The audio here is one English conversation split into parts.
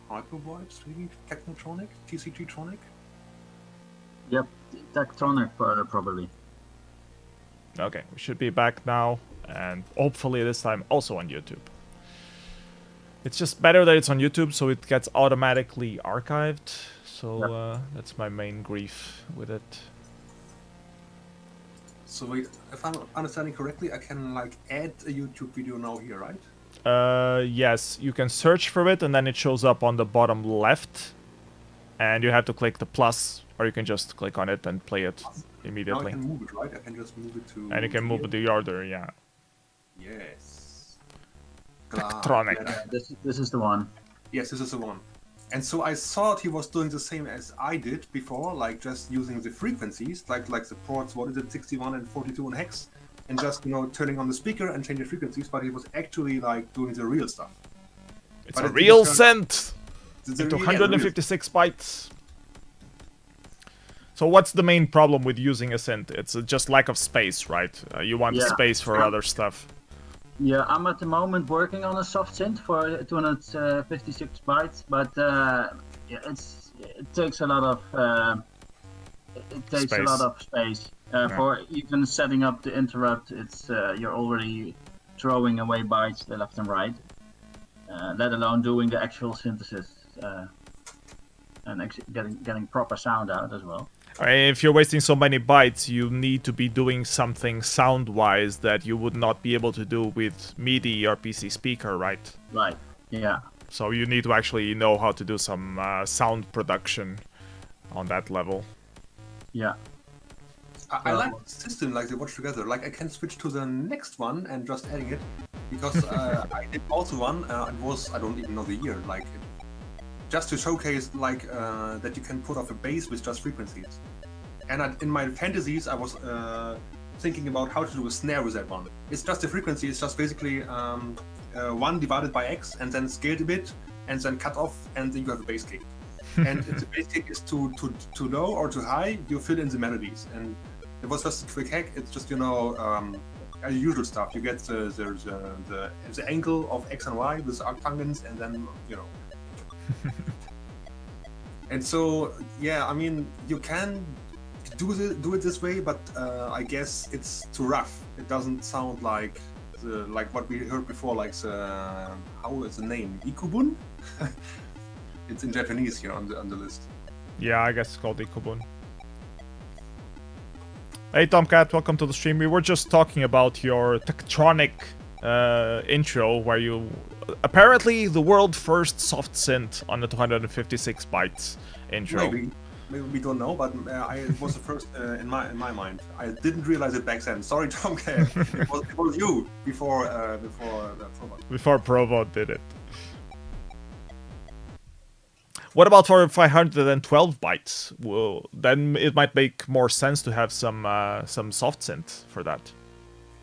Hypervoids, maybe Technotronic, TCG-tronic. Yep, Tectonic probably. Okay, we should be back now, and hopefully this time also on YouTube. It's just better that it's on YouTube, so it gets automatically archived. So that's my main grief with it. So wait, if I'm understanding correctly, I can like add a YouTube video now here, right? Yes, you can search for it, and then it shows up on the bottom left, and you have to click the plus, or you can just click on it and play it immediately. Now I can move it, right? I can just move it to... And you can move it to the order, yeah. Yes. Techtronic. This is the one. Yes, this is the one. And so I thought he was doing the same as I did before, like just using the frequencies, like the ports, what is it, 61 and 42 on hex, and just, you know, turning on the speaker and changing frequencies, but he was actually like doing the real stuff. It's a real synth! Into real 156 bytes. So what's the main problem with using a synth? It's just lack of space, right? You want space for other stuff. Yeah, I'm at the moment working on a soft synth for 256 bytes, but it takes a lot of space. For even setting up the interrupt. It's you're already throwing away bytes left and right, let alone doing the actual synthesis and getting proper sound out as well. If you're wasting so many bytes, you need to be doing something sound-wise that you would not be able to do with MIDI or PC speaker, right? Right, yeah. So you need to actually know how to do some sound production on that level. Yeah. I like the system, like they watch together. Like I can switch to the next one and just adding it, because I did also one. It was, I don't even know the year, like just to showcase like that you can put off a bass with just frequencies. And in my fantasies, I was thinking about how to do a snare with that one. It's just a frequency. It's just basically 1 divided by x, and then scaled a bit, and then cut off, and then you have a bass kick. And if the bass kick is too low or too high, you fill in the melodies. And it was just a quick hack. It's just, you know, usual stuff. You get the angle of x and y with arctangents, and then, you know. And so, yeah, I mean, you can do it this way, but I guess it's too rough. It doesn't sound like what we heard before, like how is the name? Ikubun? It's in Japanese here on the list. Yeah, I guess it's called Ikubun. Hey Tomcat, welcome to the stream. We were just talking about your Techtronic intro, where you apparently the world first soft synth on the 256 bytes intro. Maybe we don't know, but it was the first in my mind. I didn't realize it back then. Sorry, Tomcat. it was you before Provo. Before Provo did it. What about for 512 bytes? Well, then it might make more sense to have some soft synth for that.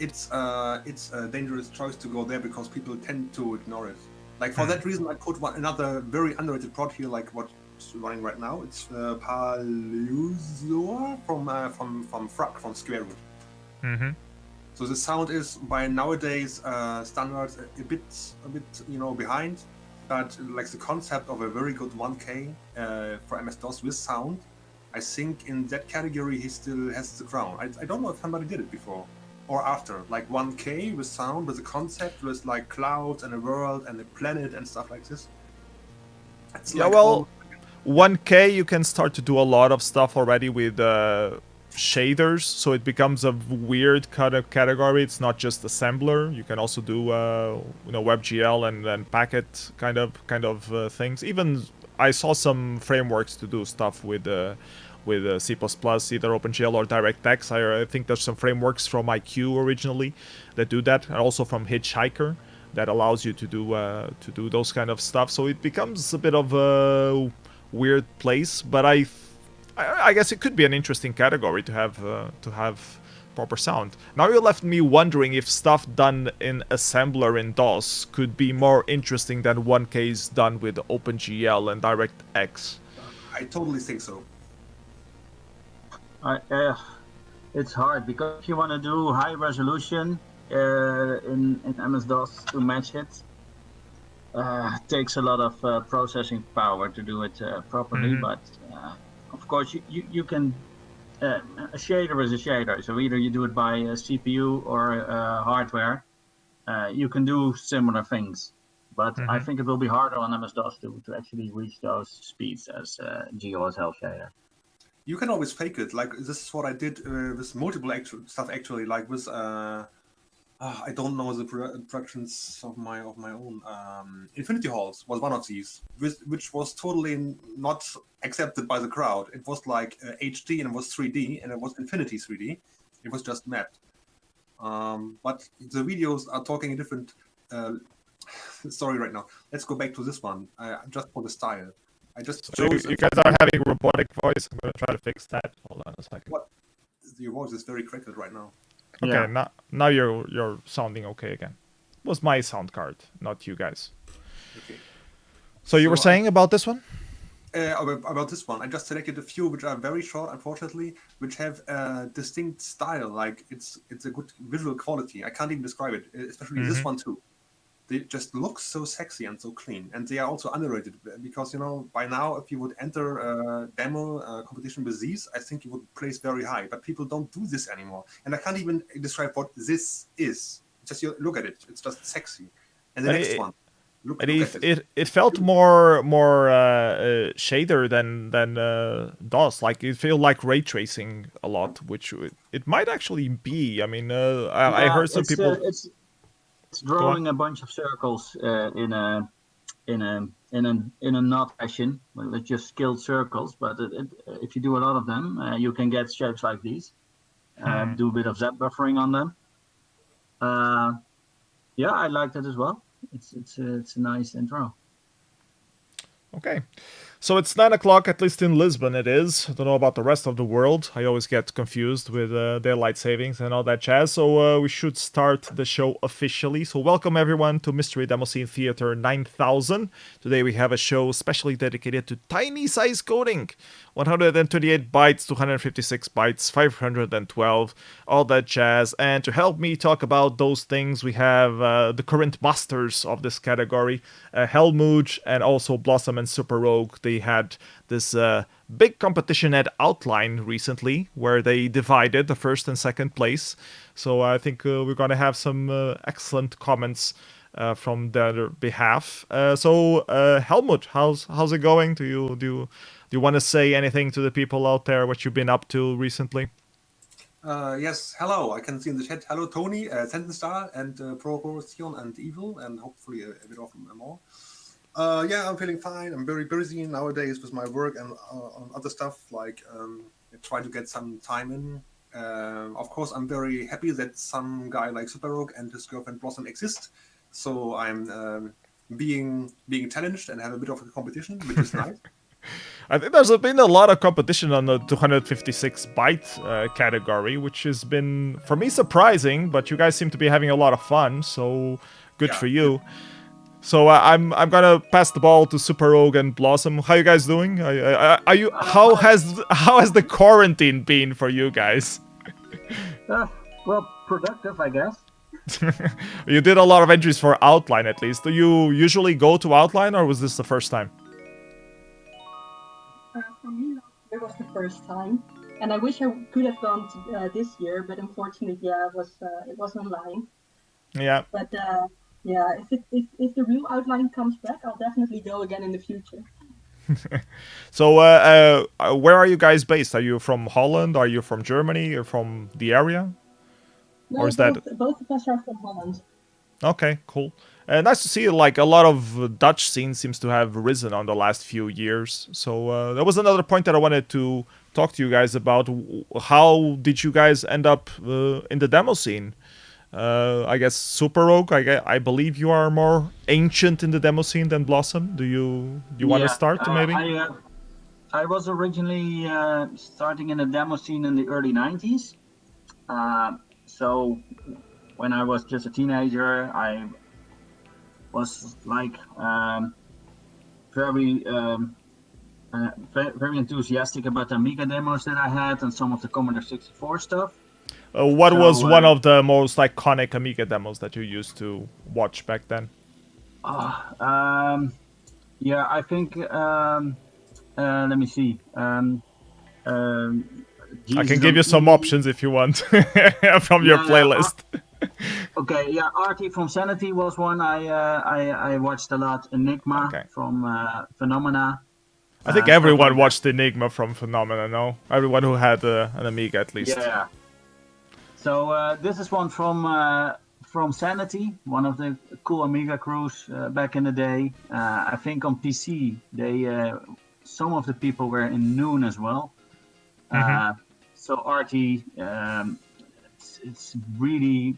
It's a dangerous choice to go there because people tend to ignore it. Like for that reason, I put another very underrated prod here, like what's running right now. It's Paulo from Frag from Square Root. Mm-hmm. So the sound is by nowadays standards a bit you know behind, but like the concept of a very good 1K for MS-DOS with sound, I think in that category he still has the crown. I don't know if somebody did it before. Or after, like 1K with sound, with a concept, with like clouds and a world and a planet and stuff like this. It's yeah, like well, 1K you can start to do a lot of stuff already with shaders, so it becomes a weird kind of category. It's not just assembler. You can also do you know, WebGL and packet kind of things. Even I saw some frameworks to do stuff with C++, either OpenGL or DirectX. I think there's some frameworks from IQ originally that do that, and also from Hitchhiker that allows you to do those kind of stuff. So it becomes a bit of a weird place, but I guess it could be an interesting category to have proper sound. Now you left me wondering if stuff done in assembler in DOS could be more interesting than 1Ks done with OpenGL and DirectX. I totally think so. It's hard because if you want to do high resolution in MS-DOS to match it, takes a lot of processing power to do it properly, but of course you can. A shader is a shader, so either you do it by a CPU or hardware. You can do similar things, but I think it will be harder on MS-DOS to actually reach those speeds as GeoS Hell shader. You can always fake it. Like this is what I did with multiple stuff actually. Like with I don't know the productions of my own. Infinity Halls was one of these, which was totally not accepted by the crowd. It was like HD and it was 3D and it was Infinity 3D. It was just mapped. But the videos are talking a different story right now. Let's go back to this one, just for the style. I just chose. You guys are having robotic voice. I'm gonna try to fix that. Hold on a second. What? Your voice is very crackled right now. Okay, now you're sounding okay again. It was my sound card, not you guys. Okay. So you were saying about this one? About this one, I just selected a few which are very short, unfortunately, which have a distinct style. Like it's a good visual quality. I can't even describe it, especially this one too. They just look so sexy and so clean, and they are also underrated because by now if you would enter a demo competition with these, I think you would place very high. But people don't do this anymore, and I can't even describe what this is. Just you look at it; it's just sexy. And the next one. It felt more shader than DOS. Like it felt like ray tracing a lot, which it might actually be. I mean, I heard some people. It's drawing a bunch of circles in a knot fashion. Well, it's just skilled circles, but if you do a lot of them, you can get shapes like these. Do a bit of Z buffering on them. Yeah, I like that as well. It's a nice intro. Okay. So it's 9 o'clock, at least in Lisbon it is. I don't know about the rest of the world. I always get confused with daylight savings and all that jazz. So we should start the show officially. So welcome everyone to Mystery Demoscene Theater 9000. Today we have a show specially dedicated to tiny size coding. 128 bytes, 256 bytes, 512, all that jazz. And to help me talk about those things, we have the current masters of this category, hellmood and also Blossom and superogue. They had this big competition at Outline recently where they divided the first and second place. So I think we're going to have some excellent comments from their behalf. So hellmood, how's it going? Do you want to say anything to the people out there, what you've been up to recently? Yes, hello. I can see in the chat. Hello, Tony, Sentence Star, and Proportion and Evil, and hopefully a bit of more. Yeah, I'm feeling fine. I'm very busy nowadays with my work and on other stuff, like try to get some time in. Of course, I'm very happy that some guy like superogue and his girlfriend Blossom exist. So I'm being challenged and have a bit of a competition, which is nice. I think there's been a lot of competition on the 256 byte category, which has been, for me, surprising, but you guys seem to be having a lot of fun, so good for you. So I'm gonna pass the ball to superogue and Blossom. How you guys doing? Are you? How has the quarantine been for you guys? Well, productive, I guess. You did a lot of entries for Outline, at least. Do you usually go to Outline, or was this the first time? For me, it was the first time, and I wish I could have gone to, this year, but unfortunately, yeah, it was online. Yeah. But yeah, if the real Outline comes back, I'll definitely go again in the future. So, where are you guys based? Are you from Holland? Are you from Germany? Or from the area? No, or is both of us are from Holland. Okay, cool. Nice to see. Like a lot of Dutch scene seems to have risen on the last few years. So that was another point that I wanted to talk to you guys about. How did you guys end up in the demo scene? I guess superogue. I believe you are more ancient in the demo scene than Blossom. Do you want to start maybe? I was originally starting in the demo scene in the early 90s. So when I was just a teenager, I was like very enthusiastic about the Amiga demos that I had and some of the Commodore 64 stuff. What was one of the most iconic Amiga demos that you used to watch back then? Yeah, I think. Let me see. I can give you some options if you want from your playlist. Okay, yeah, Artie from Sanity was one I watched a lot. Enigma from Phenomena. I think everyone watched Enigma from Phenomena, no? Everyone who had an Amiga, at least. Yeah. So this is one from Sanity, one of the cool Amiga crews back in the day. I think on PC, some of the people were in Noon as well. So Artie, it's really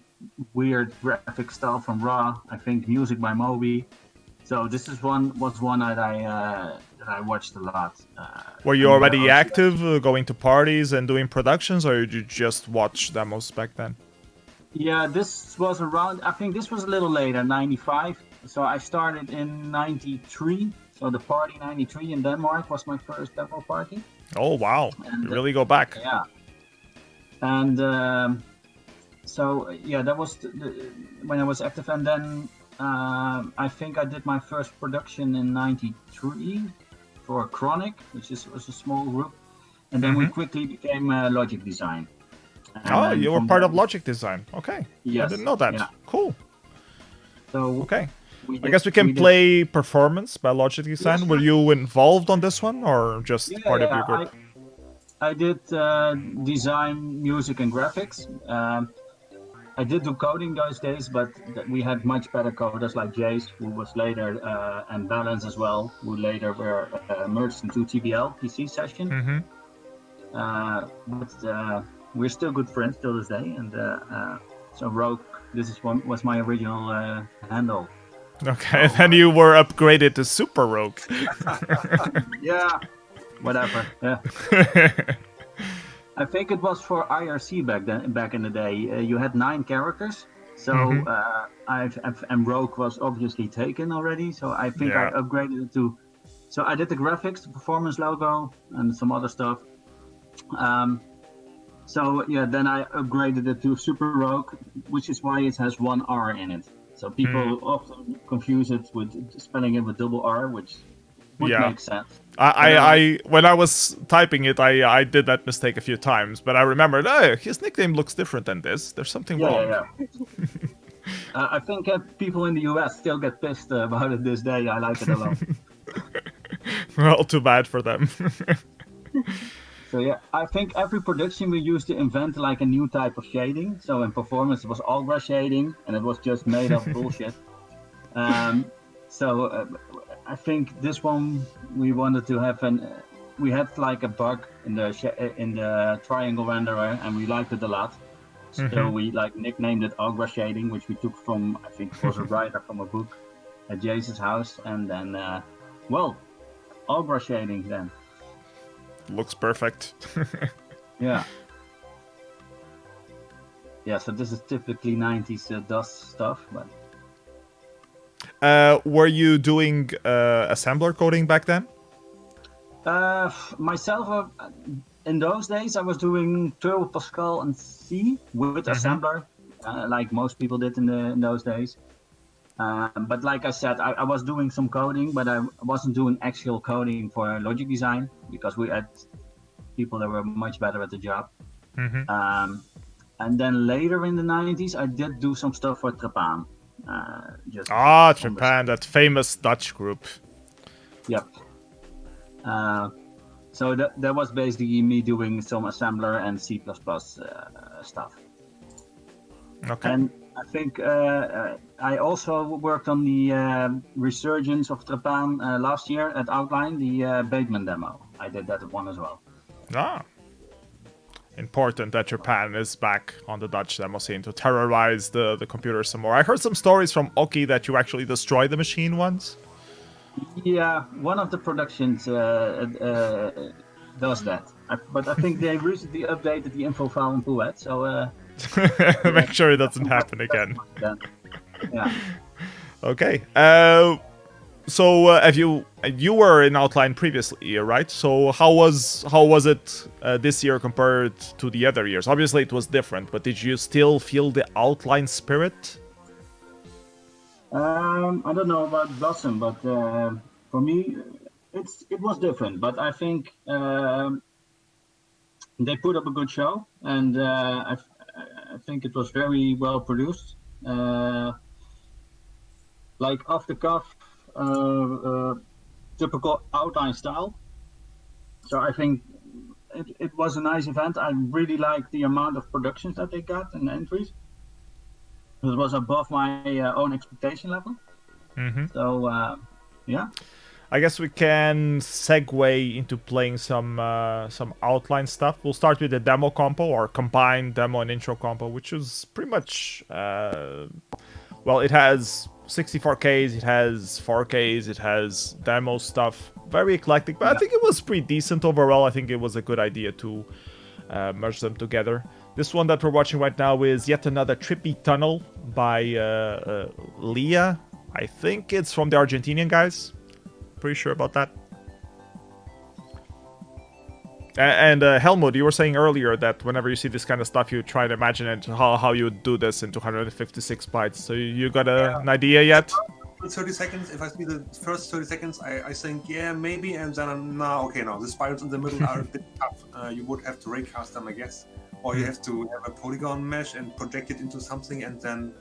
weird graphic style from Raw. I think music by Moby. So this was one that I watched a lot. Were you already active, going to parties and doing productions, or did you just watch demos back then? Yeah, this was around. I think this was a little later, 95. So I started in 93. So the party 93 in Denmark was my first demo party. Oh wow! And, you really go back. Yeah. And that was when I was active, and then I think I did my first production in 93 for Chronic, which was a small group, and then we quickly became Logic Design. And you were part of Logic Design. Okay. Yes. I didn't know that. Yeah. Cool. So okay. I guess we can play Performance by Logic Design. Yes. Were you involved on this one, or just part of your group? I did design, music, and graphics. I did do coding those days, but we had much better coders like Jace, who was later, and Balance as well, who later were merged into TBL PC session. But we're still good friends till this day, and so Rogue, was my original handle. Okay, then you were upgraded to Super Rogue. Yeah, whatever. Yeah. I think it was for IRC back in the day. You had 9 characters, so and Rogue was obviously taken already. So I think I upgraded it to. So I did the graphics, the performance logo, and some other stuff. Then I upgraded it to Super Rogue, which is why it has 1 R in it. So people often confuse it with spelling it with double R, which would make sense. I when I was typing it, I did that mistake a few times, but I remembered, his nickname looks different than this. There's something wrong. Yeah. I think people in the US still get pissed about it this day. I like it a lot. Well, too bad for them. So yeah, I think every production we used to invent like a new type of shading. So in Performance it was Algra shading, and it was just made up bullshit. I think this one we wanted to have we had like a bug in the triangle renderer, and we liked it a lot. So we like nicknamed it Algra shading, which we took from, I think it was a writer from a book at Jace's house, and then Algra shading then. Looks perfect. Yeah. Yeah, so this is typically 90s DOS stuff, but... Were you doing assembler coding back then? Myself, in those days, I was doing Turbo Pascal and C with assembler, like most people did in those days. But like I said, I was doing some coding, but I wasn't doing actual coding for Logic Design, because we had people that were much better at the job. And then later in the 90s, I did do some stuff for Trepan. Trepan, that famous Dutch group. Yep. So that was basically me doing some assembler and C++ stuff. Okay. And I think I also worked on the resurgence of Trepan last year at Outline, the Bateman demo. I did that one as well. Important that Japan is back on the Dutch demo scene to terrorize the computer some more. I heard some stories from Oki that you actually destroyed the machine once. Yeah, one of the productions does that. But I think they recently updated the info file in Puet, so... make sure it doesn't happen again. Yeah. Okay. So you were in Outline previously, right? So how was it this year compared to the other years? Obviously it was different, but did you still feel the Outline spirit? I don't know about Blossom, but for me, it was different. But I think they put up a good show, and I think it was very well produced. Like off the cuff, typical outline style. So I think it was a nice event. I really liked the amount of productions that they got and entries. It was above my own expectation level. So yeah. I guess we can segue into playing some outline stuff. We'll start with the demo compo, or combined demo and intro compo, which is pretty much well, it has 64Ks, it has 4Ks, it has demo stuff. Very eclectic, but I think it was pretty decent overall. I think it was a good idea to merge them together. This one that we're watching right now is yet another trippy tunnel by Leah. I think it's from the Argentinian guys. Pretty sure about that. And hellmood, you were saying earlier that whenever you see this kind of stuff, you try to imagine it, how you would do this in 256 bytes. So you got an idea yet? 30 seconds. If I see the first 30 seconds, I think, yeah, maybe, and then I'm, no, okay, no, the spirals in the middle are a bit tough. You would have to raycast them, I guess, or you have to have a polygon mesh and project it into something, and then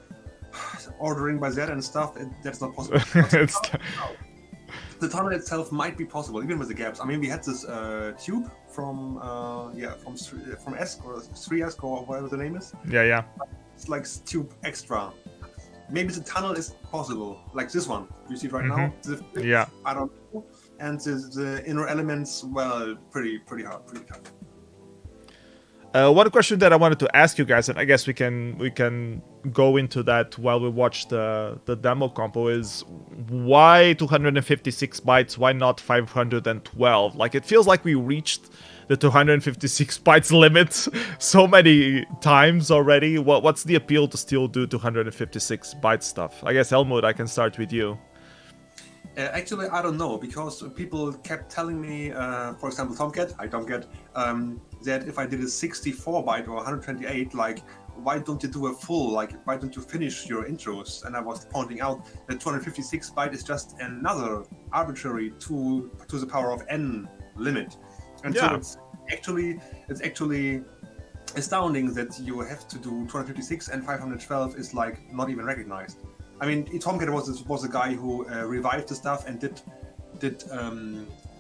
ordering by that and stuff. That's not possible. The tunnel itself might be possible, even with the gaps. I mean, we had this tube from ESC or 3ESC or whatever the name is. Yeah. It's like tube extra. Maybe the tunnel is possible, like this one you see right now. Yeah. I don't know. And the inner elements, well, pretty hard, pretty tough. One question that I wanted to ask you guys, and I guess we can go into that while we watch the demo compo, is why 256 bytes? Why not 512? Like, it feels like we reached the 256 bytes limit so many times already. What's the appeal to still do 256 byte stuff? I guess hellmood, I can start with you. Actually, I don't know, because people kept telling me, for example, Tomcat, that if I did a 64 byte or 128, like, why don't you do a full, like, why don't you finish your intros? And I was pointing out that 256 byte is just another arbitrary 2 to the power of n limit. And so it's actually astounding that you have to do 256 and 512 is like not even recognized. I mean, Tomcat was a guy who revived the stuff and did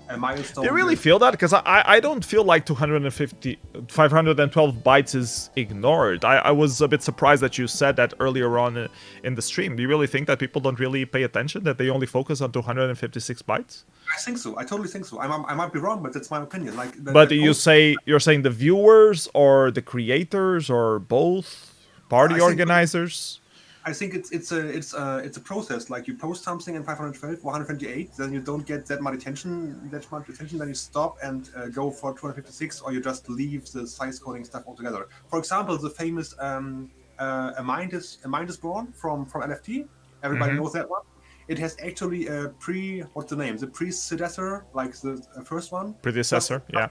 a milestone. Do you really feel that? Because I don't feel like 512 bytes is ignored. I was a bit surprised that you said that earlier on in the stream. Do you really think that people don't really pay attention, that they only focus on 256 bytes? I think so. I totally think so. I might be wrong, but that's my opinion. Like, but you're saying the viewers or the creators or both party organizers? I think it's a process. Like, you post something in 512, 128, then you don't get that much attention. Then you stop and go for 256, or you just leave the size coding stuff altogether. For example, the famous a mind is born from LFT. Everybody knows that one. It has actually a the predecessor, like the first one. Predecessor, yeah.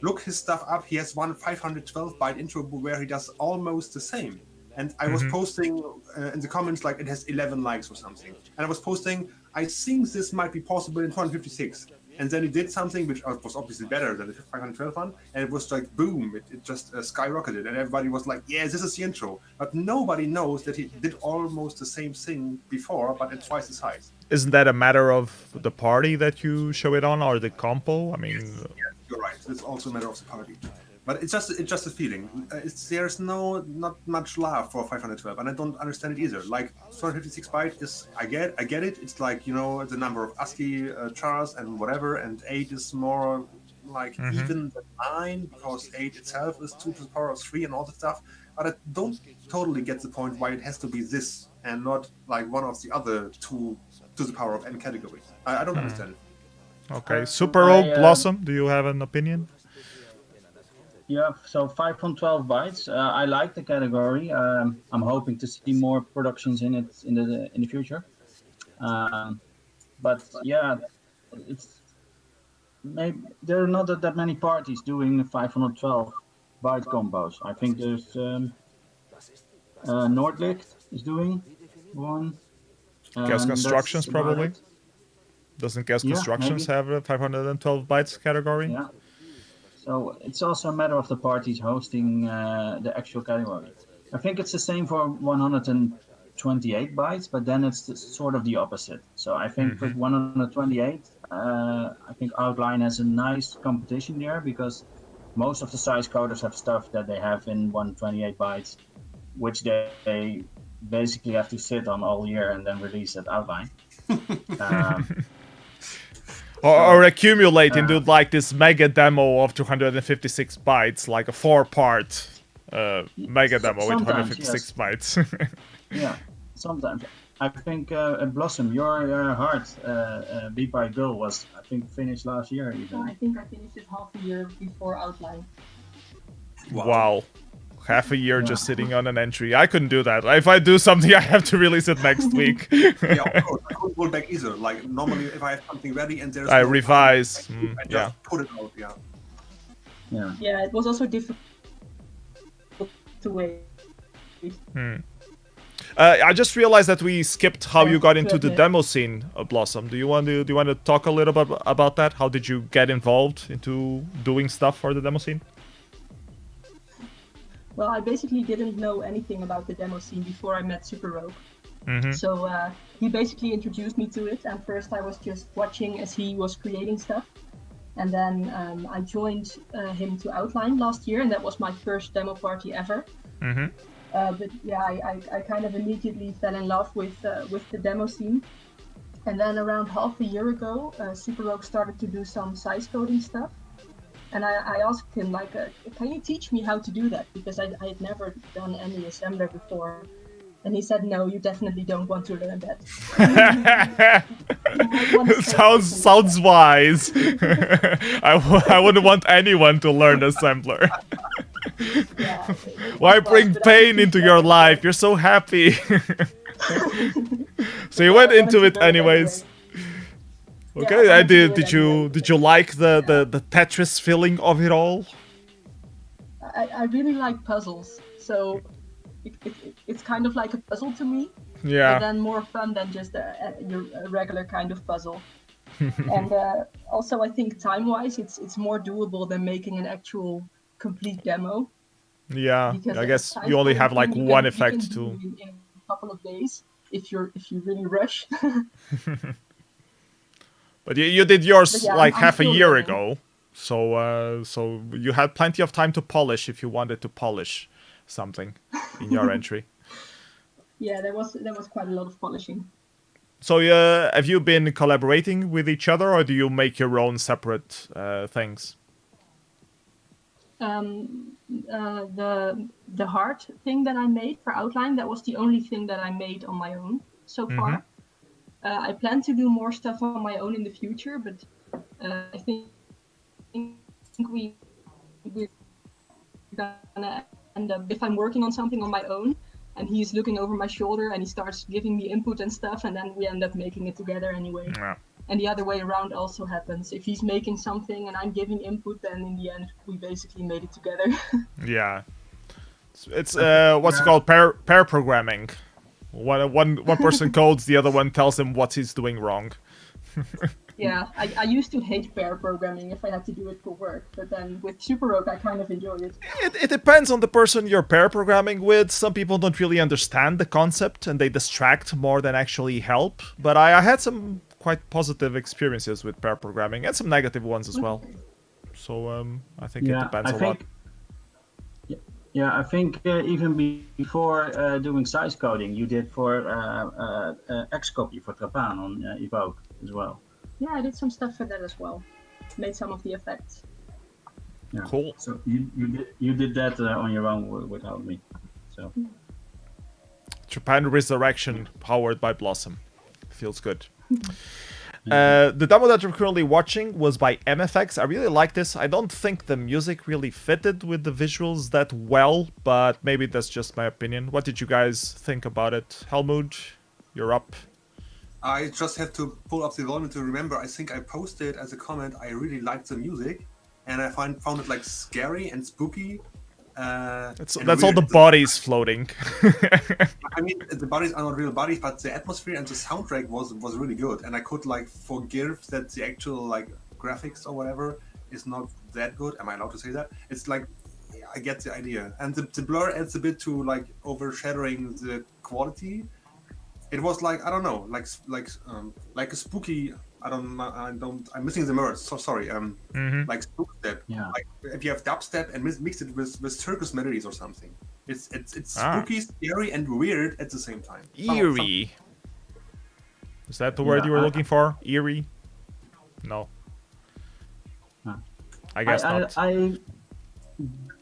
Look his stuff up. He has one 512 byte intro where he does almost the same. And I was posting in the comments, like, it has 11 likes or something. And I was posting, I think this might be possible in 256. And then he did something which was obviously better than the 512 one. And it was like, boom, it just skyrocketed. And everybody was like, yeah, this is the intro. But nobody knows that he did almost the same thing before, but at twice the size. Isn't that a matter of the party that you show it on, or the compo? I mean... Yes, you're right. It's also a matter of the party. But it's just a feeling. There's not much love for 512, and I don't understand it either. Like, 256 byte is, I get it. It's like, you know, the number of ASCII chars and whatever, and 8 is more like even than 9, because 8 itself is 2 to the power of 3 and all that stuff. But I don't totally get the point why it has to be this and not like one of the other 2 to the power of n categories. I don't understand it. Okay, superogue, Blossom, do you have an opinion? Yeah, so 512 bytes. I like the category. I'm hoping to see more productions in it in the future. But yeah, it's maybe there are not that many parties doing 512 byte combos. I think there's Noordlicht is doing one. Chaos And Constructions that's about probably. it. Doesn't Chaos Yeah, Constructions maybe. have a 512 bytes category? Yeah. So it's also a matter of the parties hosting the actual category. I think it's the same for 128 bytes, but then it's sort of the opposite. So I think with 128, I think Outline has a nice competition there because most of the size coders have stuff that they have in 128 bytes, which they basically have to sit on all year and then release at Outline. Or accumulate into like this mega demo of 256 bytes, like a 4-part mega demo with sometimes, 256 yes. bytes. Yeah, sometimes. I think Blossom, your heart beat by Bill was, I think, finished last year even. I think I finished it half a year before Outline. Wow. Half a year just sitting on an entry. I couldn't do that. If I do something, I have to release it next week. Yeah, of course. I couldn't go back either. Like normally, if I have something ready and there's I no revise. time, I just put it out. Yeah. Yeah. Yeah, it was also difficult to wait. I just realized that we skipped how you got into the demo scene, Blossom. Do you want to talk a little bit about that? How did you get involved into doing stuff for the demo scene? Well, I basically didn't know anything about the demo scene before I met superogue. So he basically introduced me to it, and first I was just watching as he was creating stuff. And then I joined him to Outline last year, and that was my first demo party ever. But yeah, I kind of immediately fell in love with the demo scene. And then around half a year ago, superogue started to do some size coding stuff. And I asked him, like, can you teach me how to do that? Because I had never done any assembler before. And he said, no, you definitely don't want to learn that. Sounds wise. I wouldn't want anyone to learn assembler. Yeah, Why bring pain into your life? You're so happy. So you went into it anyways. Okay, Yeah, did you like the Tetris feeling of it all? I really like puzzles, so it's kind of like a puzzle to me. Yeah. But then more fun than just a regular kind of puzzle. And also, I think time-wise, it's more doable than making an actual complete demo. Yeah, Because I guess you only have like one effect to. In a couple of days, if you really rush. But you did yours yeah, like I'm half a still year learning. ago, so you had plenty of time to polish if you wanted to polish something in your entry. Yeah, there was quite a lot of polishing. So have you been collaborating with each other, or do you make your own separate things? The heart thing that I made for Outline, that was the only thing that I made on my own so far. I plan to do more stuff on my own in the future, but I think we're gonna end up, if I'm working on something on my own and he's looking over my shoulder and he starts giving me input and stuff, and then we end up making it together anyway. Yeah. And the other way around also happens. If he's making something and I'm giving input, then in the end we basically made it together. Yeah. It's what's it called? Pair programming. One person codes, the other one tells him what he's doing wrong. Yeah, I used to hate pair programming if I had to do it for work, but then with superogue I kind of enjoy it. It depends on the person you're pair programming with. Some people don't really understand the concept and they distract more than actually help. But I had some quite positive experiences with pair programming and some negative ones as well. So I think it depends a lot. Yeah, I think even before doing size coding, you did for Xcopy for Trapan on Evoke as well. Yeah, I did some stuff for that as well. Made some of the effects. Yeah. Cool. So you did that on your own without me. So. Japan Resurrection powered by Blossom. Feels good. The demo that you're currently watching was by MFX. I really like this. I don't think the music really fitted with the visuals that well, but maybe that's just my opinion. What did you guys think about it? Hellmood, you're up. I just have to pull up the volume to remember. I think I posted as a comment, I really liked the music, and I found it like scary and spooky, That's all the bodies floating. I mean, the bodies are not real bodies, but the atmosphere and the soundtrack was really good, and I could like forgive that the actual like graphics or whatever is not that good. Am I allowed to say that? It's like I get the idea, and the blur adds a bit to like overshadowing the quality. It was like I don't know, like a spooky. I'm missing the words. So sorry. Like spook step. Yeah. Like if you have dubstep and mix it with circus melodies or something. It's spooky, scary, and weird at the same time. Eerie. Is that the word you were looking for? Eerie? No. I guess not. I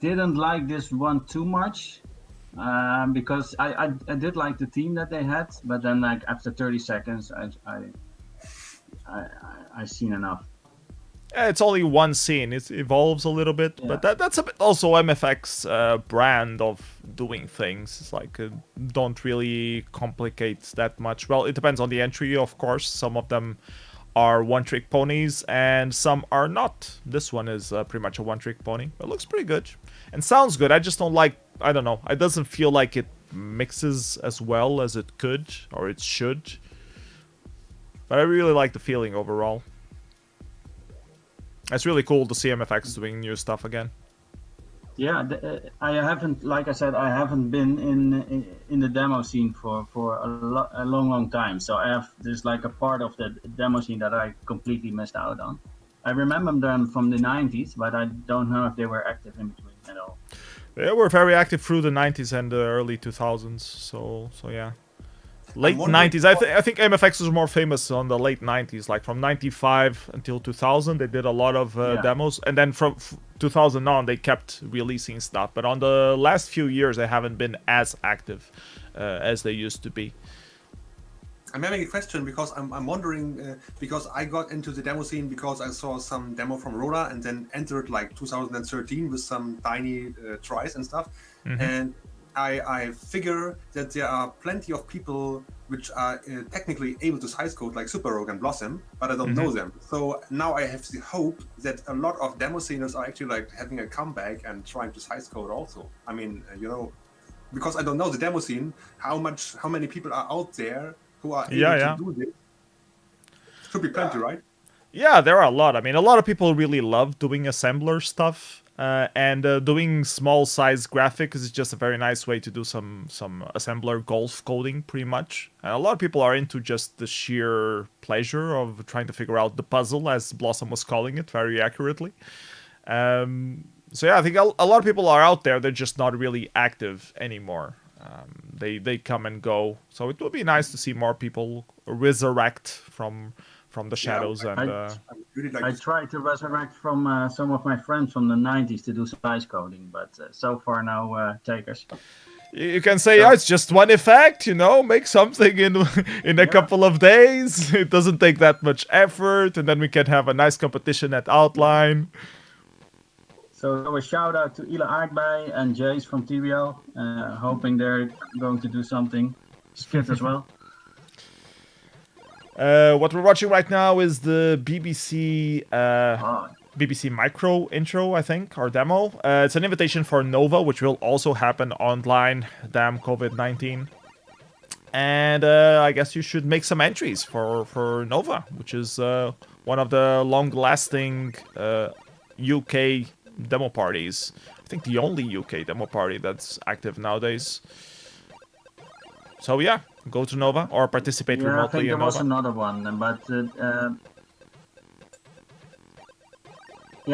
didn't like this one too much because I did like the theme that they had, but then like after 30 seconds, I seen enough. It's only one scene. It evolves a little bit, but that's a bit also MFX brand of doing things. It's like don't really complicate that much. Well, it depends on the entry, of course. Some of them are one-trick ponies, and some are not. This one is pretty much a one-trick pony. It looks pretty good and sounds good. I just don't like. I don't know. It doesn't feel like it mixes as well as it could or it should. But I really like the feeling overall. It's really cool to see MFX doing new stuff again. Yeah, I haven't, like I said, I haven't been in the demo scene for a long time. So there's like a part of the demo scene that I completely missed out on. I remember them from the 90s, but I don't know if they were active in between at all. They were very active through the 90s and the early 2000s. So yeah. Late 90s. I think MFX was more famous on the late 90s, like from 95 until 2000. They did a lot of demos, and then from 2000 on, they kept releasing stuff. But on the last few years, they haven't been as active as they used to be. I'm having a question because I'm wondering because I got into the demo scene because I saw some demo from Roda and then entered like 2013 with some tiny tries and stuff, and I figure that there are plenty of people which are technically able to size code like superogue and Blossom, but I don't know them. So now I have the hope that a lot of demo sceners are actually like having a comeback and trying to size code also. I mean, because I don't know the demo scene, how many people are out there who are able to do this? Should be plenty, right? Yeah, there are a lot. I mean, a lot of people really love doing assembler stuff. And doing small size graphics is just a very nice way to do some assembler golf coding, pretty much. And a lot of people are into just the sheer pleasure of trying to figure out the puzzle, as Blossom was calling it very accurately. So yeah, I think a lot of people are out there. They're just not really active anymore. They come and go. So it would be nice to see more people resurrect from the shadows. I tried to resurrect from some of my friends from the 90s to do size coding, but so far no takers. You can say, it's just one effect, make something in a couple of days. It doesn't take that much effort, and then we can have a nice competition at Outline. So a shout out to Ila Aardbei and Jace from TPOLM, hoping they're going to do something. Skit as well. What we're watching right now is the BBC Micro intro, I think, or demo. It's an invitation for Nova, which will also happen online. Damn COVID-19. And I guess you should make some entries for Nova, which is one of the long-lasting UK demo parties. I think the only UK demo party that's active nowadays. So yeah, go to Nova or participate remotely in Nova. I think there was another one, but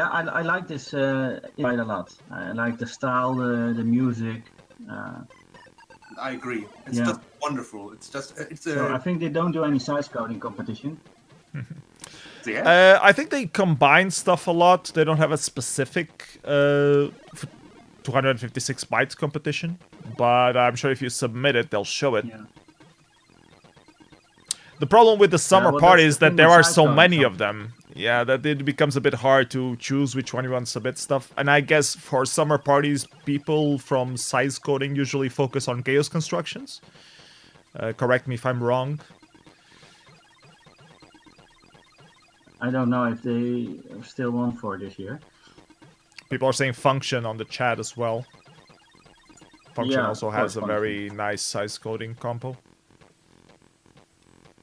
I like this quite a lot. I like the style, the music. I agree. It's just wonderful. So I think they don't do any size coding competition. I think they combine stuff a lot. They don't have a specific 256 bytes competition, but I'm sure if you submit it, they'll show it. Yeah. The problem with the summer party is that there are so many of them. Yeah, that it becomes a bit hard to choose which one you want to submit stuff. And I guess for summer parties, people from size coding usually focus on chaos constructions. Correct me if I'm wrong. I don't know if they still want for this year. People are saying function on the chat as well. Function Yeah, also of has a course, very nice size coding compo.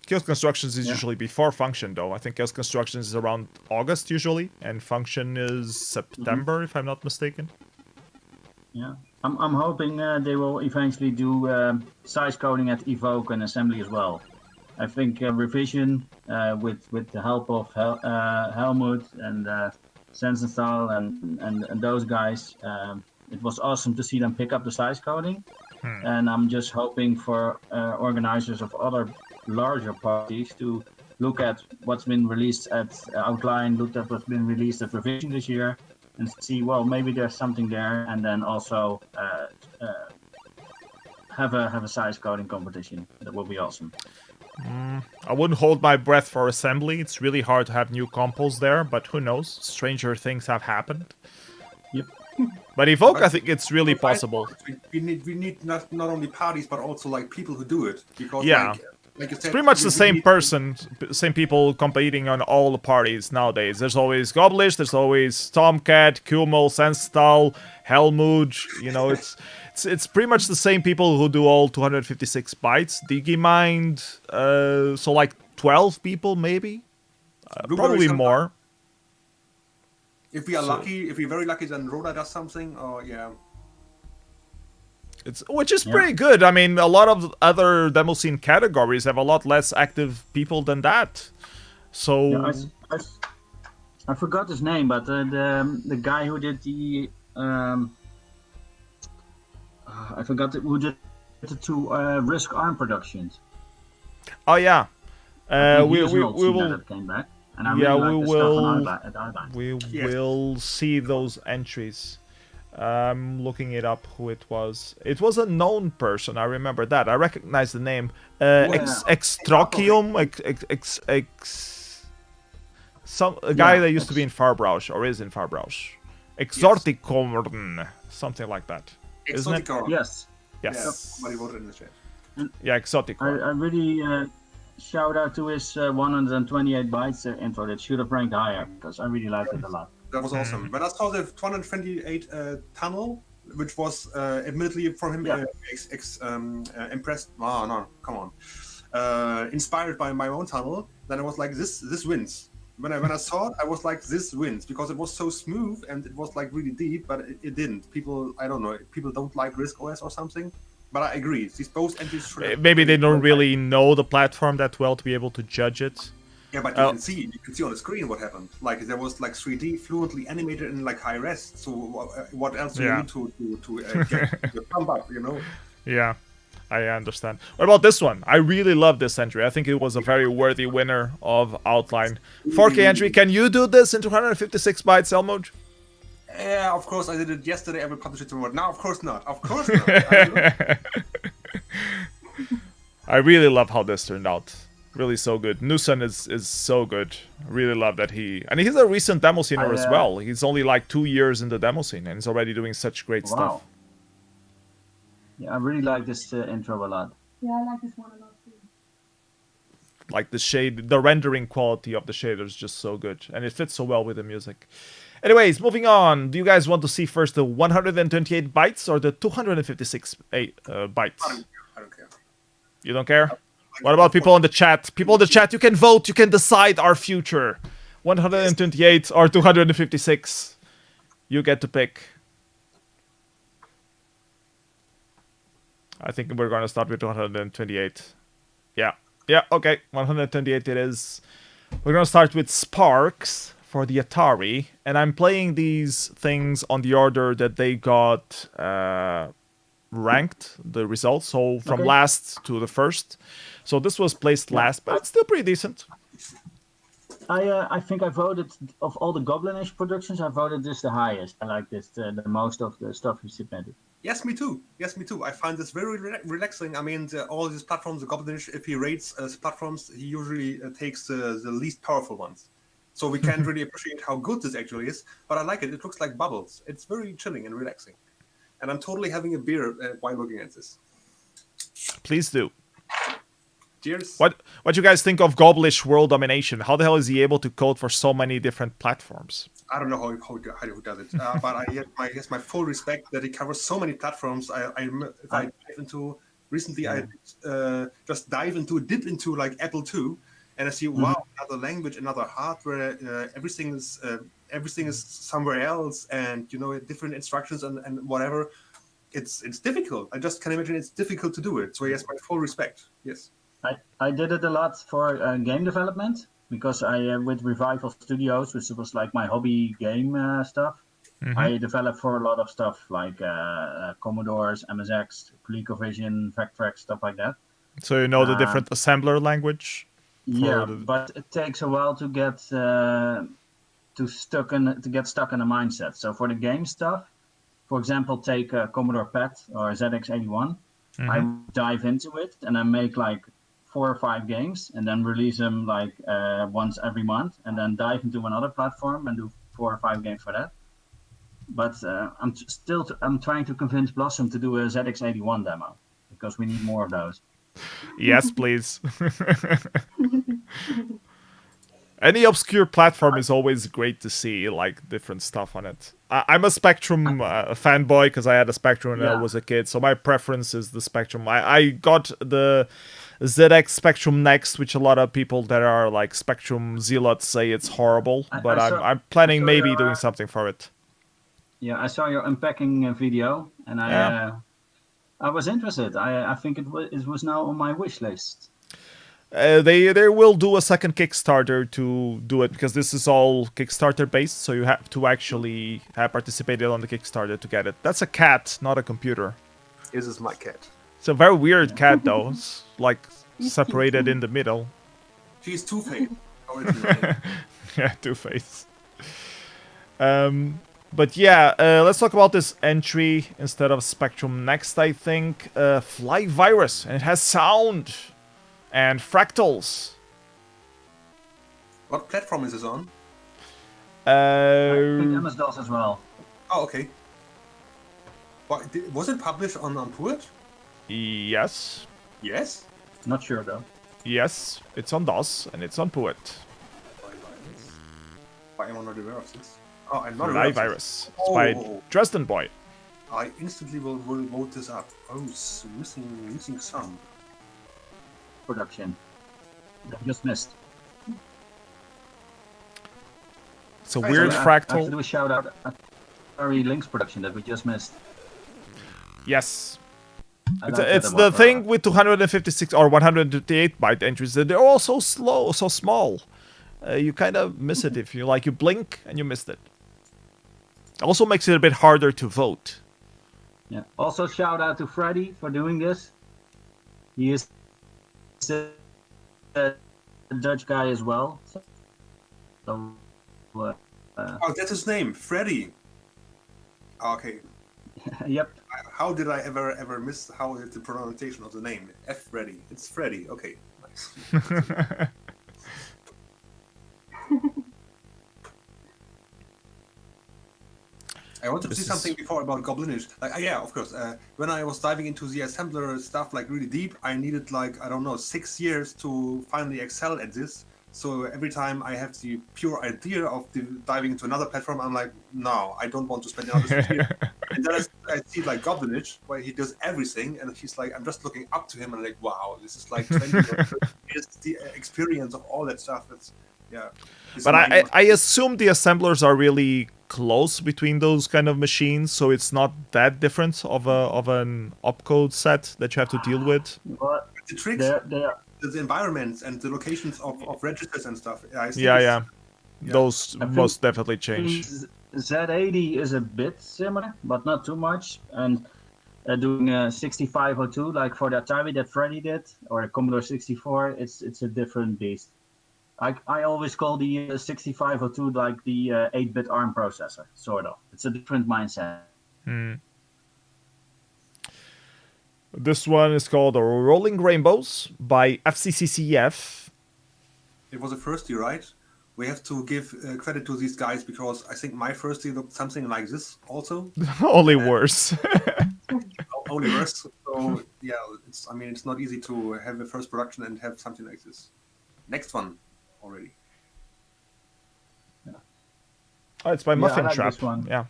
Chaos Constructions is usually before Function, though. I think Chaos Constructions is around August usually, and Function is September, if I'm not mistaken. Yeah, I'm hoping they will eventually do size coding at Evoke and Assembly as well. I think Revision, with the help of hellmood and Sensenthal and those guys, it was awesome to see them pick up the size coding. And I'm just hoping for organizers of other larger parties to look at what's been released at Outline, look at what's been released at Revision this year, and see, well, maybe there's something there, and then also have a size coding competition. That will be awesome. I wouldn't hold my breath for Assembly. It's really hard to have new compos there, but who knows? Stranger things have happened. Yep. But Evoke, I think it's really possible. We need not only parties, but also like people who do it. Because Yeah. like you said, It's pretty much the we same need- person, same people competing on all the parties nowadays. There's always Goblish, there's always Tomcat, Kumel, Senstal, Hellmood. You know, it's pretty much the same people who do all 256 bytes. Digimind, so like 12 people maybe, Blueberry probably sometimes. more. If we are lucky, if we're very lucky, then Rhoda does something. Or yeah. Which is pretty good. I mean, a lot of other demoscene categories have a lot less active people than that. So Yeah, I forgot his name, but the guy who did the I forgot who did the two Risk Arm productions. oh yeah, we He was an old scene will. that came back, and I Yeah, really we like the stuff will. on Outline. We Yes. will see those entries. I'm looking it up who it was. It was a known person, I remember that. I recognize the name. Extrochium, a guy that used to be in Farbroush, or is in Farbroush. Exorticomorn, something like that. Isn't it? Exotic. Yes, Yes. Yeah, somebody wrote it in the chat. Yeah, Exoticomorn. I really shout out to his 128 bytes intro. That should have ranked higher because I really liked it a lot. That was awesome. When I saw the 228 tunnel, which was admittedly from him Yeah. impressed. Oh no, come on. Inspired by my own tunnel, then I was like, this wins. When I saw it, I was like, this wins because it was so smooth and it was like really deep, but it didn't. People, I don't know, people don't like Risk OS or something. But I agree. These both entries should have Maybe they don't really know the platform that well to be able to judge it. Yeah, but you can see on the screen what happened. Like there was like 3D fluently animated in like high res. So what else do you need to get your thumb up? You know? Yeah, I understand. What about this one? I really love this entry. I think it was a very worthy winner of Outline. 4K entry. Can you do this in 256 bytes, Elmoj? Yeah, of course I did it yesterday. I will publish it tomorrow. Now, of course not. Of course not. I really love how this turned out. Really so good. Nusan is so good. Really love that and he's a recent demo scener as well. He's only like 2 years in the demo scene and he's already doing such great stuff. Yeah, I really like this intro a lot. Yeah, I like this one a lot too. Like the rendering quality of the shader is just so good. And it fits so well with the music. Anyways, moving on. Do you guys want to see first the 128 bytes or the 256 bytes? I don't care. You don't care? What about people in the chat? People in the chat, you can vote. You can decide our future. 128 or 256. You get to pick. I think we're going to start with 128. Yeah. Yeah, okay. 128 it is. We're going to start with Sparks for the Atari. And I'm playing these things on the order that they got ranked, the results. So from last to the first. So this was placed last, but it's still pretty decent. I think I voted, of all the Goblinish productions, I voted this the highest. I like this the most of the stuff you submitted. Yes, me too. Yes, me too. I find this very relaxing. I mean, all these platforms, the Goblinish, if he rates platforms, he usually takes the least powerful ones. So we can't really appreciate how good this actually is. But I like it. It looks like bubbles. It's very chilling and relaxing. And I'm totally having a beer while looking at this. Please do. Cheers. What you guys think of Goblish world domination? How the hell is he able to code for so many different platforms? I don't know how he does it, but I guess my full respect that he covers so many platforms. If I dive into recently, I just dip into like Apple II, and I see wow, another language, another hardware. Everything is somewhere else, and different instructions and whatever. It's difficult. I just can imagine it's difficult to do it. So yes, my full respect. Yes. I did it a lot for game development because I with Revival Studios, which was like my hobby game stuff. I developed for a lot of stuff like Commodores, MSX, ColecoVision, Vectrex, stuff like that. So you know the different assembler language. Yeah, but it takes a while to get stuck in a mindset. So for the game stuff, for example, take Commodore PET or ZX81. I dive into it and I make like 4 or 5 games and then release them like once every month, and then dive into another platform and do 4 or 5 games for that. But I'm trying to convince Blossom to do a ZX81 demo because we need more of those. Yes, please. Any obscure platform is always great to see, like, different stuff on it. I'm a Spectrum fanboy because I had a Spectrum when I was a kid, so my preference is the Spectrum. I got the ZX Spectrum next, which a lot of people that are, like, Spectrum zealots say it's horrible, but I'm planning maybe doing something for it. Yeah, I saw your unpacking video, and I was interested. I think it was now on my wish list. They will do a second Kickstarter to do it because this is all Kickstarter based, so you have to actually have participated on the Kickstarter to get it. That's a cat, not a computer. This is my cat. It's a very weird cat though. It's like separated in the middle. She's two-faced. Yeah, two-faced. But yeah, let's talk about this entry instead of Spectrum next, I think. Fly Virus, and it has sound and fractals. What platform is this on? I think MS-DOS as well. Oh, okay. Was it published on Paupt? Yes. Yes? Not sure though. Yes, it's on DOS and it's on Paupt. Why am I not aware of this? Oh, I'm not Fly Virus. It's by Dresden Boy. I instantly will vote this up. Oh, it's missing some. Production. That just missed. It's a weird fractal. I have to do a shout out at Atari Lynx production that we just missed. Yes. It's the thing with 256 or 128 byte entries that they're all so slow, so small. You kind of miss it if you blink and you missed it. Also makes it a bit harder to vote. Yeah. Also shout out to Freddy for doing this. He is a Dutch guy as well. So, oh, that's his name, Freddy. Okay. Yep. How did I ever miss how is the pronunciation of the name? Freddy. It's Freddy. Okay. Nice. I wanted to say something before about Goblinish. Yeah, of course. When I was diving into the assembler stuff really deep, I needed 6 years to finally excel at this. So every time I have the pure idea of diving into another platform, I'm like, no, I don't want to spend another 6 years. And then I see Goblinish, where he does everything, and he's like, I'm just looking up to him and wow, this is 20 years the experience of all that stuff. But I assume the assemblers are really close between those kind of machines, so it's not that different of an opcode set that you have to deal with. But the tricks, the environments and the locations of registers and stuff. Those most definitely change. Z80 is a bit similar, but not too much. And doing 6502 like for the Atari that Freddy did, or the Commodore 64, it's a different beast. I always call the 6502 like the 8-bit ARM processor, sort of. It's a different mindset. This one is called Rolling Rainbows by FCCCF. It was a first year, right? We have to give credit to these guys because I think my first year looked something like this also. Only worse. Only worse. So yeah, it's not easy to have a first production and have something like this. Next one already. Oh, it's by Yeah, Muffin I like Trap. this one. Yeah.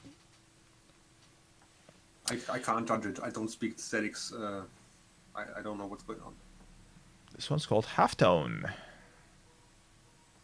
I can't judge it. I don't speak aesthetics. I don't know what's going on. This one's called Halftone.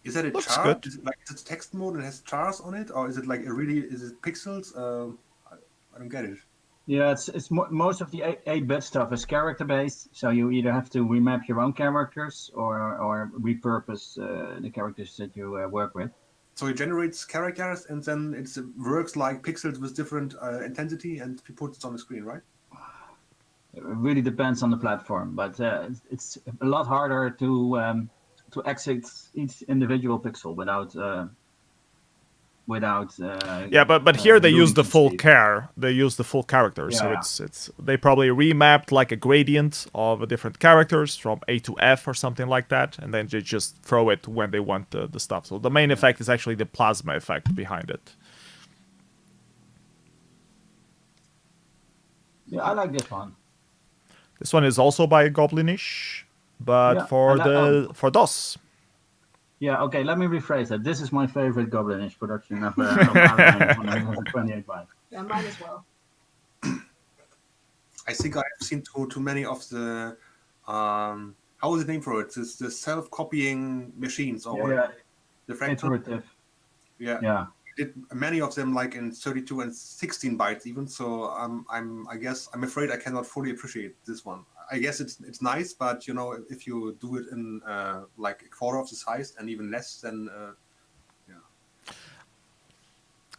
Is that a Looks char? good. Is it like it's text mode and has chars on it, or is it like is it pixels? I don't get it. Yeah, it's most of the 8-bit stuff is character based, so you either have to remap your own characters or repurpose the characters that you work with. So it generates characters and then it works like pixels with different intensity and puts it on the screen, right? It really depends on the platform, but it's a lot harder to exit each individual pixel without. Yeah, but here they use the losing full speed. care. They use the full characters, so Yeah. it's they probably remapped like a gradient of different characters from A to F or something like that, and then they just throw it when they want the stuff. So the main effect is actually the plasma effect behind it. Yeah, I like this one. This one is also by Goblinish, but Yeah, for and for DOS. Yeah, okay, let me rephrase that. This is my favorite Goblinish production of Atari 128 bytes. Yeah, mine as well. I think I've seen too many of the how is the name for it? It's the self-copying machines or Yeah, whatever. The fractal. iterative. Yeah. Yeah. Did many of them like in 32 and 16 bytes even. So I'm afraid I cannot fully appreciate this one. I guess it's nice, but you know, if you do it in like a quarter of the size and even less, then I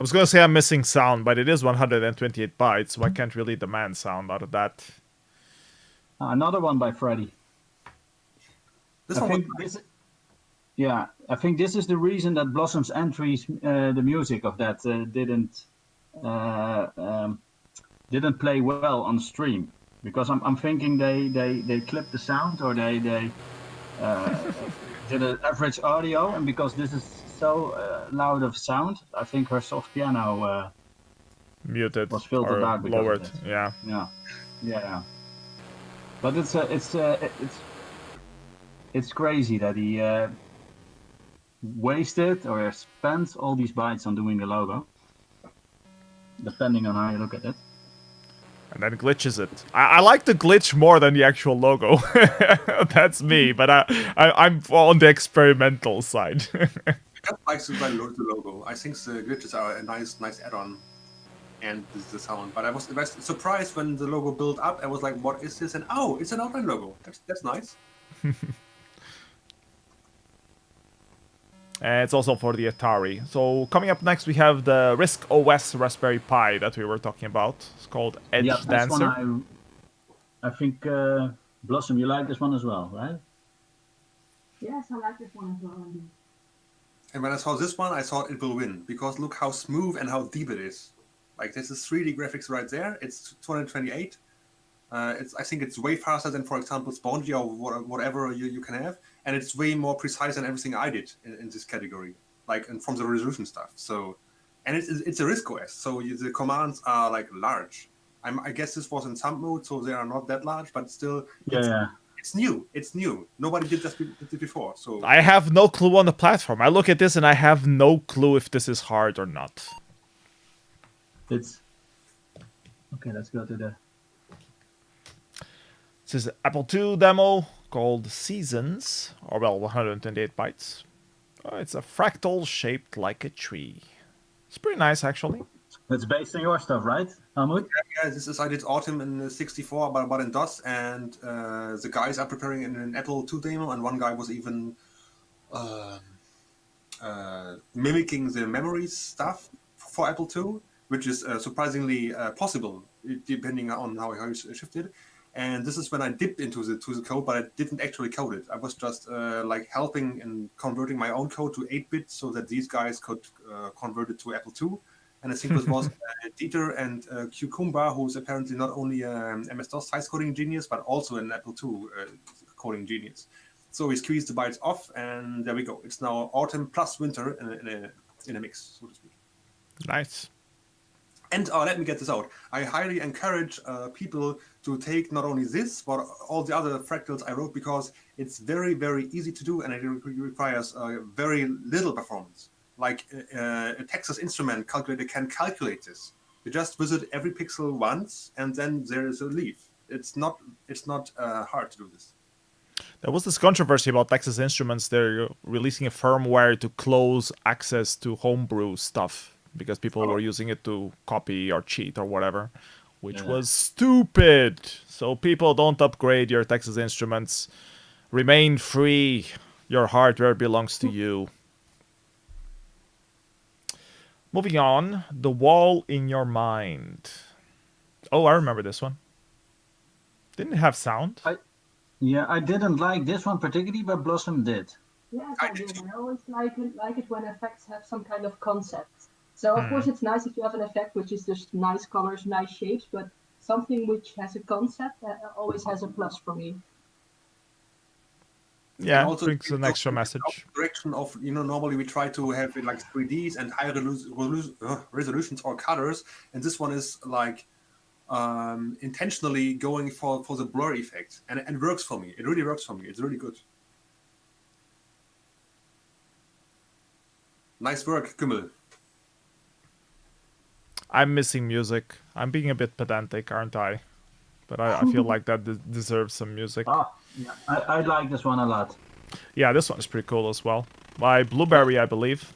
was gonna say I'm missing sound, but it is 128 bytes, so I can't really demand sound out of that. Another one by Freddy. this I one. think this. Yeah, I think this is the reason that Blossom's entries, the music of that didn't play well on stream, because I'm thinking they clipped the sound, or they did an average audio, and because this is so loud of sound, I think her soft piano Muted was filtered or out because of lowered. this. Yeah. Yeah. But it's crazy that he wasted or spent all these bytes on doing the logo, depending on how you look at it. And then glitches it. I like the glitch more than the actual logo. That's me, but I'm on the experimental side. I just like the logo. I think the glitches are a nice add-on, and the sound. But I was surprised when the logo built up. I was like, "What is this?" And oh, it's an outline logo. That's nice. And it's also for the Atari. So coming up next, we have the RISC OS Raspberry Pi that we were talking about. It's called Edge Yeah, that's Dancer. one I think Blossom, you like this one as well, right? Yes, I like this one as well, indeed. And when I saw this one, I thought it will win because look how smooth and how deep it is. Like this is 3D graphics right there. It's 228. I think it's way faster than, for example, Spongy or whatever you can have, and it's way more precise than everything I did in this category, like and from the resolution stuff. So, and it's a RISC OS, so the commands are like large. I guess this was in thumb mode, so they are not that large, but still, it's new. It's new. Nobody did this before. So I have no clue on the platform. I look at this and I have no clue if this is hard or not. It's okay. Let's go to the. This is an Apple II demo called Seasons, or well, 128 bytes. Oh, it's a fractal shaped like a tree. It's pretty nice, actually. It's based on your stuff, right, Helmut? Yeah, I did Autumn in 64, but in DOS, and the guys are preparing an Apple II demo, and one guy was even mimicking the memories stuff for Apple II, which is surprisingly possible, depending on how you shift it. And this is when I dipped into the code, but I didn't actually code it. I was just like helping and converting my own code to 8-bit so that these guys could convert it to Apple II. And I think it was Dieter and Cucumber, who's apparently not only an MS-DOS size coding genius, but also an Apple II coding genius. So we squeezed the bytes off, and there we go. It's now autumn plus winter in a mix, so to speak. Nice. And let me get this out. I highly encourage people to take not only this, but all the other fractals I wrote, because it's very, very easy to do, and it requires very little performance. Like a Texas Instrument calculator can calculate this. You just visit every pixel once, and then there is a leaf. It's not hard to do this. There was this controversy about Texas Instruments. They're releasing a firmware to close access to homebrew stuff because people were using it to copy or cheat or whatever, which was stupid. So people, don't upgrade your Texas Instruments. Remain free. Your hardware belongs to you. Moving on, The Wall in Your Mind. Oh, I remember this one. Didn't it have sound? I didn't like this one particularly, but Blossom did. Yes, I did. I always like it when effects have some kind of concept. So of course it's nice if you have an effect which is just nice colors, nice shapes, but something which has a concept always has a plus for me. Yeah, also brings an extra message. Direction of, normally we try to have it like 3Ds and high resolutions or colors, and this one is like intentionally going for the blur effect, and it works for me. It really works for me. It's really good. Nice work, Kümmel. I'm missing music. I'm being a bit pedantic, aren't I? But I feel like that deserves some music. Yeah, I like this one a lot. Yeah, this one is pretty cool as well. By Blueberry, I believe.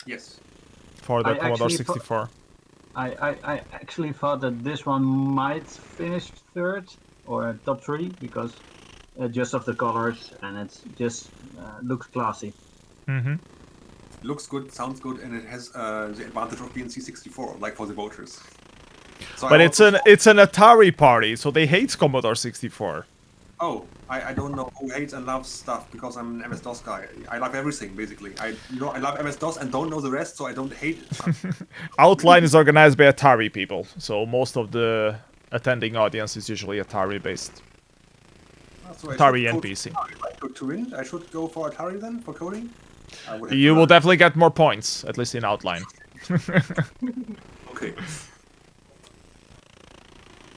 Yes. For the Commodore 64. I actually thought that this one might finish third or top 3 because just of the colors, and it's just looks classy. Mm-hmm. Looks good, sounds good, and it has the advantage of being C64, like for the voters. So but it's an Atari party, so they hate Commodore 64. Oh, I don't know who hates and loves stuff, because I'm an MS-DOS guy. I love everything, basically. I love MS-DOS and don't know the rest, so I don't hate it. Outline is organized by Atari people, so most of the attending audience is usually Atari-based. So Atari and PC. I should go for Atari then, for coding? You will definitely get more points, at least in outline. Okay.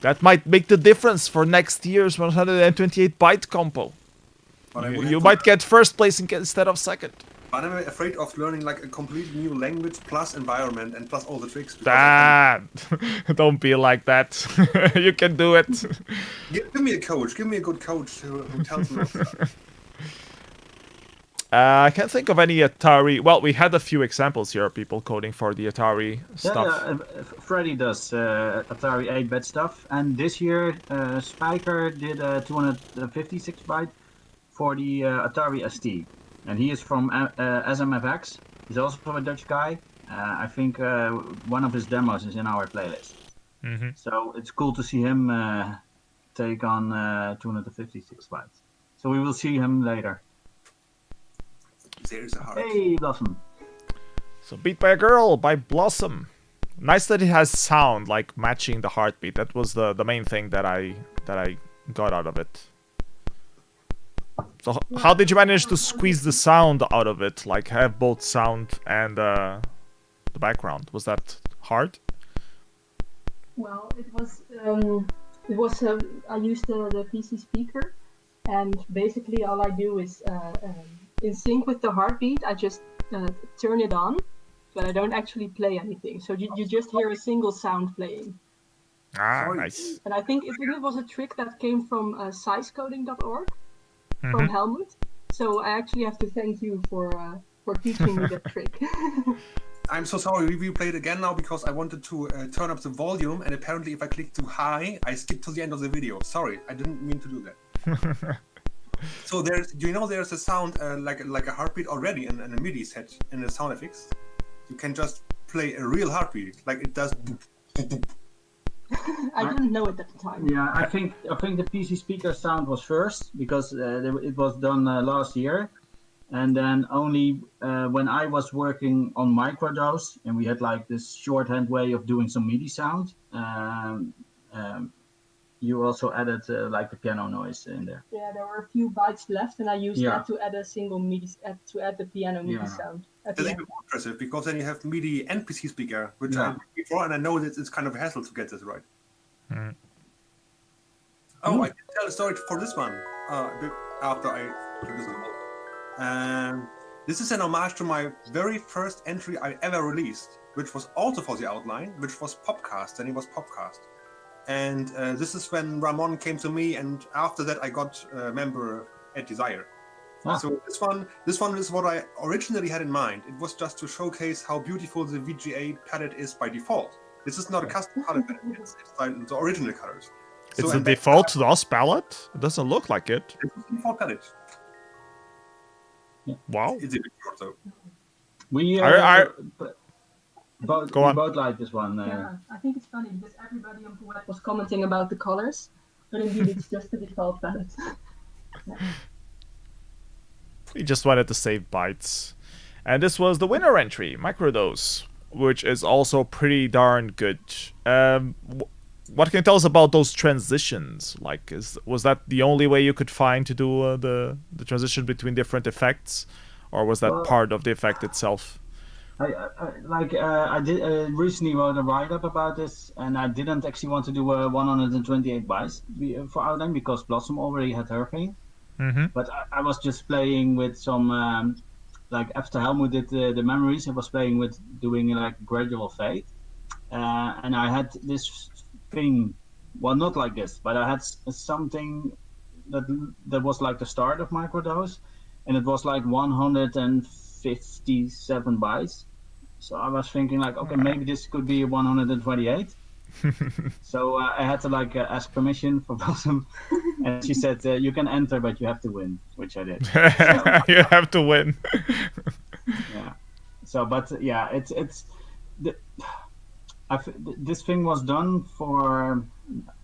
That might make the difference for next year's 128-byte compo. You might get first place instead of second. But I'm afraid of learning like a completely new language plus environment and plus all the tricks. Dad, don't be like that. You can do it. Give me a coach. Give me a good coach who tells me stuff. I can't think of any Atari. Well, we had a few examples here of people coding for the Atari stuff. Yeah, Freddy does Atari 8-bit stuff, and this year Spiker did a 256-byte for the Atari ST, and he is from SMFX. He's also a Dutch guy. I think one of his demos is in our playlist. Mm-hmm. So it's cool to see him take on 256 bytes. So we will see him later. There's a heart. Hey, Blossom. So Beat by a Girl by Blossom. Nice that it has sound, like matching the heartbeat. That was the main thing that I got out of it. So how did you manage to squeeze the sound out of it? Like have both sound and the background? Was that hard? Well, it was. I used the PC speaker, and basically all I do is in sync with the heartbeat. I just turn it on, but I don't actually play anything. So you just hear a single sound playing. Ah, nice. And I think it was a trick that came from sizecoding.org. From hellmood. So I actually have to thank you for teaching me that trick. I'm so sorry, we played again now because I wanted to turn up the volume, and apparently if I click too high, I skip to the end of the video. Sorry, I didn't mean to do that. So there's a sound like a heartbeat already in a MIDI set in the sound effects. You can just play a real heartbeat, like it does. Boop, boop, boop. I didn't know it at the time. Yeah, I think the PC speaker sound was first because it was done last year, and then only when I was working on microdose and we had like this shorthand way of doing some MIDI sound. You also added like the piano noise in there. Yeah, there were a few bytes left, and I used that to add a single MIDI to add the piano MIDI sound. That's even more impressive because then you have MIDI and PC speaker, which I before, and I know that it's kind of a hassle to get this right. Mm. Oh, I can tell a story for this one after I introduce the whole. This is an homage to my very first entry I ever released, which was also for the outline, which was Popcast, and it was Popcast. And this is when Ramon came to me, and after that I got a member at Desire. Ah. So this one is what I originally had in mind. It was just to showcase how beautiful the VGA palette is by default. This is not a custom color palette, it's like the original colors. It's a default DOS palette? It doesn't look like it. It's a default palette. Wow. It's a bit short though. We both like this one. Yeah, I think it's funny because everybody on the web was commenting about the colors, but indeed it's just the default palette. We just wanted to save bytes. And this was the winner entry, Microdose, which is also pretty darn good. What can you tell us about those transitions? Like, was that the only way you could find to do the transition between different effects, or was that part of the effect itself? I did recently wrote a write-up about this, and I didn't actually want to do 128 bytes for outline because Blossom already had her thing. Mm-hmm. But I was just playing with some, like after hellmood did the memories, I was playing with doing like gradual fade, and I had this thing, well, not like this, but I had something that was like the start of Microdose, and it was like 157 bytes. So I was thinking like, okay, maybe this could be 128. So I had to like ask permission for Blossom, and she said, you can enter, but you have to win, which I did. You have to win. Yeah. So, but yeah, this thing was done for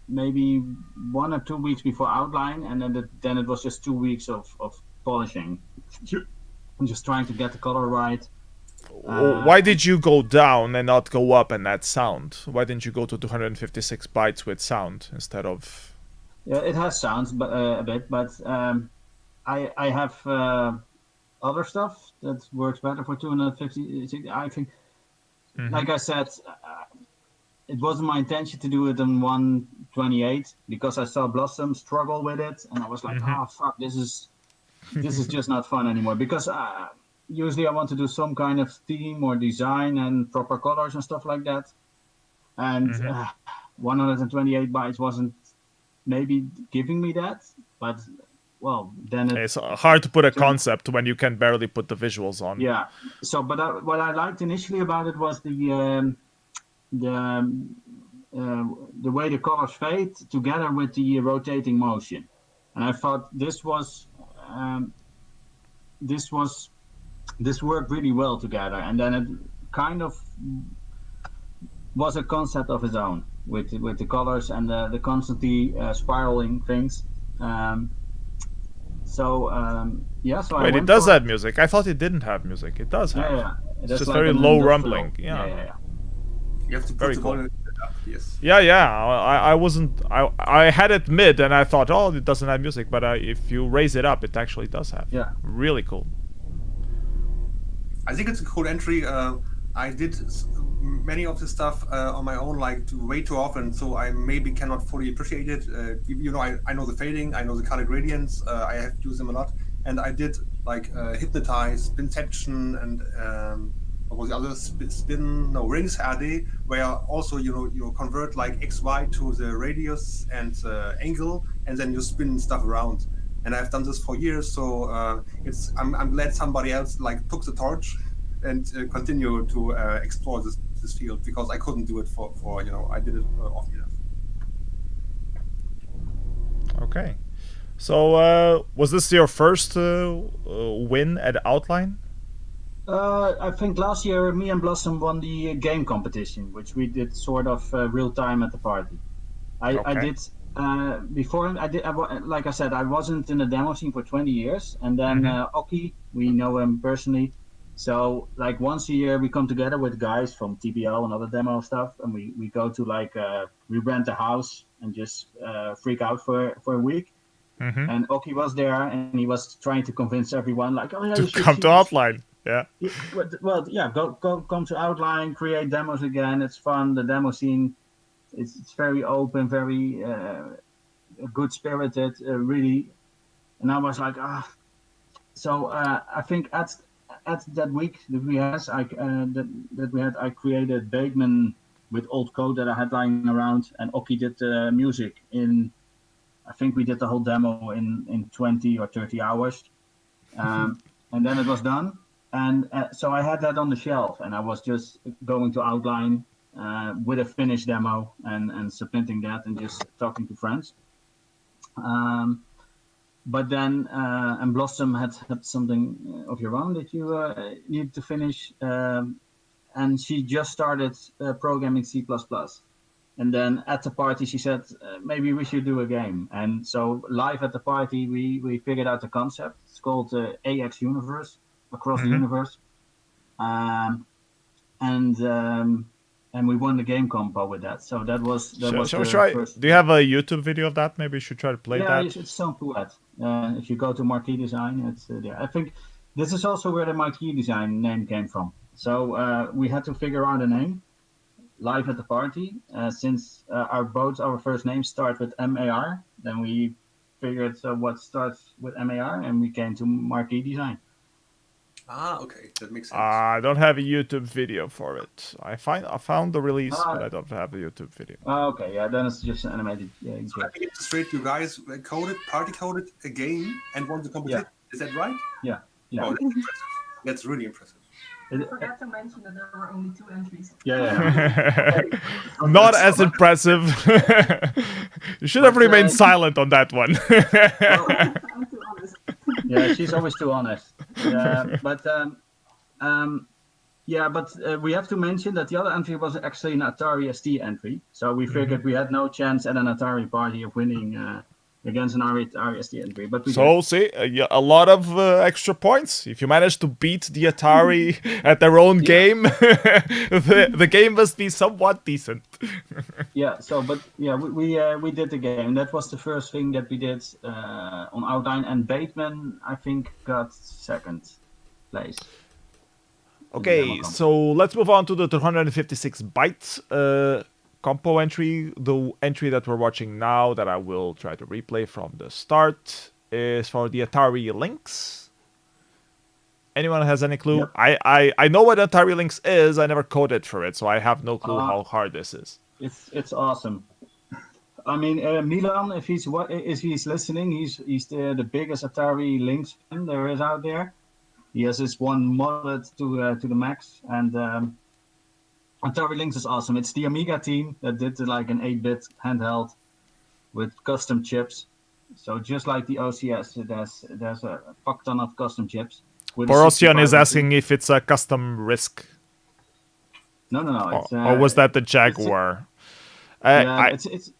maybe 1 or 2 weeks before outline, and then it was just 2 weeks of polishing, just trying to get the color right. Why did you go down and not go up and add sound? Why didn't you go to 256 bytes with sound instead of? Yeah, it has sounds, but a bit, but I have other stuff that works better for 256. I think, like I said, it wasn't my intention to do it in 128 because I saw Blossom struggle with it, and I was like, oh fuck, this is just not fun anymore. Because usually I want to do some kind of theme or design and proper colors and stuff like that, and 128 bytes wasn't maybe giving me that, but well, then it's hard to put a concept when you can barely put the visuals on. Yeah. So, but what I liked initially about it was the way the colors fade together with the rotating motion, and I thought this worked really well together, and then it kind of was a concept of its own with the colors and the constantly spiraling things. So wait, it does have music. I thought it didn't have music. It does have. Yeah. It's just like very low rumbling. Flow. Yeah. You have to put the volume up, yes. Yeah. I wasn't. I had it mid, and I thought, oh, it doesn't have music. But if you raise it up, it actually does have. Yeah. Really cool. I think it's a cool entry. I did many of the stuff on my own, like way too often, so I maybe cannot fully appreciate it. I know the fading, I know the color gradients, I have used them a lot, and I did like hypnotize, spinception, and what was the other rings RD, where also you convert like XY to the radius and the angle, and then you spin stuff around. And I've done this for years, so I'm glad somebody else like took the torch and continue to explore this field, because I couldn't do it for I did it often enough. Okay, so was this your first win at Outline? I think last year me and Blossom won the game competition, which we did sort of real time at the party. I did. Before like I said, I wasn't in the demo scene for 20 years, and then Oki, we know him personally, so like once a year we come together with guys from TPO and other demo stuff, and we go to like we rent a house and just freak out for a week. And Oki was there, and he was trying to convince everyone like, oh yeah, to come to Outline. Yeah. Well, yeah. Come to Outline, create demos again. It's fun. The demo scene, it's very open, very good spirited, really. And I was like, So I think at that week that we had, I created Bateman with old code that I had lying around, and Oki did the music in. I think we did the whole demo in 20 or 30 hours, and then it was done. And so I had that on the shelf, and I was just going to Outline with a finished demo and submitting that and just talking to friends. But then, and Blossom had something of your own that you needed to finish, and she just started programming C++. And then at the party, she said, maybe we should do a game. And so live at the party, we figured out the concept. It's called AX Universe, Across the Universe. And we won the game compo with that. So that was first. Do you have a YouTube video of that? Maybe you should try to play that. Yeah, it's some poet. If you go to Marquee Design, it's there. I think this is also where the Marquee Design name came from. So we had to figure out a name live at the party. Since our first names start with MAR, then we figured what starts with MAR, and we came to Marquee Design. Okay, that makes sense. I don't have a YouTube video for it. I found the release, but I don't have a YouTube video. Okay, yeah, then it's just an animated. So I think it's straight. You guys party coded a game and won the competition. Yeah. Is that right? Yeah. Oh, that's impressive. That's really impressive. I forgot to mention that there were only 2 entries. Yeah. Not as impressive. You should have remained silent on that one. I'm too honest. Yeah, she's always too honest. But we have to mention that the other entry was actually an Atari ST entry. So we figured we had no chance at an Atari party of winning against an Atari ST entry. But we did. See, a lot of extra points. If you manage to beat the Atari at their own game, the game must be somewhat decent. Yeah. So, but yeah, we did the game. That was the first thing that we did on Outline, and Bateman, I think, got second place. Okay, so let's move on to the 256 bytes compo entry. The entry that we're watching now, that I will try to replay from the start, is for the Atari Lynx. Anyone has any clue? Yep. I know what Atari Lynx is. I never coded for it, so I have no clue how hard this is. It's awesome. I mean, Milan, if he's listening, he's the biggest Atari Lynx fan there is out there. He has this one modded to the max, and Atari Lynx is awesome. It's the Amiga team that did like an 8-bit handheld with custom chips. So just like the OCS, there's a fuck ton of custom chips. Borosian is asking if it's a custom RISC. No. Or was that the Jaguar? It's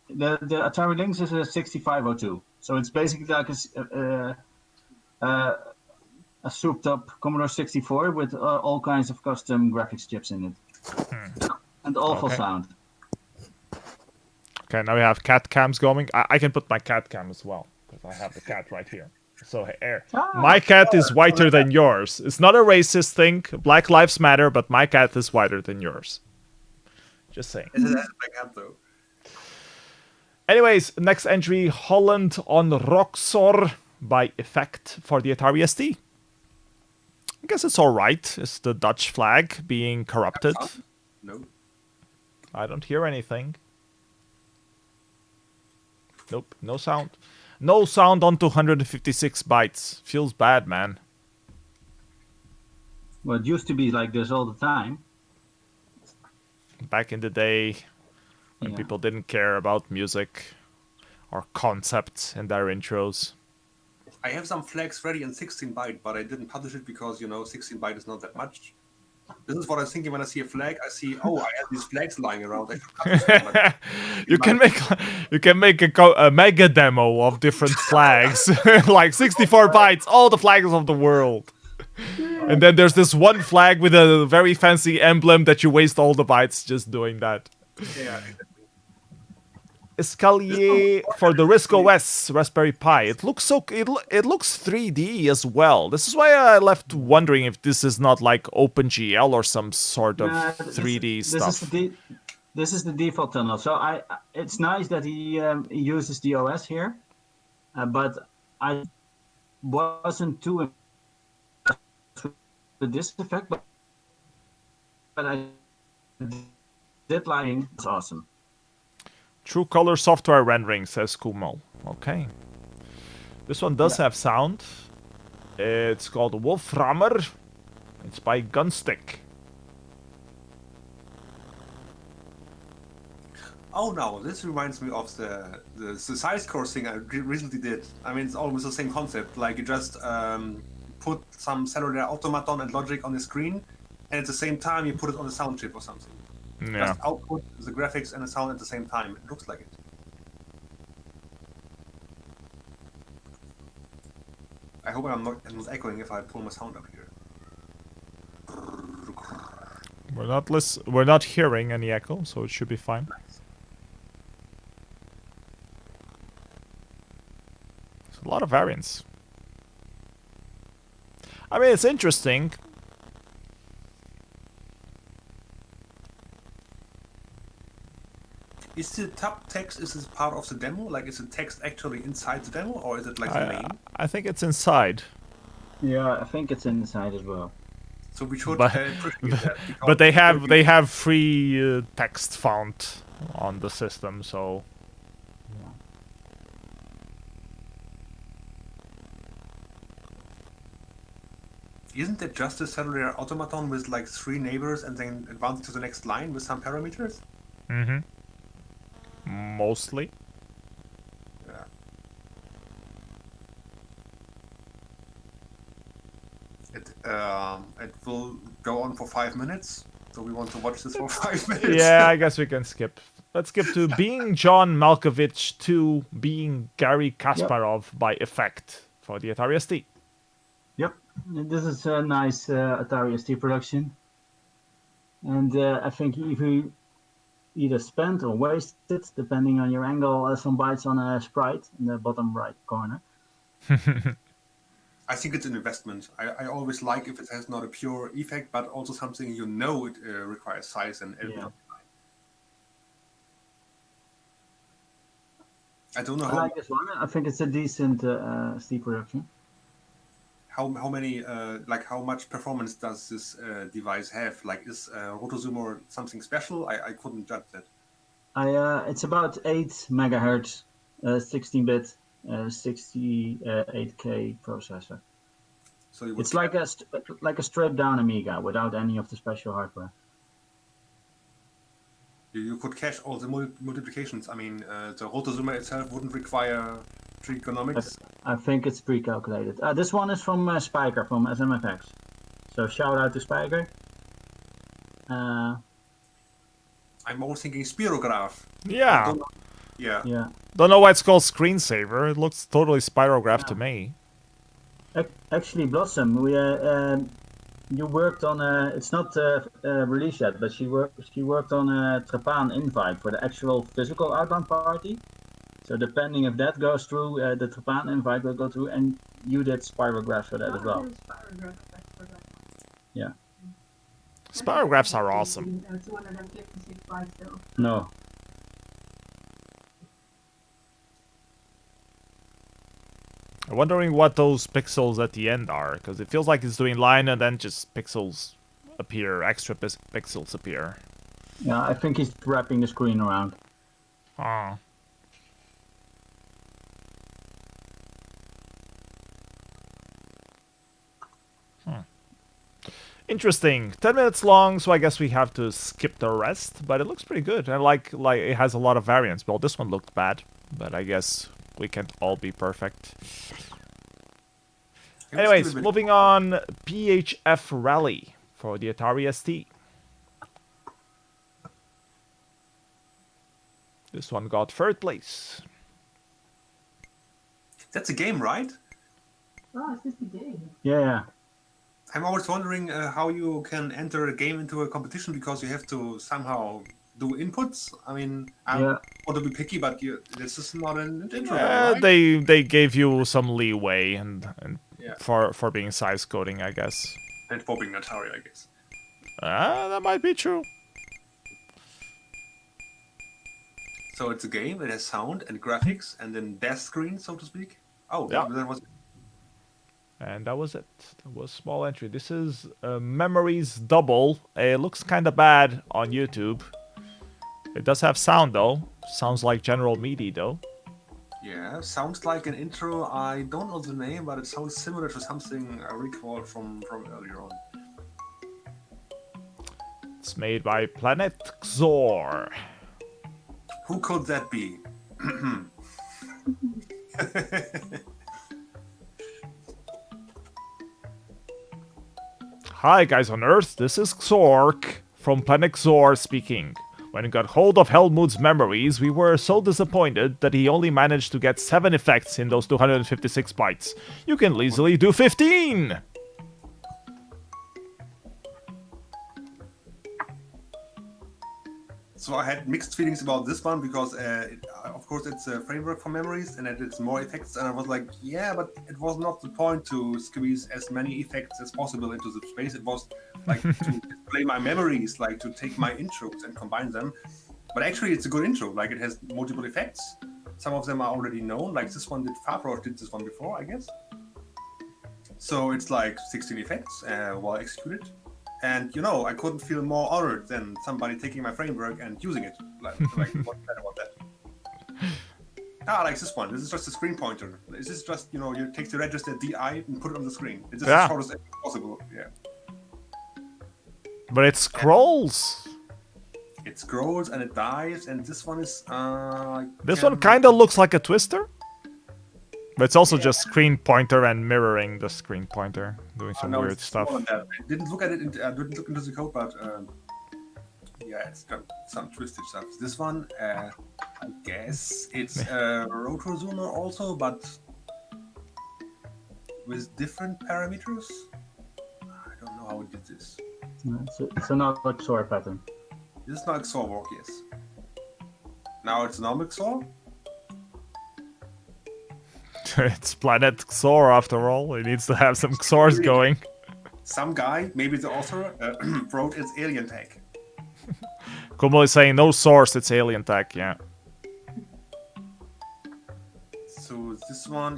the Atari Lynx is a 6502. So it's basically like a souped-up Commodore 64 with all kinds of custom graphics chips in it. And awful sound. Okay, now we have cat cams going. I can put my cat cam as well, because I have the cat right here. So, my cat is whiter than yours. It's not a racist thing. Black lives matter, but my cat is whiter than yours. Just saying. It's a black cat, though. Anyways, next entry, Holland on Roxor by Effect for the Atari ST. I guess it's alright. It's the Dutch flag being corrupted. No. I don't hear anything. Nope, no sound. No sound on 256 bytes. Feels bad, man. Well, it used to be like this all the time. Back in the day, when people didn't care about music or concepts in their intros. I have some flags ready in 16-byte, but I didn't publish it because, 16-byte is not that much. This is what I was thinking when I see a flag. I see, I have these flags lying around. I should publish them, you can make a mega demo of different flags, like 64 bytes, all the flags of the world. And then there's this one flag with a very fancy emblem that you waste all the bytes just doing that. Yeah. Escalier for the RISC OS Raspberry Pi. It looks it looks 3D as well. This is why I left wondering if this is not like OpenGL or some sort of 3D stuff. This is the default tunnel. So it's nice that he uses the OS here, but I wasn't too impressed with this effect, but I did like it's awesome. True color software rendering, says Kumal. Okay. This one does have sound. It's called Wolframmer. It's by Gunstick. Oh no, this reminds me of the size course thing I recently did. I mean, it's almost the same concept. Like you just put some cellular automaton and logic on the screen, and at the same time you put it on a sound chip or something. Yeah. Just output the graphics and the sound at the same time. It looks like it. I hope I'm not echoing if I pull my sound up here. We're not hearing any echo, so it should be fine. Nice. It's a lot of variants. I mean, it's interesting. Is the top text, is this part of the demo? Like, is the text actually inside the demo, or is it like the main? I think it's inside. Yeah, I think it's inside as well. So we should But, appreciate that. but they have free text font on the system, so. Isn't it just a cellular automaton with like 3 neighbors and then advance to the next line with some parameters? Mm-hmm. Mostly. Yeah. It will go on for 5 minutes, so we want to watch this for 5 minutes. Yeah, I guess we can skip. Let's skip to Being John Malkovich to Being Garry Kasparov by Effect for the Atari ST. Yep, this is a nice Atari ST production. And I think if you either spent or wasted, depending on your angle, some bytes on a sprite in the bottom right corner. I think it's an investment. I always like if it has not a pure effect, but also something you know it requires size and everything. Yeah. I don't know I how like this one. I think it's a decent ST production. how many like how much performance does this device have? Like is Rotozoomer something special? I couldn't judge that. It's about 8 megahertz, 16-bit, 68K processor. So you would It's like a stripped down Amiga without any of the special hardware. you could cache all the multiplications. I mean, the Rotozoomer itself wouldn't require trigonometrics. I think it's pre-calculated. This one is from Spiker from SMFX. So shout out to Spiker. I'm always thinking spirograph. Yeah. Yeah. Don't know why it's called Screensaver. It looks totally spirograph to me. Actually, Blossom, you worked on it's not released yet, but she worked on a Trepan invite for the actual physical outbound party. So depending if that goes through, the Trepan invite will go through, and you did spirograph for that as well. Yeah. Spirographs are awesome. 256 bytes though. No. I'm wondering what those pixels at the end are, because it feels like it's doing line and then just pixels appear, extra pixels appear. Yeah, I think he's wrapping the screen around. Ah. Interesting. 10 minutes long, so I guess we have to skip the rest, but it looks pretty good. And like it has a lot of variants. Well, this one looked bad, but I guess we can't all be perfect. Anyways, moving on, Phf Rally for the Atari ST. This one got 3rd place. That's a game, right? Oh, is this the game? Yeah. I'm always wondering how you can enter a game into a competition, because you have to somehow do inputs. I mean, I want to be picky, but this is not an intro. Right? They gave you some leeway and for being size coding, I guess. And for being Atari, I guess. That might be true. So it's a game. It has sound and graphics, and then death screen, so to speak. Oh, yeah. That was. And that was it. That was small entry. This is Memories Double. It looks kind of bad on YouTube. It does have sound though. Sounds like General MIDI though. Yeah, sounds like an intro. I don't know the name, but it sounds similar to something I recall from earlier on. It's made by Planet Xor. Who could that be? Hi guys on Earth, this is Xork from Planet Xor speaking. When we got hold of Hellmood's memories, we were so disappointed that he only managed to get 7 effects in those 256 bytes. You can easily do 15! So I had mixed feelings about this one because, of course, it's a framework for memories and it's more effects. And I was like, yeah, but it was not the point to squeeze as many effects as possible into the space. It was like to display my memories, like to take my intros and combine them. But actually, it's a good intro. Like it has multiple effects. Some of them are already known. Like this one did this one before, I guess. So it's like 16 effects well executed. And I couldn't feel more honored than somebody taking my framework and using it. Like what's bad about that? Like this one. This is just a screen pointer. This is just you take the register DI and put it on the screen. It's just as short as possible. Yeah. But it scrolls. It scrolls and it dives, and this one is. This one kind of looks like a twister. But it's also just screen pointer and mirroring the screen pointer, doing some weird stuff. I didn't look at it. I didn't look into the code, but yeah, it's got some twisted stuff. This one, I guess it's a rotor zoomer also, but with different parameters. I don't know how it did this. It's another XOR pattern. This is not XOR work, yes. Now it's normal XOR. It's Planet Xor after all. It needs to have some XORs going. Some guy, maybe the author, wrote its alien tag. Kumo is saying no source, it's alien tag, yeah. So this one,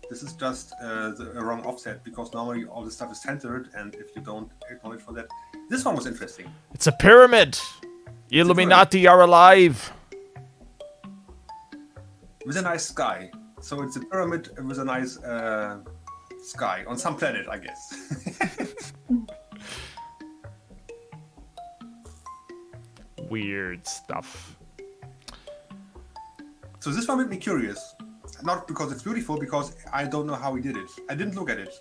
this is just the wrong offset because normally all this stuff is centered, and if you don't acknowledge for that, this one was interesting. It's a pyramid. Illuminati are alive. With a nice sky. So it's a pyramid with a nice sky on some planet, I guess. Weird stuff. So this one made me curious. Not because it's beautiful, because I don't know how he did it. I didn't look at it.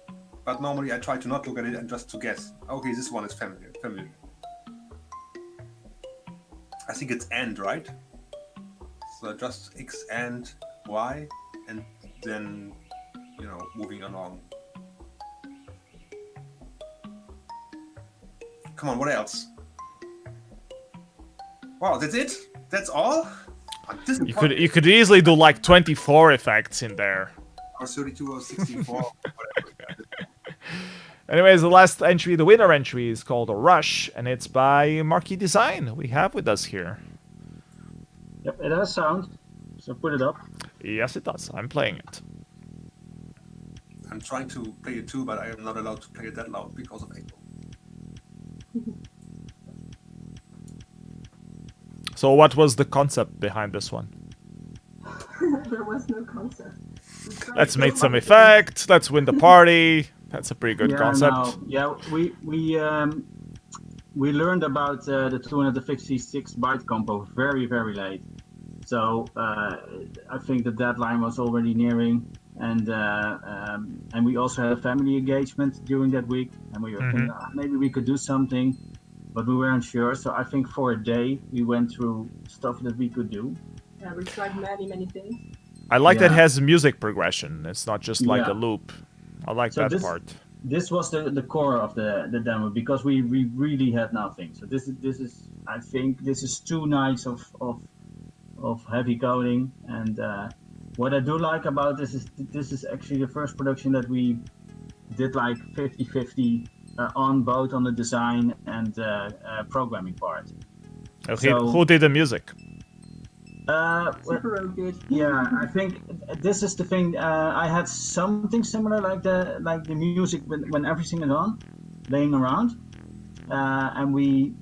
But normally I try to not look at it and just to guess. Okay, this one is familiar. I think it's AND, right? So just X and Y. And then, moving along. Come on, what else? Wow, that's it? That's all? You could easily do like 24 effects in there. Or 32 or 64, whatever. Anyways, the last entry, the winner entry, is called A Rush, and it's by Marquee Design. We have with us here. Yep, it has sound, so put it up. Yes, it does. I'm playing it. I'm trying to play it too, but I am not allowed to play it that loud because of echo. So what was the concept behind this one? There was no concept. Let's make some effects. Let's win the party. That's a pretty good concept. No. Yeah, we learned about the 256 byte compo very, very late. So I think the deadline was already nearing, and we also had a family engagement during that week, and we were thinking maybe we could do something, but we weren't sure. So I think for a day we went through stuff that we could do. Yeah, we tried many things. I like that it has music progression. It's not just like a loop. I like that part. this was the core of the demo, because we really had nothing. So this is I think this is 2 nights of heavy coding, and what I do like about this is actually the first production that we did like 50-50 on both on the design and programming part. Okay, who did the music? Superogue did. Yeah, I think this is the thing. I had something similar like the music when everything is on, laying around, and we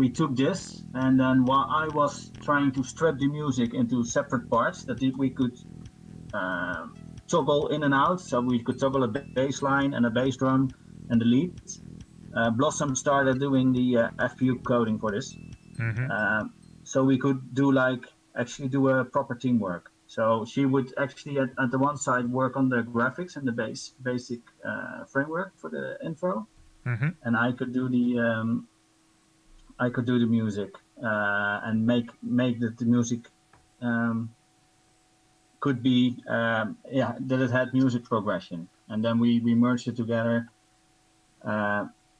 took this, and then while I was trying to strip the music into separate parts that we could toggle in and out, so we could toggle a bass line and a bass drum and the lead. Blossom started doing the FPU coding for this, so we could do do a proper teamwork. So she would actually at the one side work on the graphics and the basic framework for the intro, and I could do the music and make the music could be that it had music progression, and then we merged it together.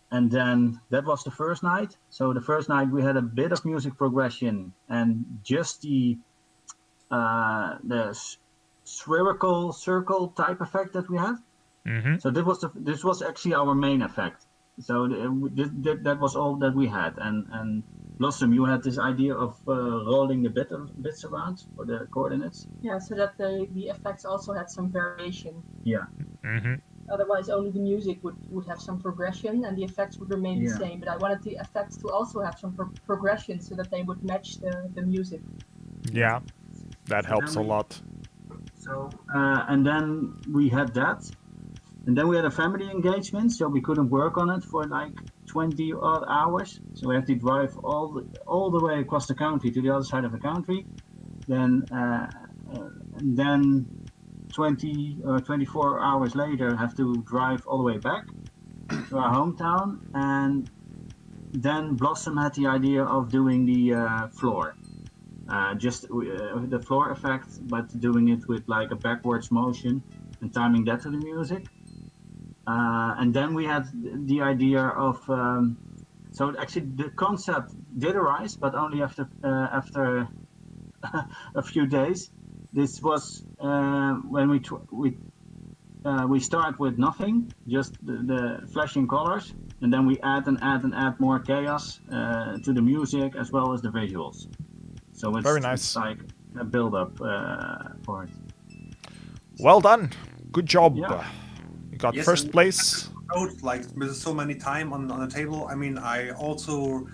And then that was the first night. So the first night we had a bit of music progression and just the spherical circle type effect that we had. So this was actually our main effect. So that was all that we had. And Blossom, you had this idea of rolling the bits around for the coordinates. Yeah, so that the effects also had some variation. Yeah. Otherwise, only the music would have some progression, and the effects would remain the same. But I wanted the effects to also have some progression, so that they would match the music. Yeah, that helps a lot. So and then we had that, and then we had a family engagement, so we couldn't work on it for like 20 odd hours. So we had to drive all the way across the country to the other side of the country. Then 20 or 24 hours later, have to drive all the way back to our hometown, and then Blossom had the idea of doing the floor, just the floor effect, but doing it with like a backwards motion and timing that to the music. And then we had the idea of so actually the concept did arise, but only after a few days. This was when we start with nothing, just the flashing colors, and then we add more chaos to the music as well as the visuals. So it's very nice. It's like a build-up for it. Well done, good job. Yeah. You got first place. Like with so many time on the table. I mean, I also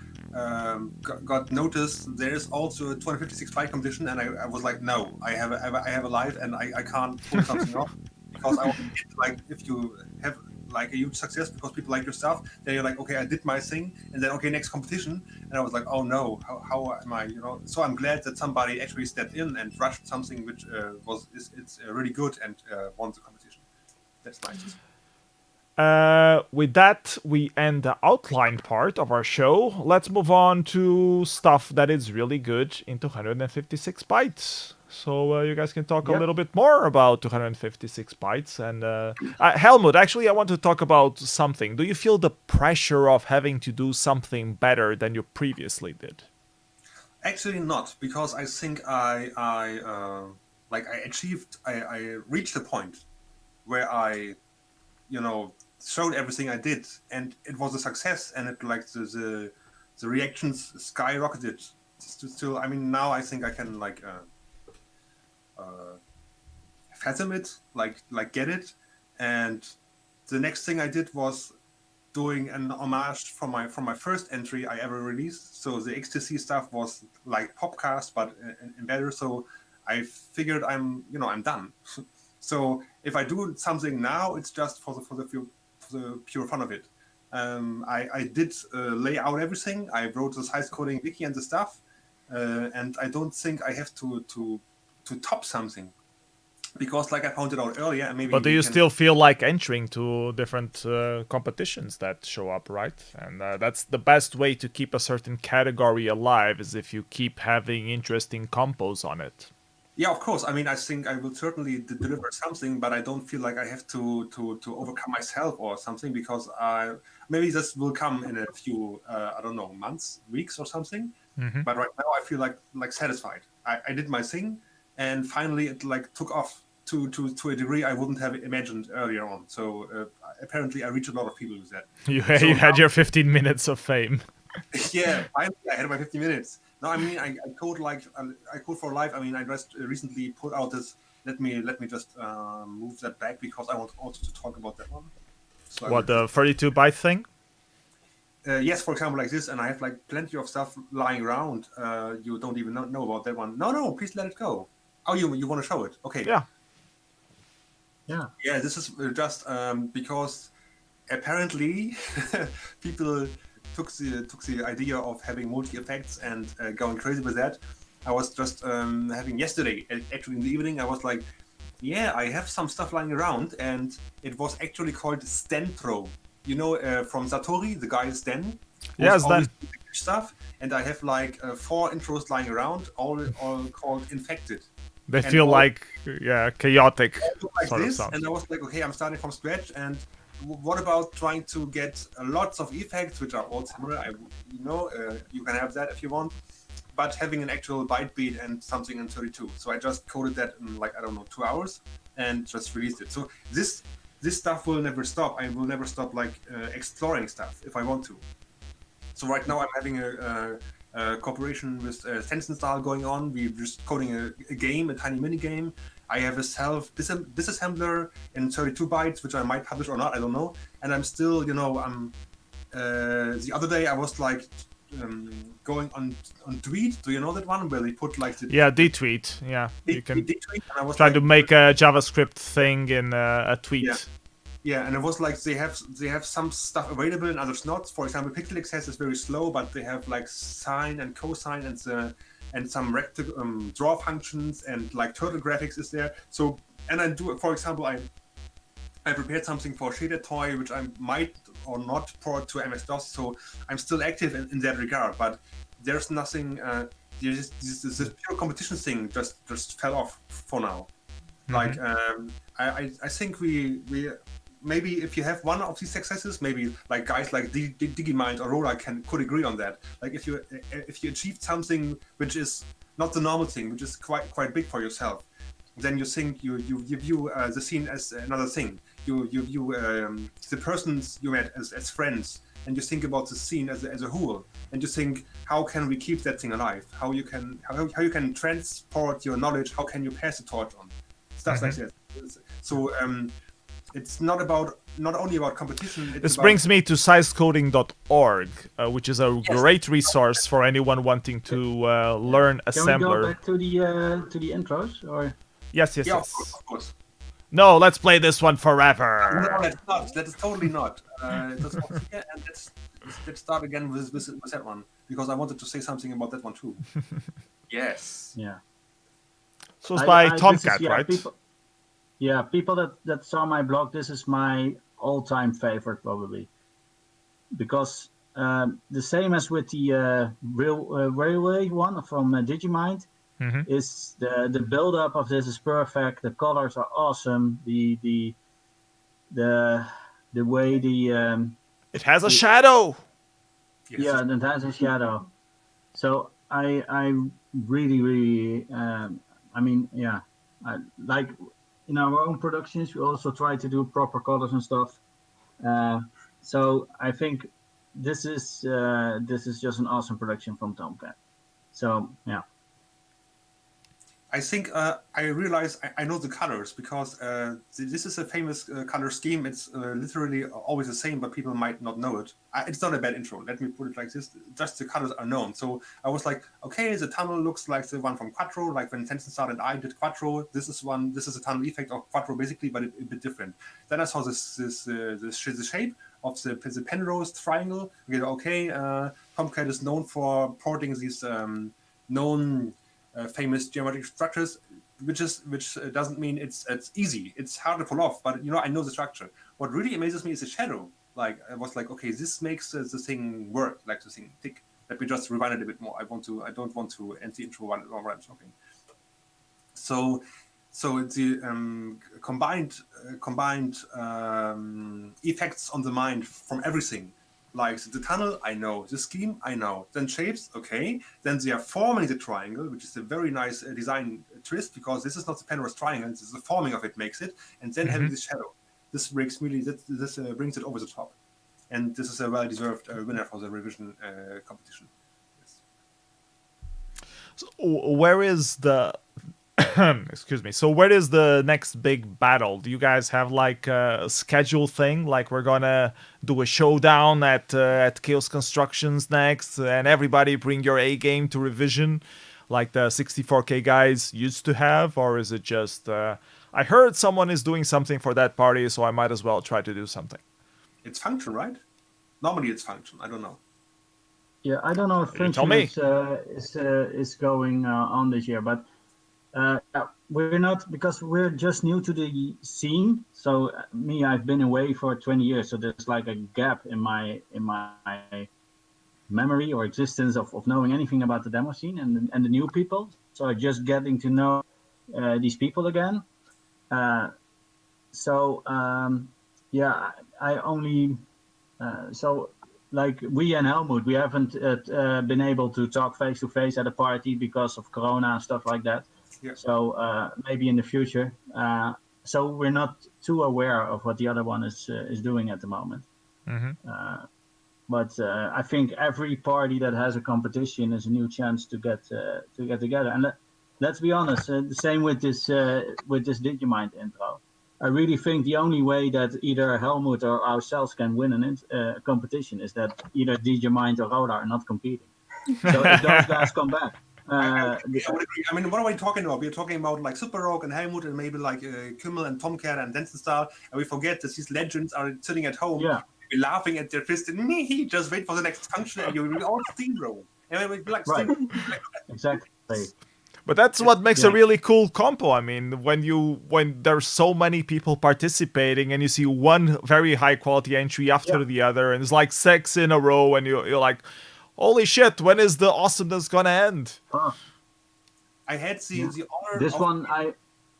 got noticed there is also a 256 byte competition, and I was like, no, I have a life, and I can't pull something off, because I want to get, like, if you have like a huge success because people like your stuff, then you're like, okay, I did my thing, and then okay, next competition, and I was like, oh no, how am I, So I'm glad that somebody actually stepped in and rushed something which it's really good and won the competition. That's nice. With that, we end the outline part of our show. Let's move on to stuff that is really good in 256 bytes. So you guys can talk a little bit more about 256 bytes. And Hellmood, actually, I want to talk about something. Do you feel the pressure of having to do something better than you previously did? Actually not, because I think I reached a point where I, showed everything I did, and it was a success, and it like the reactions skyrocketed. Still, I mean, now I think I can fathom it, like get it. And the next thing I did was doing an homage from my first entry I ever released. So the XTC stuff was like Popcast, but in better. So I figured I'm done. So if I do something now, it's just for the pure fun of it. I did lay out everything. I wrote the size coding wiki and the stuff, and I don't think I have to top something, because like I pointed out earlier, maybe. But do you still feel like entering to different competitions that show up, right? And that's the best way to keep a certain category alive, is if you keep having interesting compos on it. Yeah, of course. I mean, I think I will certainly deliver something, but I don't feel like I have to overcome myself or something, because maybe this will come in a few I don't know, months, weeks or something. Mm-hmm. But right now I feel like satisfied. I did my thing, and finally it like took off to a degree I wouldn't have imagined earlier on. So apparently I reached a lot of people with that. You So had now, your 15 minutes of fame. yeah, finally I had my 50 minutes. No, I mean I code like I code for life. I mean, I just recently put out this. Let me just move that back, because I want also to talk about that one. So What, the 32-byte thing? yes, for example, like this, and I have like plenty of stuff lying around. You don't even know about that one. No, please let it go. Oh, you want to show it? Okay. Yeah. Yeah, this is just because apparently people took the idea of having multi effects and going crazy with that. I was just having yesterday, actually in the evening, I was like, yeah, I have some stuff lying around, and it was actually called Stentro. You know, from Satori, the guy Sten. Yeah, Sten. Stuff, and I have like 4 intros lying around, all called Infected. They And feel all- like chaotic like sort of this, sounds. and I was like, okay, I'm starting from scratch, and what about trying to get lots of effects, which are all similar? You can have that if you want, but having an actual byte beat and something in 32. So I just coded that in like, I don't know, 2 hours, and just released it. So this stuff will never stop. I will never stop like exploring stuff if I want to. So right now I'm having a cooperation with Sensen Style going on. We're just coding a game, a tiny mini game. I have a disassembler in 32 bytes, which I might publish or not, I don't know. And I'm still, I'm. The other day I was like going on Tweet. Do you know that one where they put like the D-tweet. Yeah, you can tweet, and I was try like, to make a JavaScript thing in a tweet. Yeah. Yeah, and it was like they have some stuff available and others not. For example, Pixelix has is very slow, but they have like sine and cosine and some draw functions, and like turtle graphics is there. So, and I do, for example, I prepared something for Shaded Toy, which I might or not port to MS-DOS. So I'm still active in that regard, but there's nothing. This pure competition thing just fell off for now. Mm-hmm. Like I think we maybe if you have one of these successes, maybe like guys like Digimind or Aurora could agree on that. Like if you achieved something which is not the normal thing, which is quite big for yourself, then you think you view the scene as another thing. You view the persons you met as friends, and you think about the scene as a whole, and you think, how can we keep that thing alive? How you can transport your knowledge? How can you pass the torch on? Stuff like that. So it's not only about competition. This brings me to sizecoding.org, which is a great resource for anyone wanting to learn assembler. Can we go back to the intros, or? Yes. Yeah, of course. No, let's play this one forever. No, let's not. That is totally not. And let's start again with that one, because I wanted to say something about that one too. Yes. Yeah. So it's by Tomcat, yeah, right? People that saw my blog, this is my all-time favorite probably, because the same as with the railway one from Digimind, is the build-up of this is perfect. The colors are awesome. The way it has a shadow. Yes. Yeah, it has a shadow. So I really I like in our own productions we also try to do proper colors and stuff. So I think this is just an awesome production from Tomcat. So yeah. I think I realize I know the colors, because this is a famous color scheme. It's literally always the same, but people might not know it. It's not a bad intro. Let me put it like this. Just the colors are known. So I was like, okay, the tunnel looks like the one from Quattro, like when Sensen Star and I did Quattro. This is a tunnel effect of Quattro basically, but a bit different. Then I saw the shape of the Penrose triangle. Okay, Tomcat is known for porting these known famous geometric structures, which doesn't mean it's easy. It's hard to pull off, but I know the structure. What really amazes me is the shadow. Like I was like, okay, this makes the thing work, like the thing tick. Let me just rewind it a bit more. I don't want to end the intro while I'm talking. So it's the combined effects on the mind from everything. Like the tunnel, I know. The scheme, I know. Then shapes, okay. Then they are forming the triangle, which is a very nice design twist, because this is not the Penrose triangle, this is the forming of it makes it. And then having this shadow. This brings brings it over the top. And this is a well-deserved winner for the revision competition. Yes. So where is the excuse me. So where is the next big battle? Do you guys have like a schedule thing? Like we're gonna do a showdown at Chaos Constructions next, and everybody bring your A game to revision, like the 64K guys used to have, or is it just? I heard someone is doing something for that party, so I might as well try to do something. It's function, right? Normally it's function. I don't know. Yeah, I don't know if function is going on this year, but. We're not, because we're just new to the scene. So I've been away for 20 years. So there's like a gap in my memory or existence of knowing anything about the demo scene and the new people. So just getting to know these people again. I only so like we and hellmood, we haven't been able to talk face to face at a party because of Corona and stuff like that. Yeah. So maybe in the future. So we're not too aware of what the other one is doing at the moment. But I think every party that has a competition is a new chance to get together. And let's be honest, the same with this Digimind intro. I really think the only way that either hellmood or ourselves can win a competition is that either Digimind or Roda are not competing. So if those guys come back. I would agree. I mean, what are we talking about? We're talking about like superogue and hellmood and maybe like Kümmel and Tomcat and Densenstahl, and we forget that these legends are sitting at home, laughing at their fist and me. Just wait for the next function, and you will all steamroll. And we'll be like, right. Exactly. But that's what makes a really cool compo. I mean, when there's so many people participating and you see one very high quality entry after the other, and it's like 6 in a row, and you're like, holy shit, when is the awesomeness gonna end? I had the honor this one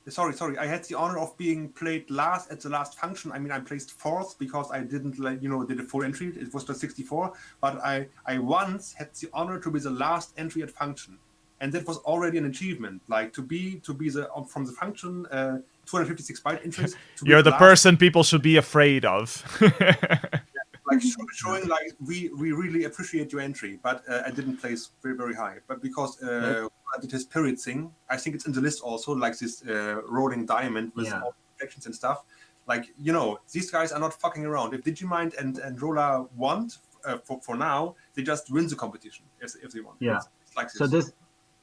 Sorry. I had the honor of being played last at the last function. I mean, I placed 4th because I didn't did a full entry. It was just 64. But I once had the honor to be the last entry at function, and that was already an achievement. Like to be the from the function 256 byte entries. You're the person people should be afraid of. Like showing like we really appreciate your entry, but I didn't place very, very high. But because I did his period thing, I think it's in the list also, like this rolling diamond with all reflections and stuff. Like, these guys are not fucking around. If Digimind and Roller want for now, they just win the competition if they want. Yeah. It's like this. So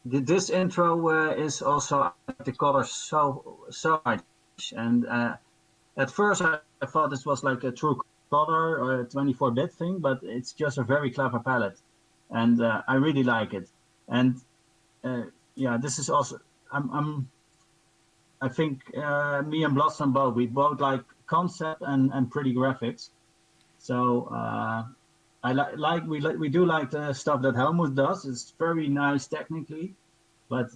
this intro is also the colors so much, and at first I thought this was like a true color or a 24-bit thing, but it's just a very clever palette, and I really like it. And this is also I think me and Blossom we both like concept and pretty graphics. So we do like the stuff that hellmood does. It's very nice technically, but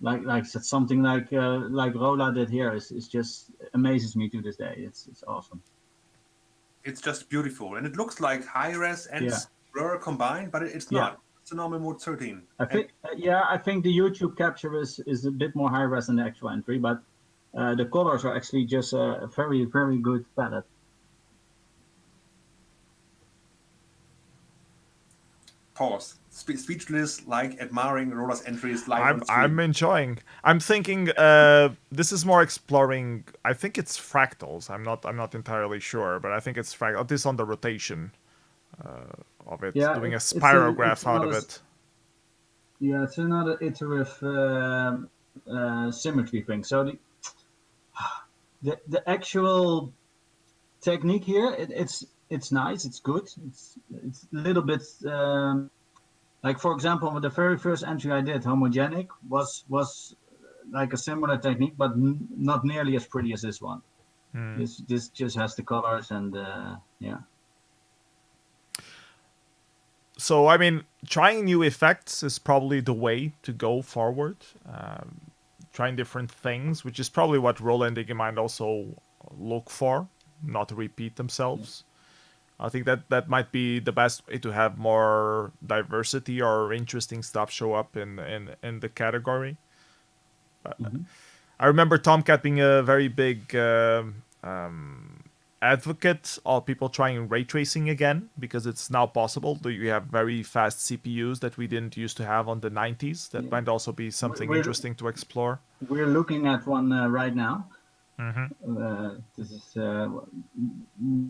like something like Rola did here is just amazes me to this day. It's awesome. It's just beautiful, and it looks like high res and blur combined, but it's not. It's a normal mode 13. I think the YouTube capture is a bit more high res than the actual entry, but the colors are actually just a very, very good palette. Pause. Speechless, like admiring Roller's entries live. I'm enjoying. I'm thinking this is more exploring. I think it's fractals. I'm not entirely sure, but I think it's fractal. This on the rotation of it, doing a spirograph out of it. Yeah, it's another iterative symmetry thing. So the actual technique here, it's nice. It's good. It's a little bit. Like, for example, the very first entry I did, homogenic, was like a similar technique, but not nearly as pretty as this one. This just has the colors and So, I mean, trying new effects is probably the way to go forward. Trying different things, which is probably what Roland might also look for, not to repeat themselves. I think that might be the best way to have more diversity or interesting stuff show up in the category. I remember Tomcat being a very big advocate of people trying ray tracing again, because it's now possible. You have very fast CPUs that we didn't used to have on the 90s. That might also be something interesting to explore. We're looking at one right now. This is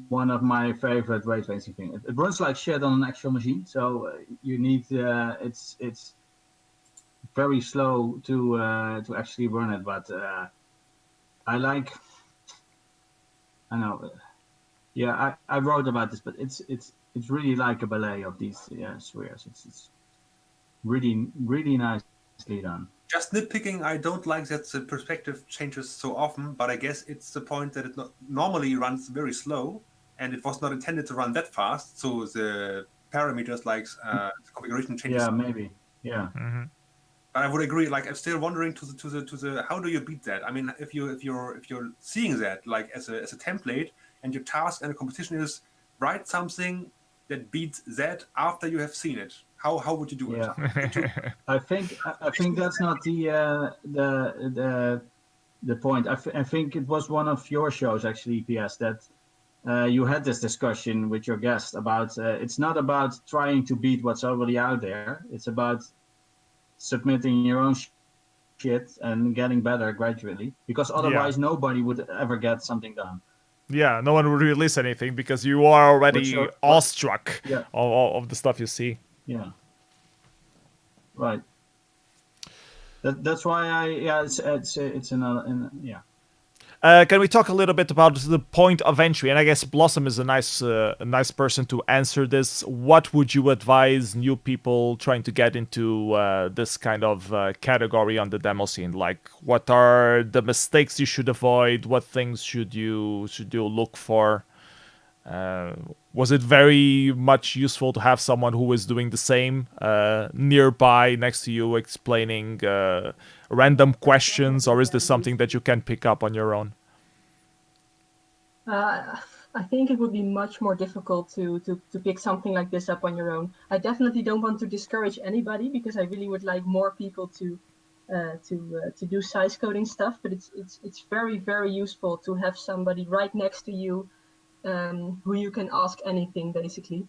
one of my favorite ray tracing things. It runs like shit on an actual machine, so you need it's very slow to actually run it. But I know. Yeah, I wrote about this, but it's really like a ballet of these spheres. It's really nicely done. Just nitpicking, I don't like that the perspective changes so often, but I guess it's the point that it normally runs very slow, and it was not intended to run that fast. So the parameters like the configuration changes. Yeah, maybe. Yeah. But I would agree. Like, I'm still wondering to the how do you beat that? I mean, if you're seeing that like as a template, and your task and the competition is write something that beats that after you have seen it, how would you do it? I think that's not the point. I think it was one of your shows actually, PS, that you had this discussion with your guest about it's not about trying to beat what's already out there. It's about submitting your own shit and getting better gradually, because otherwise nobody would ever get something done. Yeah, no one would release anything because you are already awestruck of the stuff you see. Yeah. Right. That's why it's another yeah. Can we talk a little bit about the point of entry? And I guess Blossom is a nice person to answer this. What would you advise new people trying to get into this kind of category on the demo scene? Like, what are the mistakes you should avoid? What things should you look for? Was it very much useful to have someone who is doing the same nearby next to you, explaining random questions, or is this something that you can pick up on your own? I think it would be much more difficult to pick something like this up on your own. I definitely don't want to discourage anybody, because I really would like more people to do size coding stuff. But it's very, very useful to have somebody right next to you who you can ask anything, basically.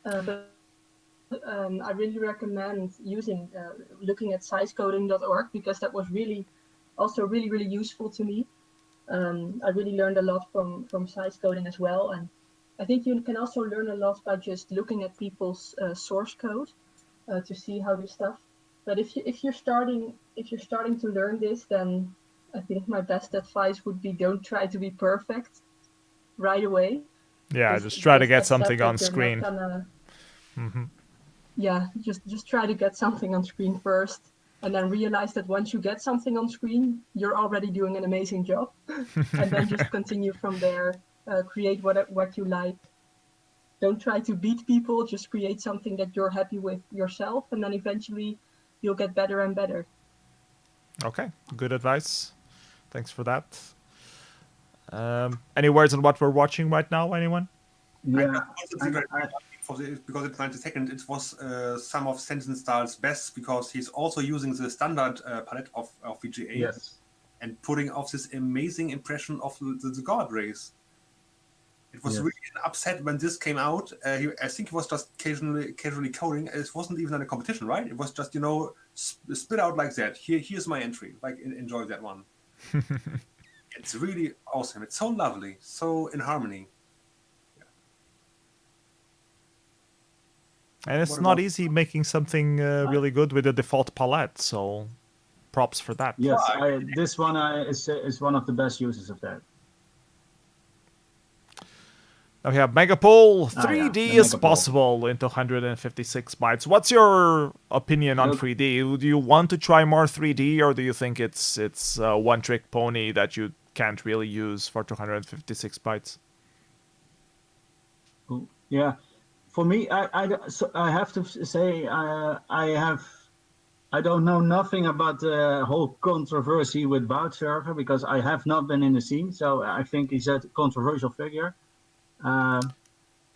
I really recommend looking at sizecoding.org, because that was really useful to me. I really learned a lot from size coding as well, and I think you can also learn a lot by just looking at people's source code to see how they stuff. But if you're starting to learn this, then I think my best advice would be don't try to be perfect right away. Yeah, just try to get something on screen. Yeah, just try to get something on screen first, and then realize that once you get something on screen, you're already doing an amazing job. And then just continue from there, create what you like. Don't try to beat people, just create something that you're happy with yourself, and then eventually you'll get better and better. Okay, good advice. Thanks for that. Any words on what we're watching right now, anyone? Yeah. Because it's 90 seconds, it was some of Sentinel's best, because he's also using the standard palette of VGA and putting off this amazing impression of the guard race. It was really an upset when this came out. I think he was just casually coding. It wasn't even in a competition, right? It was just, spit out like that. Here's my entry. Like, enjoy that one. It's really awesome. It's so lovely, so in harmony. And it's not easy making something really good with the default palette, so props for that. Yes, this one is one of the best uses of that. Now we have Megapole. 3D is possible into 156 bytes. What's your opinion on 3D? Do you want to try more 3D, or do you think it's a one-trick pony that you can't really use for 256 bytes? Yeah. for me, I have to say I don't know nothing about the whole controversy with Bout Surfer because I have not been in the scene. So I think he's a controversial figure. I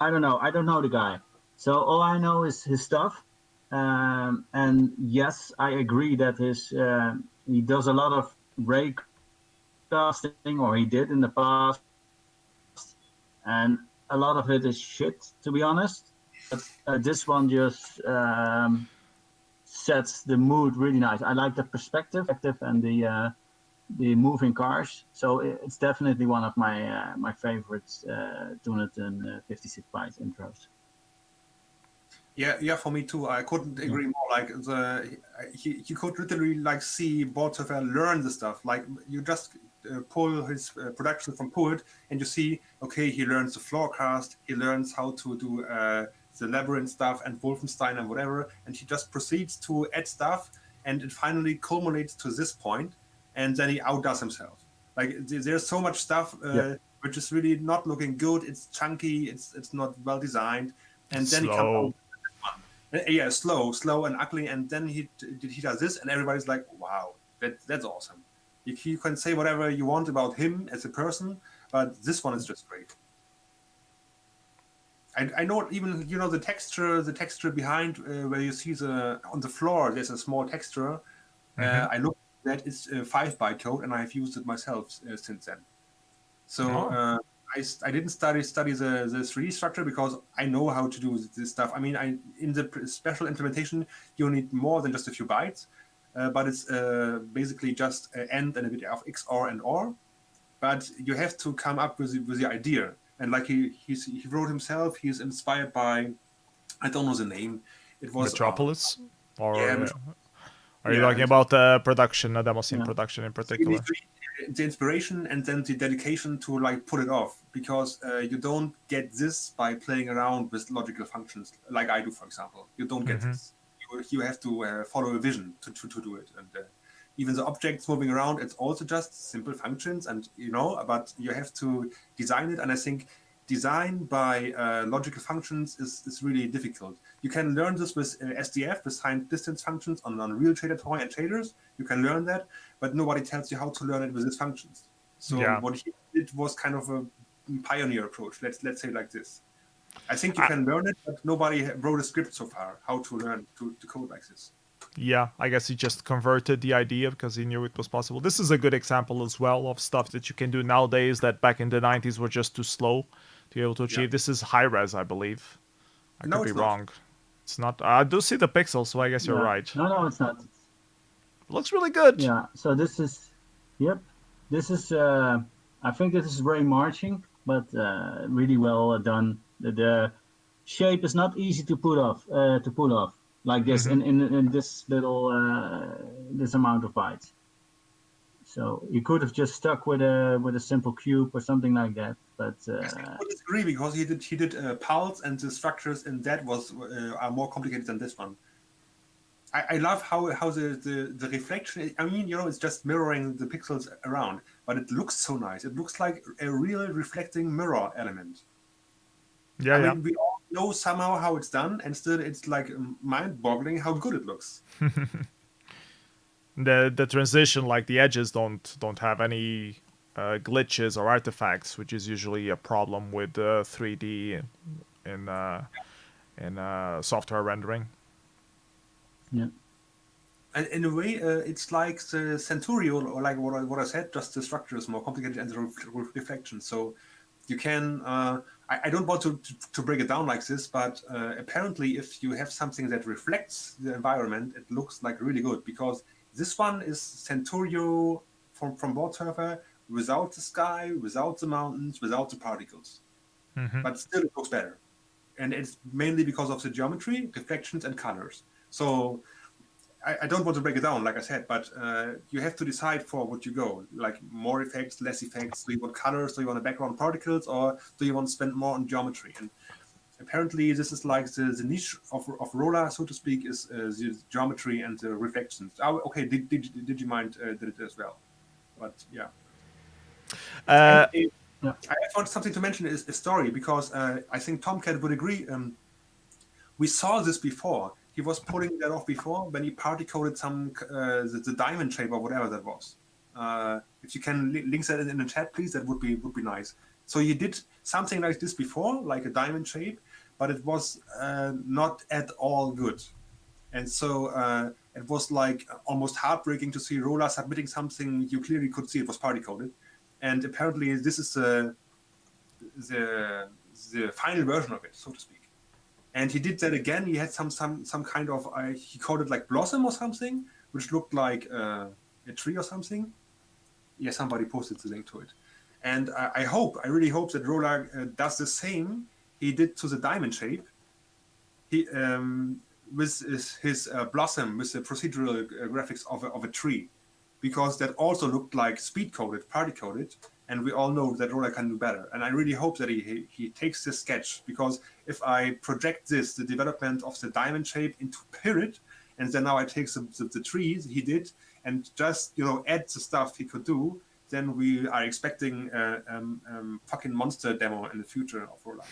don't know. I don't know the guy. So all I know is his stuff. And yes, I agree that he does a lot of ray casting, or he did in the past. And a lot of it is shit, to be honest. But this one just sets the mood really nice. I like the perspective and the moving cars. So it's definitely one of my favorites 256 bytes intros. Yeah, for me too. I couldn't agree more. Like you could literally like see Bortoffer learn the stuff. Like you just pull his production from Poet, and you see, okay, he learns the floor cast, he learns how to do the labyrinth stuff and Wolfenstein and whatever, and he just proceeds to add stuff, and it finally culminates to this point, and then he outdoes himself. Like there's so much stuff which is really not looking good. It's chunky. It's not well designed, and then he comes out, slow and ugly, and then he does this, and everybody's like, wow, that's awesome. You can say whatever you want about him as a person, but this one is just great. I know even the texture behind where you see on the floor there's a small texture. I looked at that, it's 5-byte code, and I've used it myself since then. So I didn't study the 3D structure because I know how to do this stuff. I mean, in the special implementation you need more than just a few bytes, but it's basically just AND and a bit of XOR and OR. But you have to come up with the idea. And like he wrote himself, he's inspired by, I don't know the name. It was Metropolis, or yeah, are you talking about production, demoscene production in particular? The inspiration and then the dedication to like pull it off, because you don't get this by playing around with logical functions like I do, for example. You don't get this. You have to follow a vision to do it, and even the objects moving around, it's also just simple functions, and but you have to design it. And I think design by logical functions is really difficult. You can learn this with SDF, with signed distance functions on real shader toy and shaders. You can learn that, but nobody tells you how to learn it with these functions. So what he did was kind of a pioneer approach. Let's say like this. I think you can learn it, but nobody wrote a script so far how to learn to code like this. Yeah, I guess he just converted the idea because he knew it was possible. This is a good example as well of stuff that you can do nowadays that back in the 90s were just too slow to be able to achieve. This is high res, I believe. I could be wrong. It's not. I do see the pixels, so I guess you're right. No, it's not. It looks really good. Yeah, so this is, this is, I think this is Ray marching, but really well done. The shape is not easy to pull off. Like this in this little this amount of bytes. So you could have just stuck with a simple cube or something like that. But I would disagree, because he did pulse, and the structures in that are more complicated than this one. I love how the reflection. I mean, it's just mirroring the pixels around, but it looks so nice. It looks like a real reflecting mirror element. Yeah, I mean, we all know somehow how it's done, and still it's like mind-boggling how good it looks. The transition, like the edges, don't have any glitches or artifacts, which is usually a problem with 3D in software rendering. Yeah. And in a way, it's like the Centurion, or like what I said. Just the structure is more complicated and the reflection. So you can. I don't want to break it down like this, but apparently, if you have something that reflects the environment, it looks like really good, because this one is Centurion from Bortoffer without the sky, without the mountains, without the particles. But still, it looks better, and it's mainly because of the geometry, reflections, and colors. So I don't want to break it down, like I said, but you have to decide for what you go. Like more effects, less effects. Do you want colors? Do you want background particles? Or do you want to spend more on geometry? And apparently this is like the niche of Roller, so to speak, is the geometry and the reflections. Okay, Digimind did it as well. But yeah. I want something to mention is a story, because I think Tomcat would agree. we saw this before. He was pulling that off before when he party coded some the diamond shape or whatever that was. If you can link that in the chat, please, that would be nice. So he did something like this before, like a diamond shape, but it was not at all good. And so it was like almost heartbreaking to see Roller submitting something you clearly could see it was party coded. And apparently this is the final version of it, so to speak. And he did that again. He had some kind of he called it like blossom or something, which looked like a tree or something. Yeah, somebody posted the link to it. And I really hope that Roller does the same he did to the diamond shape. He with his blossom with the procedural graphics of a tree, because that also looked like speed coded, party coded. And we all know that Roller can do better. And I really hope that he takes this sketch, because if I project the development of the diamond shape into Pyrit, and then now I take the trees he did and just add the stuff he could do, then we are expecting fucking monster demo in the future of Roller.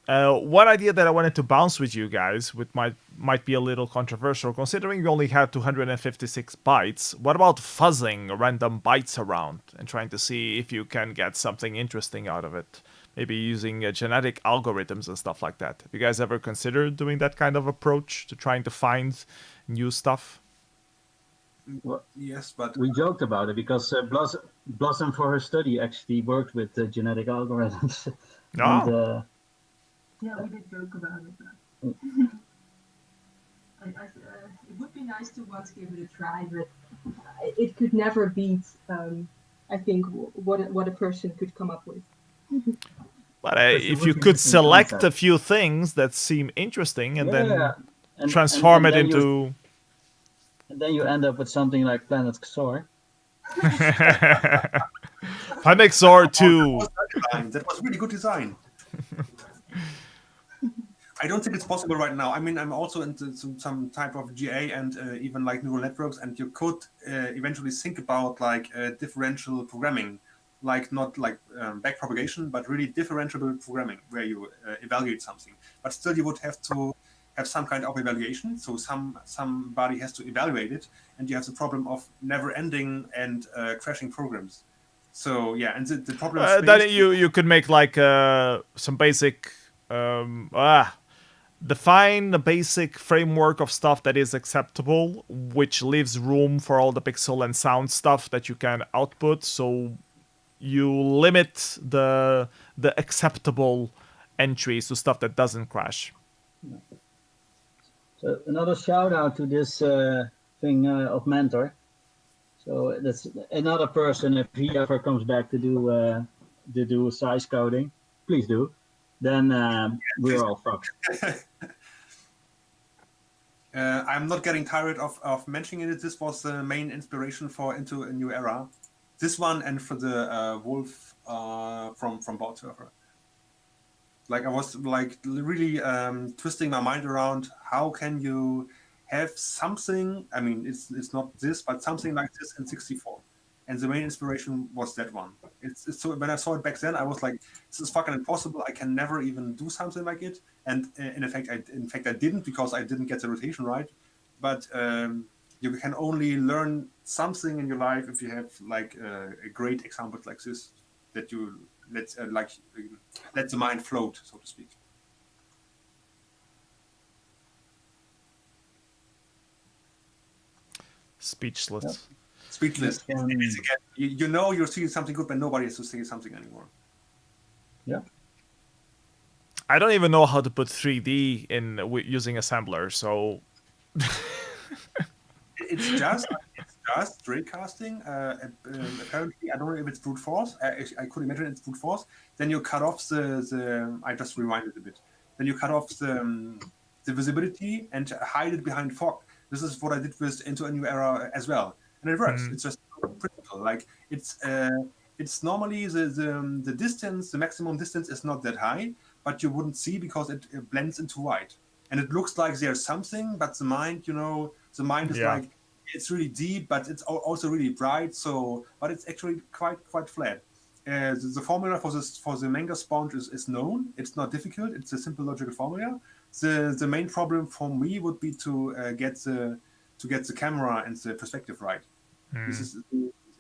One idea that I wanted to bounce with you guys, which might be a little controversial, considering you only have 256 bytes. What about fuzzing random bytes around and trying to see if you can get something interesting out of it? Maybe using genetic algorithms and stuff like that. Have you guys ever considered doing that kind of approach to trying to find new stuff? Well, yes, but we joked about it because Blossom for her study actually worked with genetic algorithms. Oh. Yeah, we did joke about it. It would be nice to once give it a try, but it could never beat, I think, what a person could come up with. But if you could select a few things that seem interesting and then transform it into... And then you end up with something like Planet Xor. Planet Xor 2. That was really good design. I don't think it's possible right now. I mean, I'm also into some type of GA and even like neural networks, and you could eventually think about like differential programming, like not like backpropagation, but really differentiable programming where you evaluate something. But still, you would have to have some kind of evaluation. So somebody has to evaluate it, and you have the problem of never ending and crashing programs. So yeah, and the problem. Then you could make like some basic. Define the basic framework of stuff that is acceptable, which leaves room for all the pixel and sound stuff that you can output. So you limit the acceptable entries to stuff that doesn't crash. So another shout out to this thing of Mentor. So that's another person. If he ever comes back to do size coding, please do. Then we're all fucked. I'm not getting tired of mentioning it. This was the main inspiration for Into a New Era. This one and for the Wolf from Bauturfer. Like I was like really twisting my mind around how can you have something. I mean, it's not this, but something like this in 64. And the main inspiration was that one. It's so when I saw it back then, I was like, "This is fucking impossible. I can never even do something like it." And in fact, I didn't, because I didn't get the rotation right. But you can only learn something in your life if you have like a great example like this, that you let the mind float, so to speak. Speechless. Yep. Speechless. It's again, you're seeing something good, but nobody has to say something anymore. Yeah. I don't even know how to put 3D in using assembler, so it's just raycasting. Apparently, I don't know if it's brute force. I could imagine it's brute force. Then you cut off the. I just rewinded a bit. Then you cut off the visibility and hide it behind fog. This is what I did with Into a New Era as well. And it works. It's just principle. Like it's normally the distance, the maximum distance is not that high, but you wouldn't see because it blends into white, and it looks like there's something, but the mind is like it's really deep, but it's also really bright. So, but it's actually quite flat. the formula for the manga sponge is known. It's not difficult. It's a simple logical formula. The main problem for me would be to get the camera and the perspective right. This is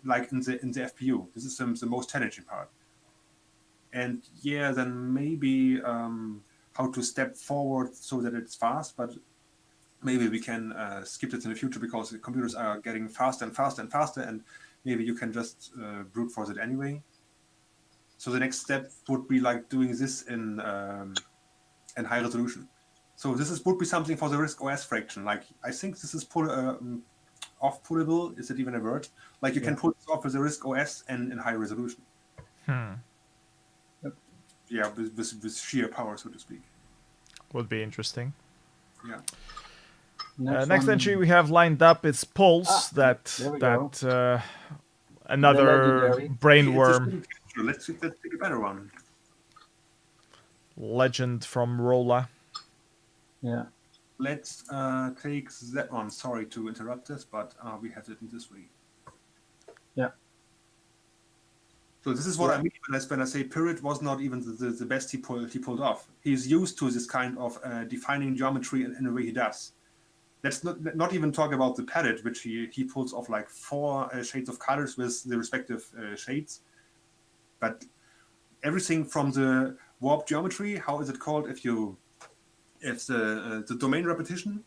like in the FPU. This is the most challenging part. And yeah, then maybe how to step forward so that it's fast, but maybe we can skip it in the future because the computers are getting faster and faster and faster, and maybe you can just brute force it anyway. So the next step would be like doing this in high resolution. So this would be something for the RISC OS fraction. Like I think this is off pullable. Is it even a word? Like you can pull this off with the RISC OS and in high resolution. Yeah, with sheer power, so to speak. Would be interesting. Yeah. Next entry we have lined up is Pulse. Another brainworm. Let's pick a better one. Legend from Rolla. Yeah. Let's take that one. Sorry to interrupt this, but we have it in this way. Yeah. So this is what I mean when I say Pirate was not even the best he pulled off. He's used to this kind of defining geometry in the way he does. Let's not even talk about the palette, which he pulls off like 4 shades of colors with the respective shades. But everything from the warp geometry, how is it called if the domain repetition,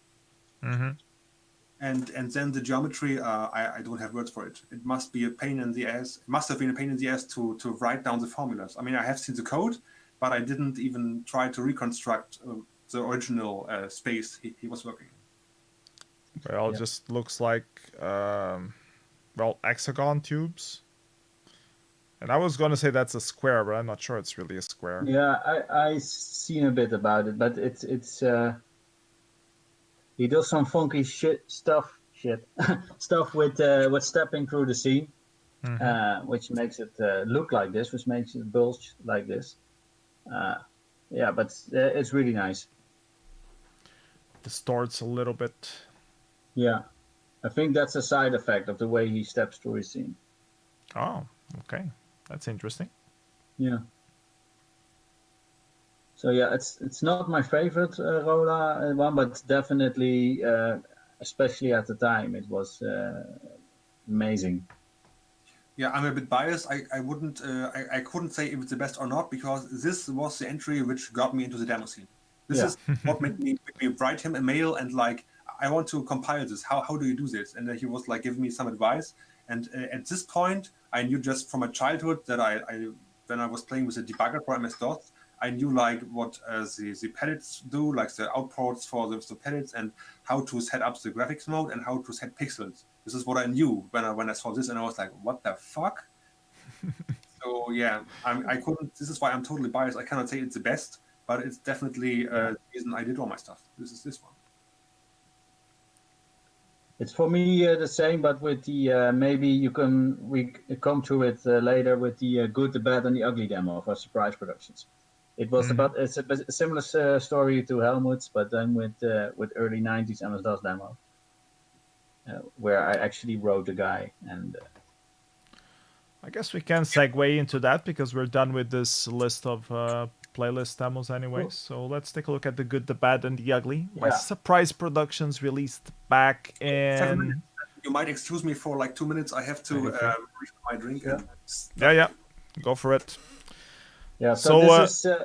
and then the geometry, I don't have words for it. It must be a pain in the ass. It must have been a pain in the ass to write down the formulas. I mean, I have seen the code, but I didn't even try to reconstruct the original space he was working in. Well, it just looks like hexagon tubes. And I was going to say that's a square, but I'm not sure it's really a square. Yeah, I seen a bit about it, but it's he does some funky stuff with stepping through the scene, which makes it look like this, which makes it bulge like this. Yeah, but it's really nice. Distorts a little bit. Yeah, I think that's a side effect of the way he steps through his scene. Oh, okay. That's interesting. Yeah. So yeah, it's not my favorite Rolla one, but definitely, especially at the time, it was amazing. Yeah, I'm a bit biased. I wouldn't, I couldn't say if it's the best or not because this was the entry which got me into the demo scene. This is what made me write him a mail and like, I want to compile this. How do you do this? And he was like giving me some advice. And at this point, I knew just from my childhood that when I was playing with a debugger for MS-DOS, I knew like what the palettes do, like the outports for the palettes, and how to set up the graphics mode and how to set pixels. This is what I knew when I saw this, and I was like, "What the fuck?" So yeah, I couldn't. This is why I'm totally biased. I cannot say it's the best, but it's definitely the reason I did all my stuff. This is this one. It's for me the same, but with the we come to it later with the Good, the Bad, and the Ugly demo for Surprise Productions. It was it's a similar story to Hellmood's, but then with early '90s MS-DOS demo, where I actually wrote the guy. And I guess we can segue into that because we're done with this list of playlist demos anyway. Cool. So let's take a look at the Good, the Bad, and the Ugly. My Surprise Productions released back in... You might excuse me for like 2 minutes. I have to refill my drink. Yeah. Go for it. Yeah, so this is...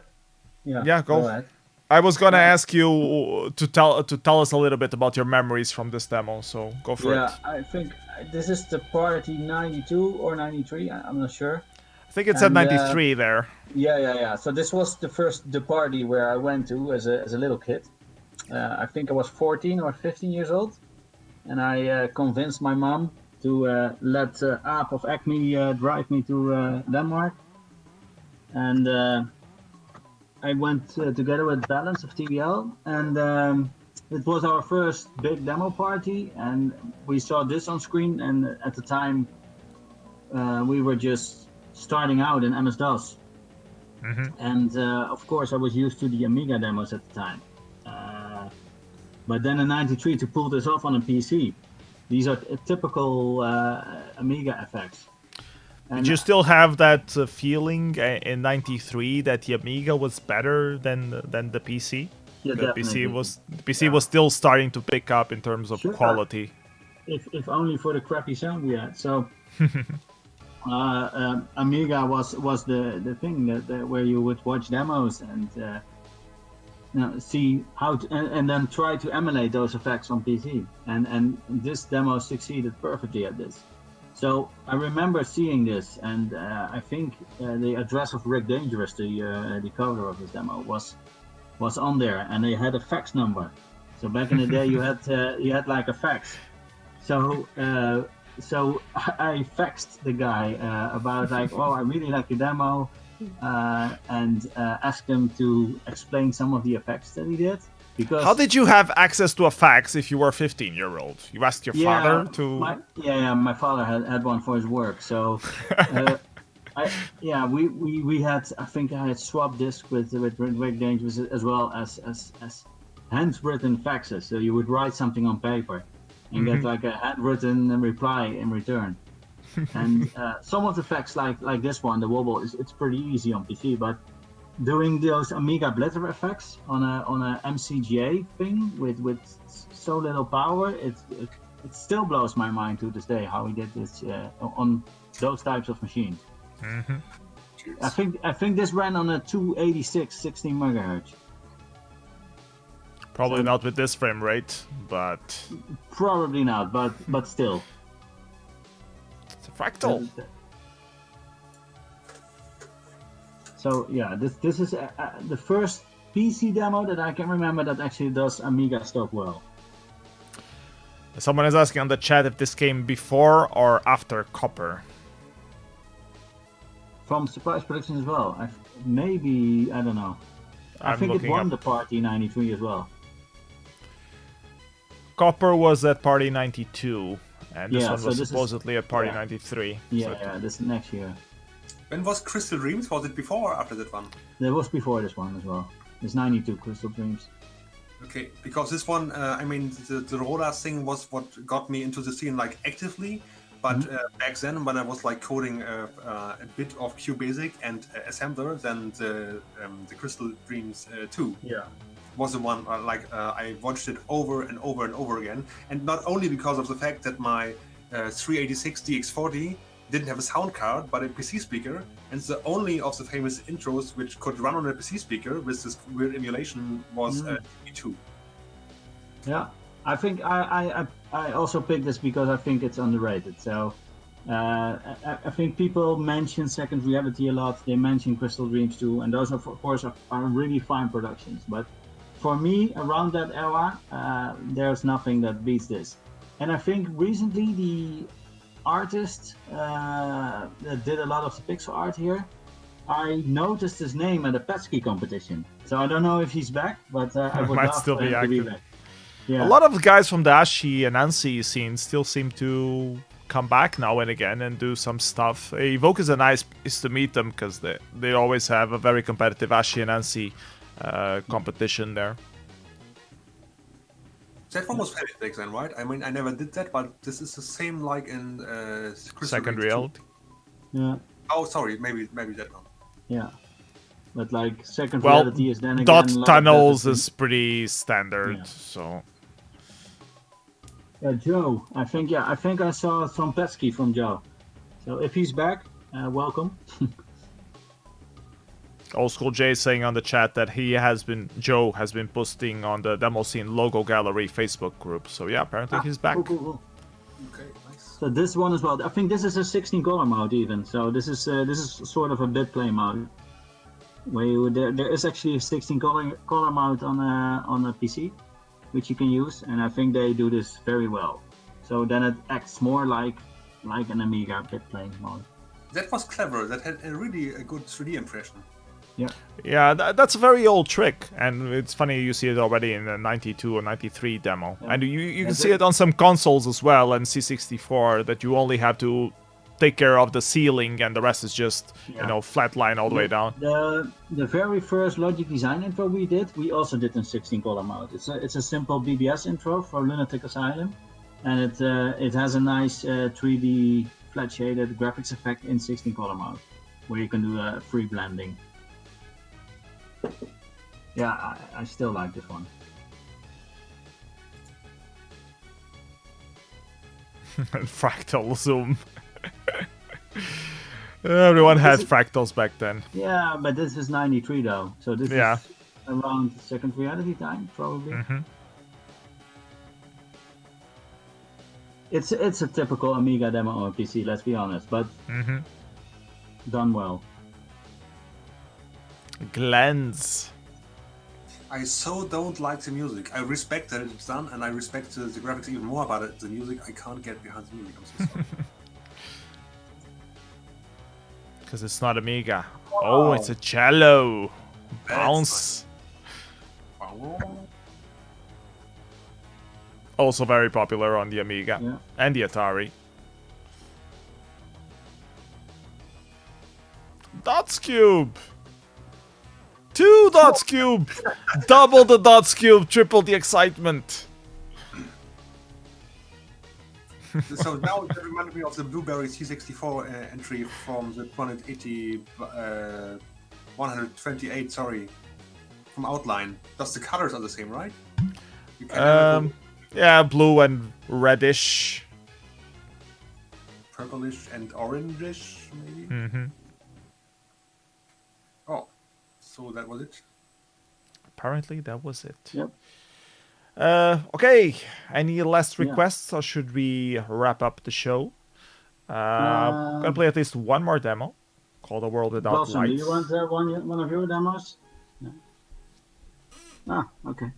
go ahead. I was gonna ask you to tell us a little bit about your memories from this demo, so go for it. Yeah, I think this is the party 92 or 93, I'm not sure. I think it said 93 there. Yeah. So this was the party where I went to as a little kid. I think I was 14 or 15 years old, and I convinced my mom to let Aap of Acme drive me to Denmark, and I went together with Balance of TBL, and it was our first big demo party, and we saw this on screen, and at the time we were just starting out in MS-DOS. And of course I was used to the Amiga demos at the time. But then in '93 to pull this off on a PC, these are typical Amiga effects. Did you still have that feeling in '93 that the Amiga was better than the PC? Yeah, The definitely. PC was still starting to pick up in terms of quality. If only for the crappy sound we had. So Amiga was the thing that where you would watch demos and see how to, and then try to emulate those effects on PC. And this demo succeeded perfectly at this. So I remember seeing this, and I think the address of Rick Dangerous, the cover of this demo, was on there, and they had a fax number. So back in the day, you had like a fax. So I faxed the guy about like, oh, I really like your demo, and asked him to explain some of the effects that he did. Because how did you have access to a fax if you were a 15-year-old? You asked your father to. My father had one for his work. So we had. I think I had swap disk with Rick Dangerous as well as handwritten faxes. So you would write something on paper and get like a handwritten reply in return. And some of the effects like this one, the wobble, it's pretty easy on PC, but doing those Amiga blitter effects on a MCGA thing with so little power, it still blows my mind to this day how he did this on those types of machines. I think this ran on a 286 16 megahertz. Probably not with this frame rate, but probably not, but still. It's a fractal. So yeah, this is the first PC demo that I can remember that actually does Amiga stuff well. Someone is asking on the chat if this came before or after Copper. From Surprise Productions as well. I don't know. I think it won the Party 93 as well. Copper was at Party 92, and this one was this supposedly at Party 93. Yeah, this is next year. When was Crystal Dreams? Was it before or after that one? It was before this one as well. It's 92 Crystal Dreams. Okay, because this one, the roller thing was what got me into the scene like actively. But back then, when I was like coding a bit of QBasic and assembler, then the Crystal Dreams 2 was the one I watched it over and over and over again. And not only because of the fact that my 386 DX40 didn't have a sound card, but a PC speaker, and the only of the famous intros which could run on a PC speaker with this weird emulation was TP2. Yeah, I think I also picked this because I think it's underrated. So I think people mention Second Reality a lot. They mention Crystal Dreams too, and those of course are really fine productions. But for me, around that era, there's nothing that beats this. And I think recently the artist that did a lot of the pixel art here, I noticed his name at a Petsky competition. So I don't know if he's back, but I would might love still be to active. be back. Yeah. A lot of guys from the Ashi and ANSI scene still seem to come back now and again and do some stuff. Evoke is a nice place to meet them because they always have a very competitive Ashi and ANSI competition there. That one was very big then, right? I mean, I never did that, but this is the same like in Crystal Second Dreams Reality. Yeah. Oh, sorry, maybe that one. Yeah. But like Second Reality is then again dot like tunnels is pretty standard, so. Yeah, Joe. I think I saw some Petsky from Joe. So if he's back, welcome. Old School Jay saying on the chat that Joe has been posting on the Demoscene Logo Gallery Facebook group. So yeah, apparently he's back. Cool. Okay, nice. So this one as well. I think this is a 16 color mode even. So this is sort of a bit play mode. Where there is actually a 16 color mode on a PC, which you can use, and I think they do this very well. So then it acts more like an Amiga bit playing mode. That was clever. That had a really good 3D impression. Yeah, that's a very old trick, and it's funny you see it already in the 92 or 93 demo. Yeah. And you can see it on some consoles as well, and C64, that you only have to take care of the ceiling, and the rest is just, flat line all the way down. The very first Logic Design intro we did, we also did in 16 color mode. It's a simple BBS intro for Lunatic Asylum, and it has a nice 3D flat shaded graphics effect in 16 color mode, where you can do a free blending. Yeah, I still like this one. Fractal zoom. Everyone had fractals back then. Yeah, but this is 93 though, so this is around second reality time, probably. Mm-hmm. It's a typical Amiga demo on PC, let's be honest, but done well. Glens. I so don't like the music. I respect that it's done, and I respect the graphics even more, but the music, I can't get behind the music. I'm so sorry. Because it's not Amiga. Oh, it's a cello. Bounce. Also very popular on the Amiga and the Atari. Dots Cube! 2 Dots Cube! Double the Dots Cube, triple the excitement. So now that reminded me of the Blueberry C64 entry from the 128, sorry, from Outline. Just the colors are the same, right? You can yeah, blue and reddish. Purplish and orangish, maybe? Mm-hmm. Oh, so that was it? Apparently that was it. Yep. Okay, any last requests or should we wrap up the show? Gonna play at least one more demo called A World Without Blossom, Lights. do you want one of your demos? No. Ah, okay.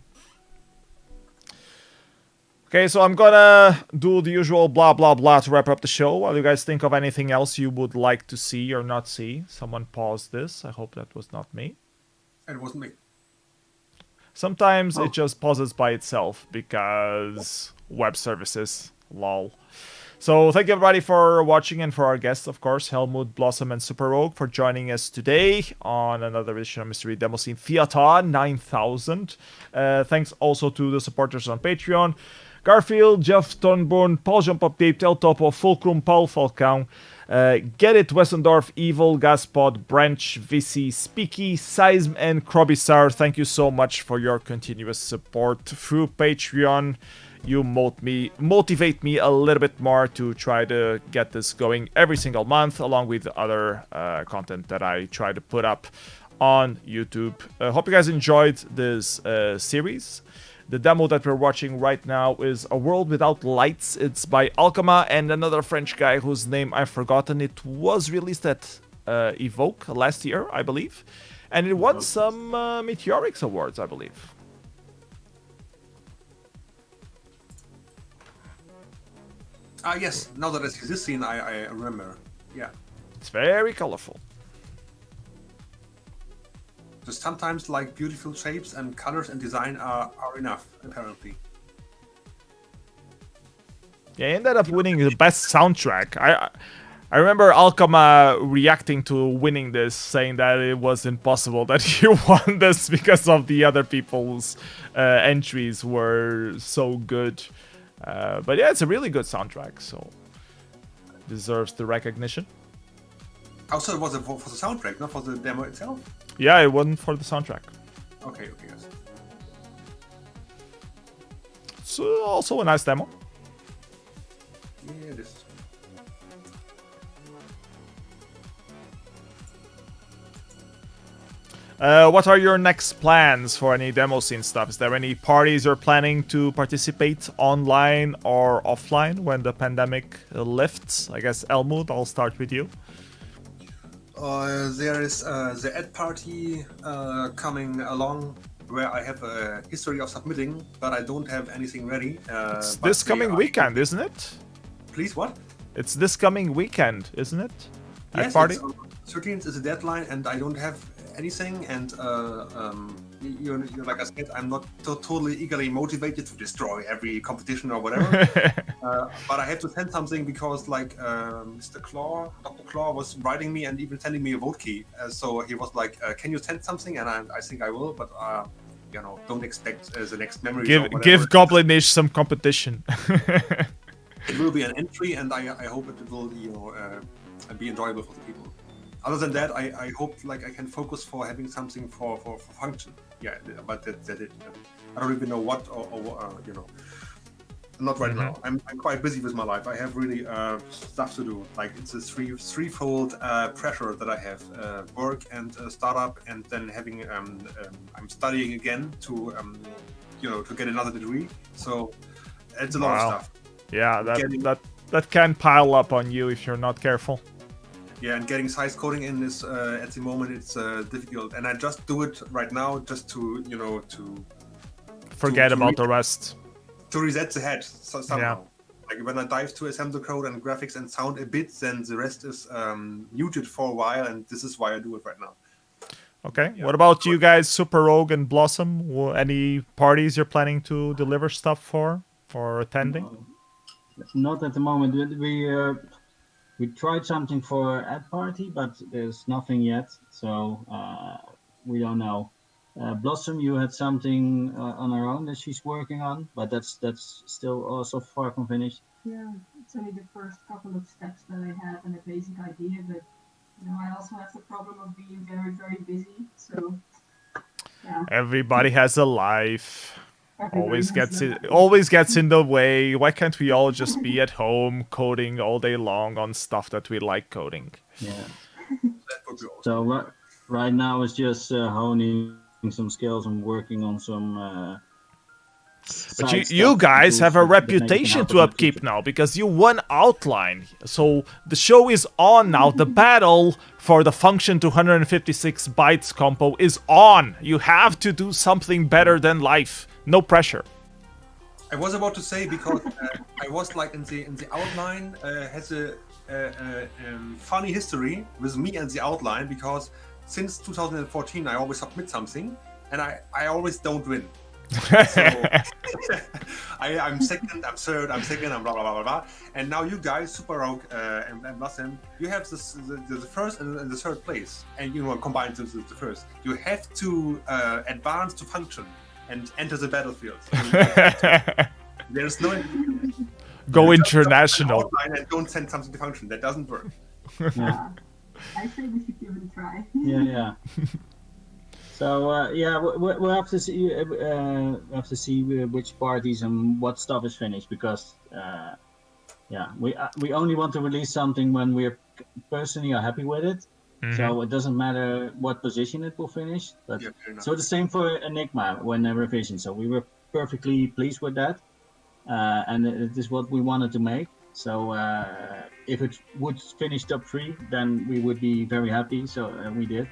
Okay, so I'm gonna do the usual blah blah blah to wrap up the show. While you guys think of anything else you would like to see or not see, someone paused this. I hope that was not me. It wasn't me. Sometimes it just pauses by itself because web services, lol. So thank you everybody for watching and for our guests, of course, hellmood, Blossom, and superogue for joining us today on another edition of Mystery Demoscene Theater 9000. Thanks also to the supporters on Patreon. Garfield, Geoff, Thornburrow, Pauptit, Topo, Fulcrum, Paulo, Falcão, Get It, Wessendorf, Evil, Gaspod, Branch, Visi, Speaky, Seism, and Krobisar. Thank you so much for your continuous support through Patreon. You motivate me a little bit more to try to get this going every single month, along with other content that I try to put up on YouTube. Hope you guys enjoyed this series. The demo that we're watching right now is A World Without Lights. It's by Alchema and another French guy whose name I've forgotten. It was released at Evoke last year, I believe. And it won some Meteorix awards, I believe. Yes, now that I see this scene, I remember. Yeah. It's very colorful. Just sometimes, like, beautiful shapes and colors and design are enough, apparently. Yeah, he ended up winning the best soundtrack. I remember Alchema reacting to winning this, saying that it was impossible that he won this because of the other people's entries were so good. But yeah, it's a really good soundtrack, so deserves the recognition. Also, it was for the soundtrack, not for the demo itself? Yeah, it won for the soundtrack. Okay, yes. It's also a nice demo. Yeah, it is. What are your next plans for any demo scene stuff? Is there any parties you're planning to participate online or offline when the pandemic lifts? I guess hellmood, I'll start with you. There is the Ed party coming along where I have a history of submitting, but I don't have anything ready. It's this coming weekend, isn't it? Please, what? It's this coming weekend, isn't it? Yes, Ed party? 13th is the deadline, and I don't have anything. And you're like I said, I'm not totally eagerly motivated to destroy every competition or whatever. But I have to send something because, like, Dr. Claw was writing me and even sending me a vote key. So he was like, "Can you send something?" And I think I will, but you know, don't expect the next memory. Give Goblinish some competition. it will be an entry, and I hope it will, be enjoyable for the people. Other than that, I hope like I can focus for having something for function. Yeah, but that's it. I don't even know what or not right now. I'm quite busy with my life. I have really stuff to do. Like it's a threefold pressure that I have: work and startup, and then having I'm studying again to to get another degree. So it's a lot of stuff. Yeah, that can pile up on you if you're not careful. Yeah, and getting size coding in is at the moment it's difficult, and I just do it right now just to to forget about the rest. To reset the head somehow. Yeah. Like when I dive to assembly code and graphics and sound a bit, then the rest is muted for a while, and this is why I do it right now. Okay. Yeah. What about you guys, superogue and Blossom? Any parties you're planning to deliver stuff for attending? Not at the moment. We tried something for ad party, but there's nothing yet, so we don't know. Blossom, you had something on her own that she's working on, but that's still also far from finished. Yeah, it's only the first couple of steps that I have and a basic idea, but I also have the problem of being very, very busy. So yeah. Everybody has a life. Always gets in the way. Why can't we all just be at home coding all day long on stuff that we like coding? Yeah. So right now it's just honing some skills and working on some. But you guys have a reputation to upkeep now because you won Outline. So the show is on now. The battle for the function 256 bytes compo is on. You have to do something better than life. No pressure. I was about to say because I was like in the Outline has a funny history with me and the Outline because since 2014 I always submit something and I always don't win. So I'm second, I'm third, I'm second, I'm blah blah blah blah blah. And now you guys, superogue and Blossom, you have the first and the third place, and combined to the first. You have to advance to function and enter the battlefield. There's no go international. And don't send something to function. That doesn't work. Yeah. I say we should give it a try. Yeah. So we'll have to see which parties and what stuff is finished because we only want to release something when we're personally are happy with it. Mm-hmm. So it doesn't matter what position it will finish. But so the same for Enigma when revision. So we were perfectly pleased with that, and it is what we wanted to make. So if it would finish top 3, then we would be very happy. So we did.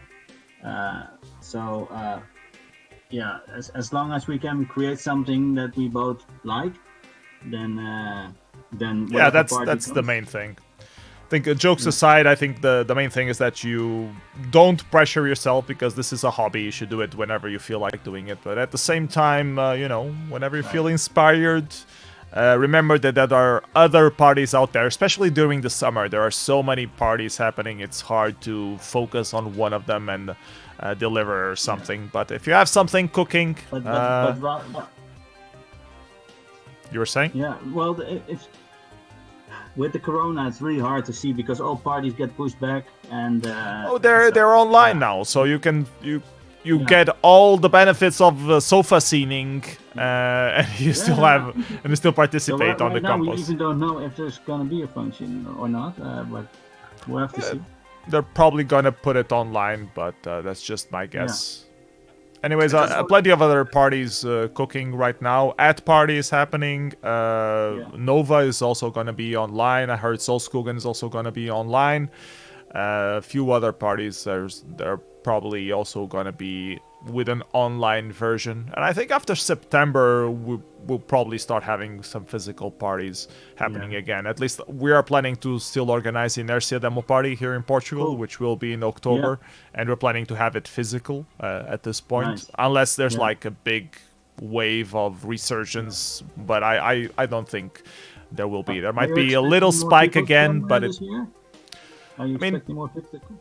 As long as we can create something that we both like, then that's the main thing. I think jokes aside, I think the main thing is that you don't pressure yourself because this is a hobby. You should do it whenever you feel like doing it. But at the same time, whenever you feel inspired, remember that there are other parties out there, especially during the summer. There are so many parties happening. It's hard to focus on one of them and deliver something. Yeah. But if you have something cooking, you were saying? Yeah. Well, it's with the corona, it's really hard to see because all parties get pushed back and. They're online now, so you can get all the benefits of sofa scening, and you still participate on the now compos. We even don't know if there's gonna be a function or not, but we'll have to see. They're probably gonna put it online, but that's just my guess. Yeah. Anyways, plenty of other parties cooking right now. At party is happening. Nova is also gonna be online. I heard Solskogen is also gonna be online. A few other parties they're probably also gonna be with an online version, and I think after September we'll probably start having some physical parties happening again. At least we are planning to still organize the Inertia demo party here in Portugal, which will be in October, and we're planning to have it physical at this point, unless there's like a big wave of resurgence, but I don't think there will be. There might be a little spike again, but are you expecting more physical?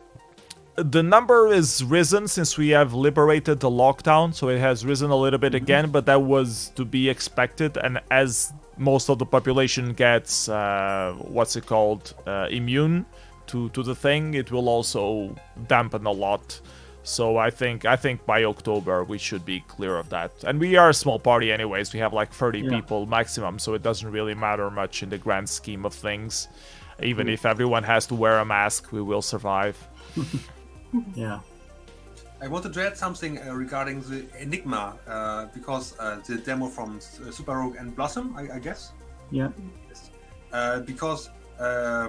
The number is risen since we have liberated the lockdown, so it has risen a little bit again, but that was to be expected. And as most of the population gets what's it called, immune to the thing, it will also dampen a lot. So I think by October we should be clear of that. And we are a small party anyways. We have like 30 people maximum, so it doesn't really matter much in the grand scheme of things. Even if everyone has to wear a mask, we will survive. Yeah. I wanted to add something regarding the Enigma, because the demo from superogue and Blossom, I guess. Yeah. Because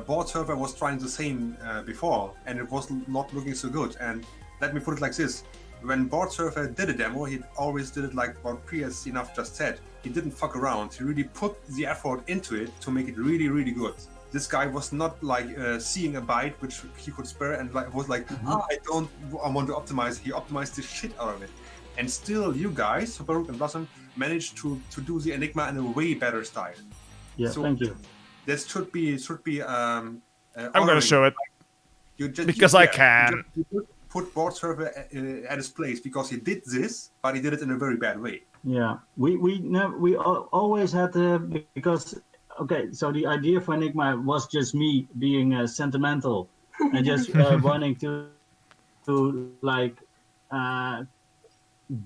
board server was trying the same before, and it was not looking so good. And let me put it like this: when board server did a demo, he always did it like what Prius enough just said. He didn't fuck around. He really put the effort into it to make it really, really good. This guy was not like seeing a byte which he could spare and like was like, I want to optimize. He optimized the shit out of it, and still, you guys, superogue and Blossom, managed to do the Enigma in a way better style. Yeah, so thank you. This should be. I'm gonna show it you just, because I can. You put board server at his place because he did this, but he did it in a very bad way. Yeah, we always had because. Okay, so the idea for Enigma was just me being sentimental and just wanting to like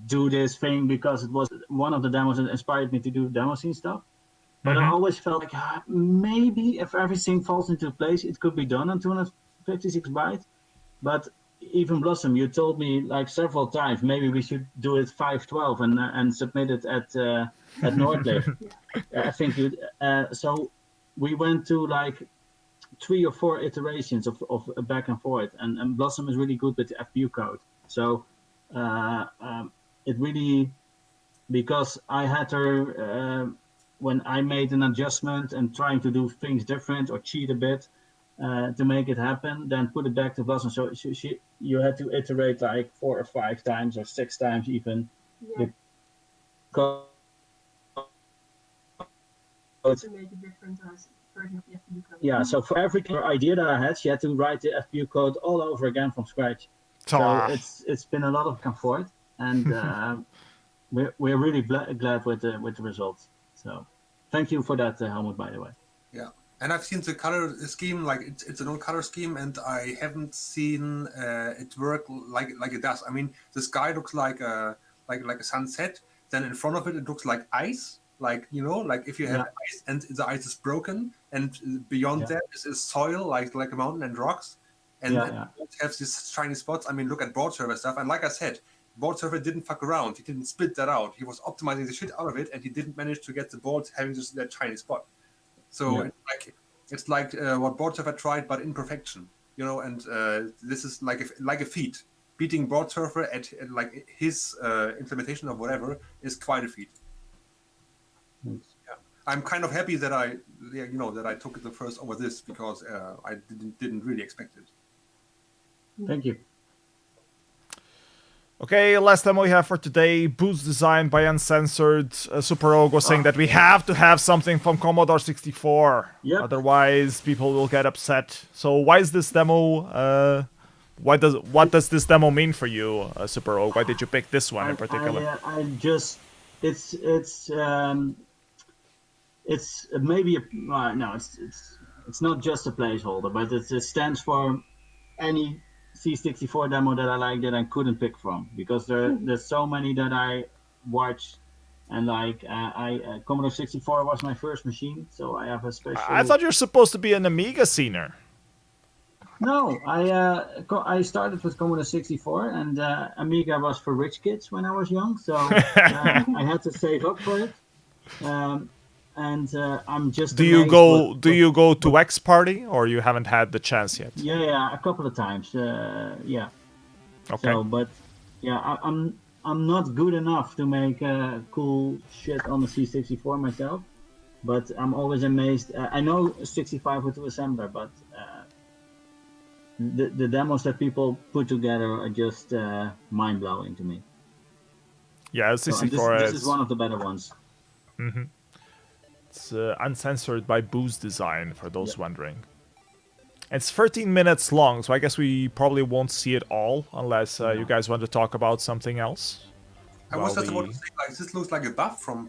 do this thing because it was one of the demos that inspired me to do demoscene stuff. But I always felt like maybe if everything falls into place, it could be done on 256 bytes. But even Blossom, you told me like several times maybe we should do it 512 and submit it at Nordlicht. I think you. So we went to like 3 or 4 iterations of back and forth, and Blossom is really good with the FPU code. So it really, because I had her when I made an adjustment and trying to do things different or cheat a bit to make it happen, then put it back to Blossom. So you had to iterate like 4 or 5 times or 6 times even. Yeah. Because to make a different version of the FPU code. yeah, so for every idea that I had, she had to write the FPU code all over again from scratch. So it's been a lot of comfort, and we're really glad with the results. So thank you for that, Helmut, by the way. Yeah, and I've seen the color scheme, like it's an old color scheme, and I haven't seen it work like it does. I mean, the sky looks like a sunset. Then in front of it, it looks like ice. Like, you know, like if you have ice and the ice is broken, and beyond that is soil, like a mountain and rocks, and it has these shiny spots. I mean, look at board server stuff. And like I said, board server didn't fuck around. He didn't spit that out. He was optimizing the shit out of it, and he didn't manage to get the board having just that shiny spot. So it's like what board server tried, but in perfection, you know. And this is like a feat. Beating board server at like his implementation of whatever is quite a feat. Thanks. Yeah, I'm kind of happy that I took it the first over this because I didn't really expect it. Thank you. Okay, last demo we have for today, Boost Design by Uncensored. Superogue was saying that we have to have something from Commodore 64. Yep. Otherwise, people will get upset. So why is this demo? What does this demo mean for you, Superogue? Why did you pick this one in particular? It's maybe it's not just a placeholder, but it stands for any C64 demo that I like that I couldn't pick from, because there's so many that I watched, and like Commodore 64 was my first machine, so I have a special. I thought you're supposed to be an Amiga scener. No, I started with Commodore 64, and Amiga was for rich kids when I was young, so I had to save up for it. And I'm just. Do you go to X Party, or you haven't had the chance yet? Yeah, a couple of times. Yeah. Okay. So, but yeah, I'm not good enough to make cool shit on the C64 myself, but I'm always amazed. I know 65 with the assembler, but the demos that people put together are just mind blowing to me. Yeah, C64 so this is one of the better ones. Mm-hmm. It's uncensored by Boost Design, for those wondering. It's 13 minutes long, so I guess we probably won't see it all, unless you guys want to talk about something else. I was just about to say, like, this looks like a buff from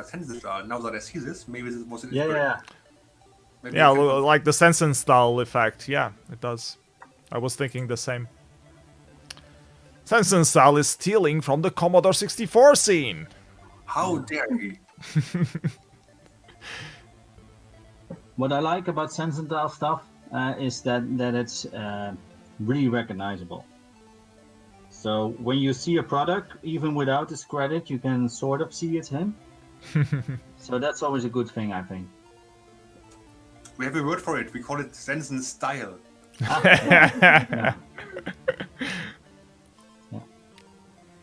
Sense now that I see this. Maybe this was an inspiration. Maybe like the Sense and Style effect. Yeah, it does. I was thinking the same. Sense and Style is stealing from the Commodore 64 scene. How dare he? What I like about Sense and Style stuff is that it's really recognizable. So when you see a product, even without his credit, you can sort of see it's him. So that's always a good thing, I think. We have a word for it. We call it Sense and Style. Yeah.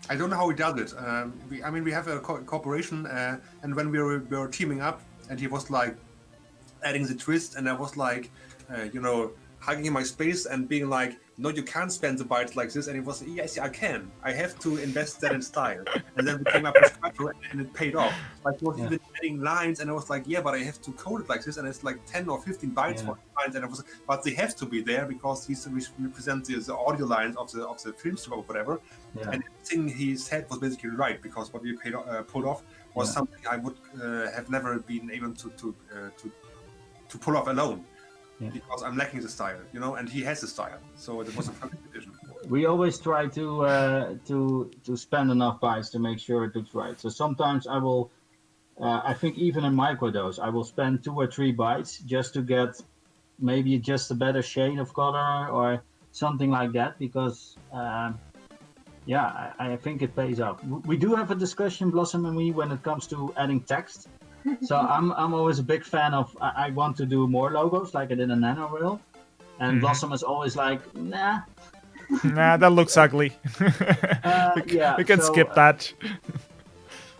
I don't know how he does it. We have a cooperation, and when we were teaming up, and he was like adding the twist, and I was like, hugging in my space and being like, no, you can't spend the bytes like this. And he was, yes, I can. I have to invest that in style. And then we came up with Quattro, and it paid off. Like, he was even adding lines, and I was like, yeah, but I have to code it like this, and it's like 10 or 15 bytes for lines, and I was, but they have to be there because he represents the audio lines of the film strip or whatever. Yeah. And everything he said was basically right, because what we pulled off was something I would have never been able to pull off alone. Yeah. Because I'm lacking the style, and he has the style, so it was a perfect addition. We always try to spend enough bytes to make sure it looks right. So sometimes I will, I think even in microdose, I will spend 2 or 3 bytes just to get maybe just a better shade of color or something like that, because I think it pays off. We do have a discussion, Blossom and me, when it comes to adding text. So I'm always a big fan of, I want to do more logos like I did in Nano Reel, and Blossom is always like, nah. Nah, that looks ugly. We can skip that.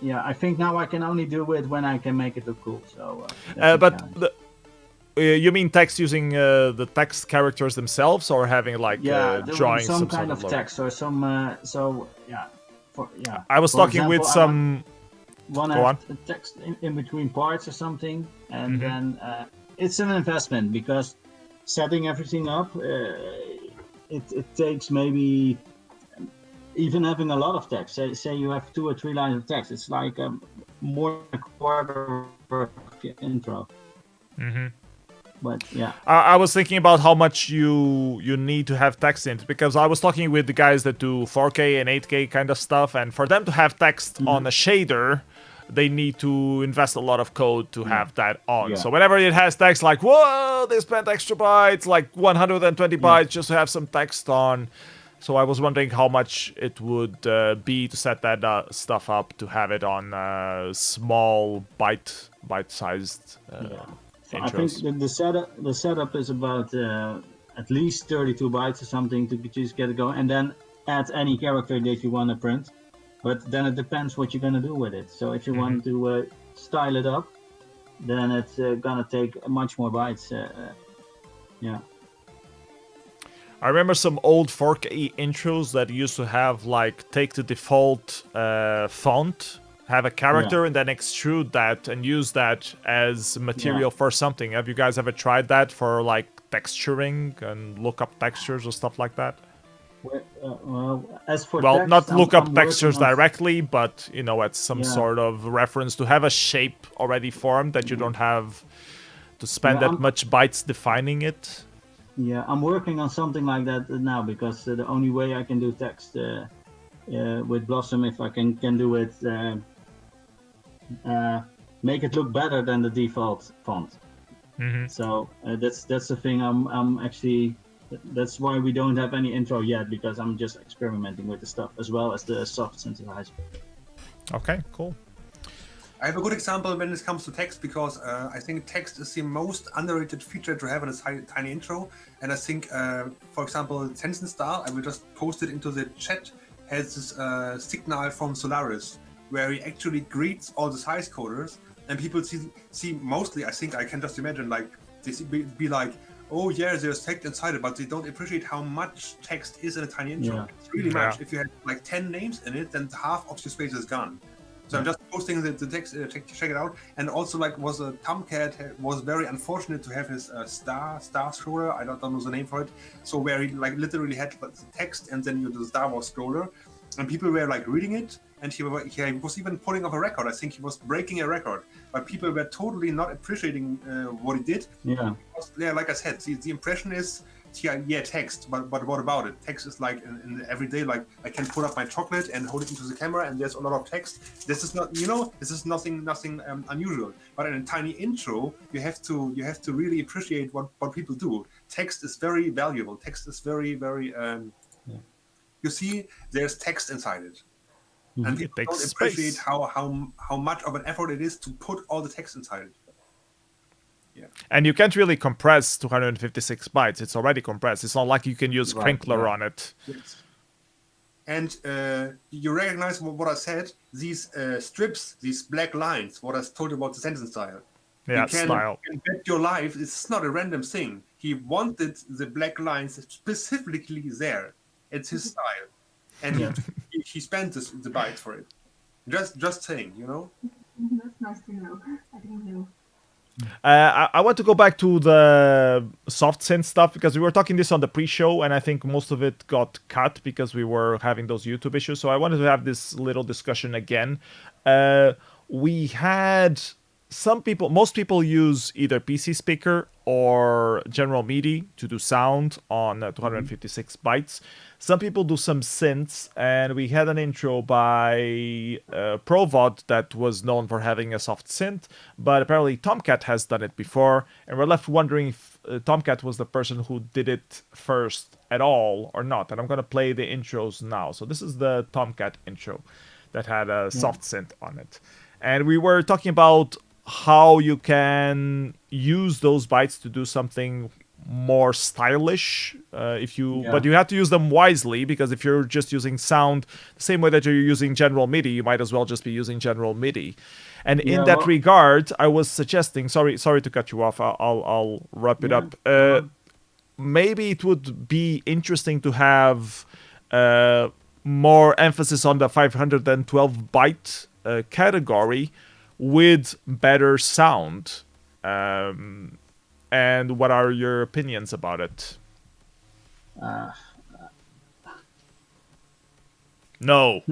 Yeah, I think now I can only do it when I can make it look cool. So, you mean text using the text characters themselves, or having like drawing some sort kind of logo? text or some I was talking with some. One has text in between parts or something, and then it's an investment, because setting everything up, it takes maybe even having a lot of text. Say you have 2 or 3 lines of text, it's like more than a quarter of your intro. But yeah, I was thinking about how much you need to have text in it, because I was talking with the guys that do 4K and 8K kind of stuff, and for them to have text on a shader, they need to invest a lot of code to have that on. So whenever it has text, like, whoa, they spent extra bytes, like 120 bytes just to have some text on. So I was wondering how much it would be to set that stuff up, to have it on small bite-sized So I think the setup is about at least 32 bytes or something to just get it going, and then add any character that you want to print. But then it depends what you're gonna do with it. So if you want to style it up, then it's gonna take much more bytes. I remember some old 4K intros that used to have like take the default font, have a character, and then extrude that and use that as material for something. Have you guys ever tried that for like texturing and look up textures or stuff like that? As for text, not look up textures on... directly, but it's some sort of reference to have a shape already formed that you don't have to spend that much bytes defining it. Yeah, I'm working on something like that now, because the only way I can do text with Blossom, if I can do it, make it look better than the default font. So that's the thing. I'm actually. That's why we don't have any intro yet, because I'm just experimenting with the stuff as well as the soft synthesizer. Okay, cool. I have a good example when it comes to text, because I think text is the most underrated feature to have in a tiny intro. And I think, for example, Sense and Style, I will just post it into the chat, has this signal from Solaris, where he actually greets all the size coders, and people see mostly, I think I can just imagine, like, they be like, oh yeah, there's text inside it, but they don't appreciate how much text is in a tiny intro. It's really much. If you have like 10 names in it, then half of your space is gone. So I'm just posting the text, check it out. And also, like, Tomcat was very unfortunate to have his star scroller. I don't know the name for it. So where he like literally had the text and then you do the Star Wars scroller. and people were like reading it, and he was even pulling off a record. I think he was breaking a record, but people were totally not appreciating what he did. Yeah. Because, yeah, like I said, the impression is, yeah, text, but what about it? Text is like in the everyday, like I can pull up my chocolate and hold it into the camera, and there's a lot of text. This is not, this is nothing unusual. But in a tiny intro, you have to really appreciate what people do. Text is very valuable. Text is very, very. You see, there's text inside it, and people don't appreciate how much of an effort it is to put all the text inside it. Yeah. And you can't really compress 256 bytes. It's already compressed. It's not like you can use Crinkler on it. Yes. And you recognize what I said? These strips, these black lines, what I told you about the sentence style. Yeah, you can bet your life it's not a random thing. He wanted the black lines specifically there. It's his style. And he spent the bytes for it. Just saying, That's nice to know. I didn't know. I want to go back to the soft synth stuff because we were talking this on the pre-show and I think most of it got cut because we were having those YouTube issues. So I wanted to have this little discussion again. We had most people use either PC speaker or general MIDI to do sound on 256 bytes. Some people do some synths, and we had an intro by Provod that was known for having a soft synth, but apparently Tomcat has done it before, and we're left wondering if Tomcat was the person who did it first at all or not. And I'm going to play the intros now. So this is the Tomcat intro that had a soft synth on it. And we were talking about how you can use those bytes to do something more stylish but you have to use them wisely, because if you're just using sound the same way that you're using general MIDI, you might as well just be using general MIDI. And in that regard, I was suggesting, sorry to cut you off, I'll wrap it up. Maybe it would be interesting to have more emphasis on the 512 byte category with better sound. And what are your opinions about it? No.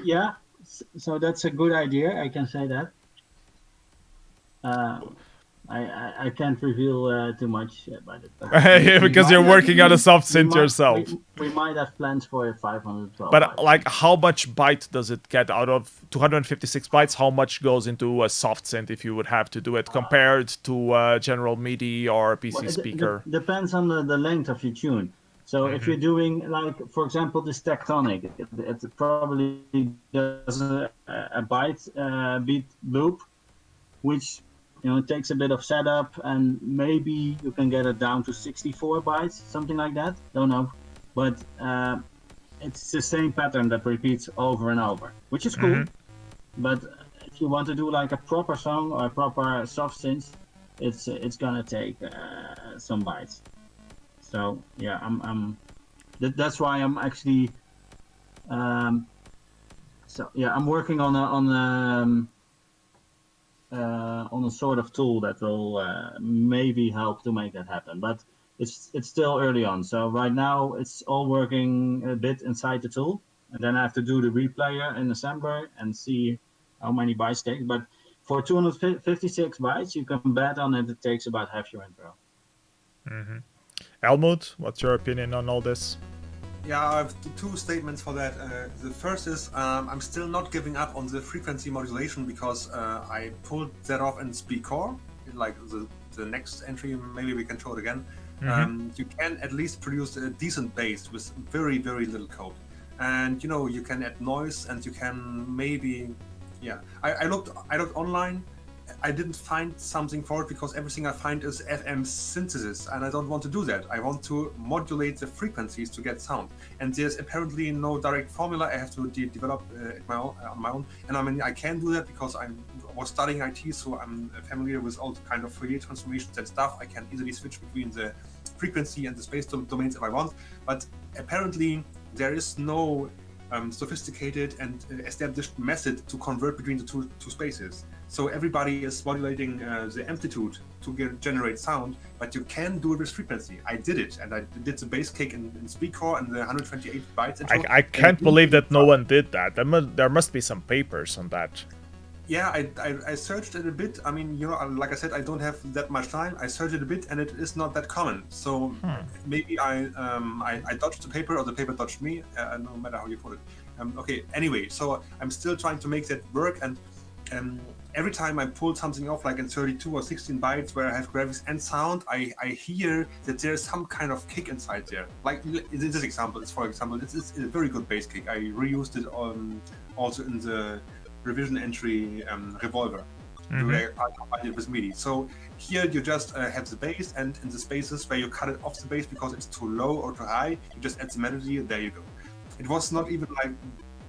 Yeah, so that's a good idea. I can say that. I can't reveal too much about it. Because you're working on a soft synth yourself. We might have plans for a 512. But like, how much byte does it get out of 256 bytes? How much goes into a soft synth if you would have to do it compared to general MIDI or a PC speaker? It depends on the length of your tune. So if you're doing, like, for example, this Tectonic, it probably does a byte beat loop, which it takes a bit of setup, and maybe you can get it down to 64 bytes, something like that. Don't know, but it's the same pattern that repeats over and over, which is cool. But if you want to do like a proper song or a proper soft synth, it's gonna take some bytes. So yeah, that's why I'm actually I'm working on a sort of tool that will maybe help to make that happen, but it's still early on. So right now it's all working a bit inside the tool, and then I have to do the replayer in assembler and see how many bytes it takes. But for 256 bytes, you can bet on it. It takes about half your intro. Hellmood, what's your opinion on all this? Yeah, I have two statements for that. The first is I'm still not giving up on the frequency modulation, because I pulled that off in SpeedCore, like the next entry. Maybe we can show it again. You can at least produce a decent bass with very, very little code. And you can add noise, and you can maybe, I looked online. I didn't find something for it, because everything I find is FM synthesis, and I don't want to do that. I want to modulate the frequencies to get sound, and there's apparently no direct formula. I have to develop it on my own, and I mean I can do that because I was studying IT, so I'm familiar with all the kind of Fourier transformations and stuff. I can easily switch between the frequency and the space domains if I want, but apparently there is no sophisticated and established method to convert between the two spaces. So everybody is modulating the amplitude to generate sound, but you can do it with frequency. I did it, and I did the bass kick in SpeedCore and the 128 bytes. I can't believe that no one did that. There must be some papers on that. Yeah, I searched it a bit. I mean, like I said, I don't have that much time. I searched it a bit, and it is not that common. So maybe I dodged the paper, or the paper dodged me. No matter how you put it. Okay. Anyway, so I'm still trying to make that work, and every time I pull something off, like in 32 or 16 bytes, where I have graphics and sound, I hear that there's some kind of kick inside there. Like in this example, it's a very good bass kick. I reused it also in the revision entry Revolver, where I combined it with MIDI. So here you just have the bass, and in the spaces where you cut it off the bass because it's too low or too high, you just add the melody, and there you go. It was not even like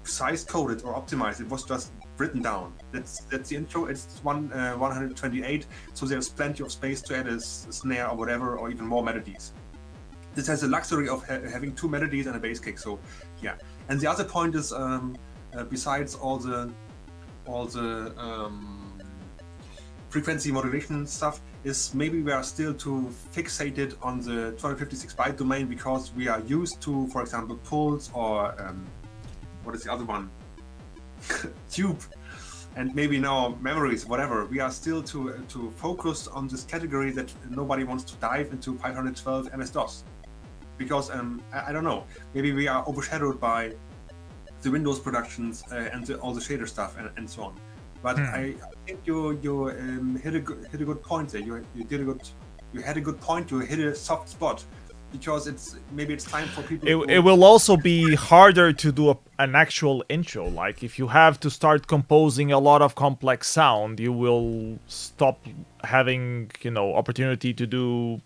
size coded or optimized, it was just written down. That's the intro. It's 128, so there's plenty of space to add a snare or whatever, or even more melodies. This has the luxury of having 2 melodies and a bass kick, so yeah. And the other point is, besides all the frequency modulation stuff, is maybe we are still too fixated on the 256 byte domain, because we are used to, for example, pulse or what is the other one? Tube, and maybe now memories, whatever. We are still too focused on this category that nobody wants to dive into 512 MS-DOS, because I don't know, maybe we are overshadowed by the Windows productions and all the shader stuff and so on. But I think you hit a good point there. You had a good point. You hit a soft spot, because it's time for people. It will also be harder to do an actual intro. Like if you have to start composing a lot of complex sound, you will stop having opportunity to do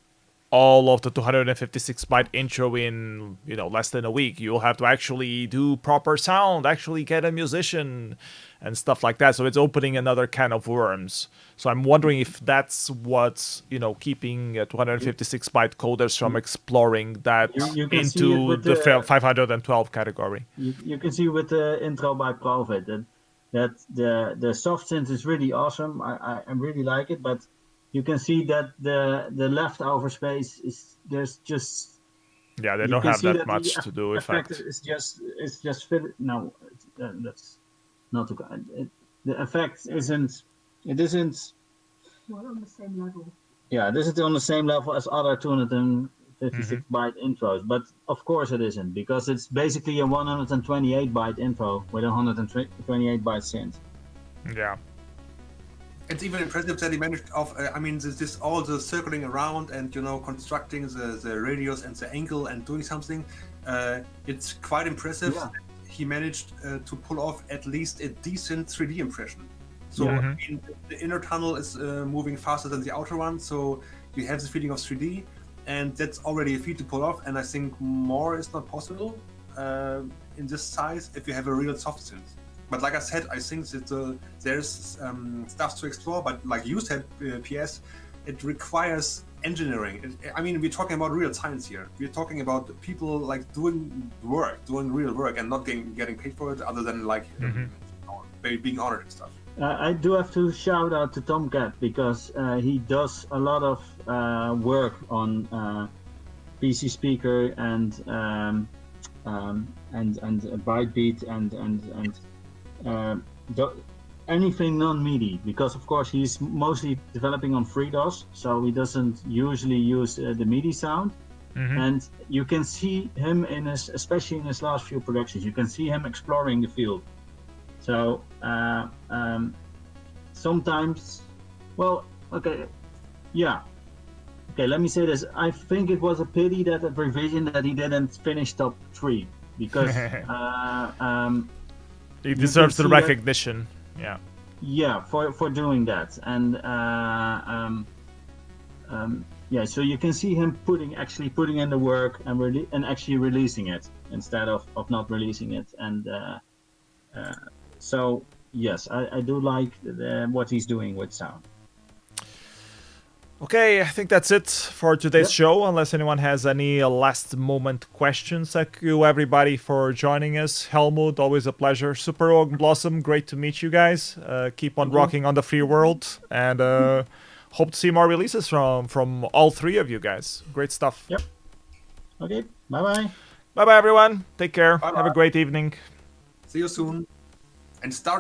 all of the 256 byte intro in less than a week. You'll have to actually do proper sound, actually get a musician and stuff like that. So it's opening another can of worms. So I'm wondering if that's what's keeping 256 byte coders from exploring that into the 512 category. You can see with the intro by Pauptit that the soft synth is really awesome. I really like it, but you can see that the leftover space is there's just they don't have that much to do with effect. It's just no, that's not the effect isn't not on the same level. Yeah, this is on the same level as other 256 byte intros, but of course it isn't, because it's basically a 128 byte intro with a 128 byte synth. Yeah. It's even impressive that he managed this all the circling around and constructing the radius and the angle and doing something. It's quite impressive. Yeah. He managed to pull off at least a decent 3D impression. So the inner tunnel is moving faster than the outer one, so you have the feeling of 3D, and that's already a feat to pull off. And I think more is not possible in this size if you have a real soft synth. But like I said, I think that there's stuff to explore. But like you said, PS, it requires engineering. We're talking about real science here. We're talking about people like doing real work, and not getting paid for it, other than being honored and stuff. I do have to shout out to Tomcat, because he does a lot of work on PC speaker and Bytebeat and anything non-MIDI, because of course he's mostly developing on FreeDOS, so he doesn't usually use the MIDI sound. And you can see him especially in his last few productions, you can see him exploring the field. So sometimes, let me say this. I think it was a pity that at revision that he didn't finish top 3, because he deserves the recognition. For doing that. And so you can see him putting in the work and actually releasing it instead of not releasing it. And so yes, I do like what he's doing with sound. Okay, I think that's it for today's show, unless anyone has any last moment questions. Thank you everybody for joining us. Hellmood, always a pleasure. superogue, Blossom, great to meet you guys. Keep on rocking on the free world, and hope to see more releases from all three of you guys. Great stuff. Yep. Okay, bye-bye. Bye-bye everyone. Take care. Bye-bye. Have a great evening. See you soon. And start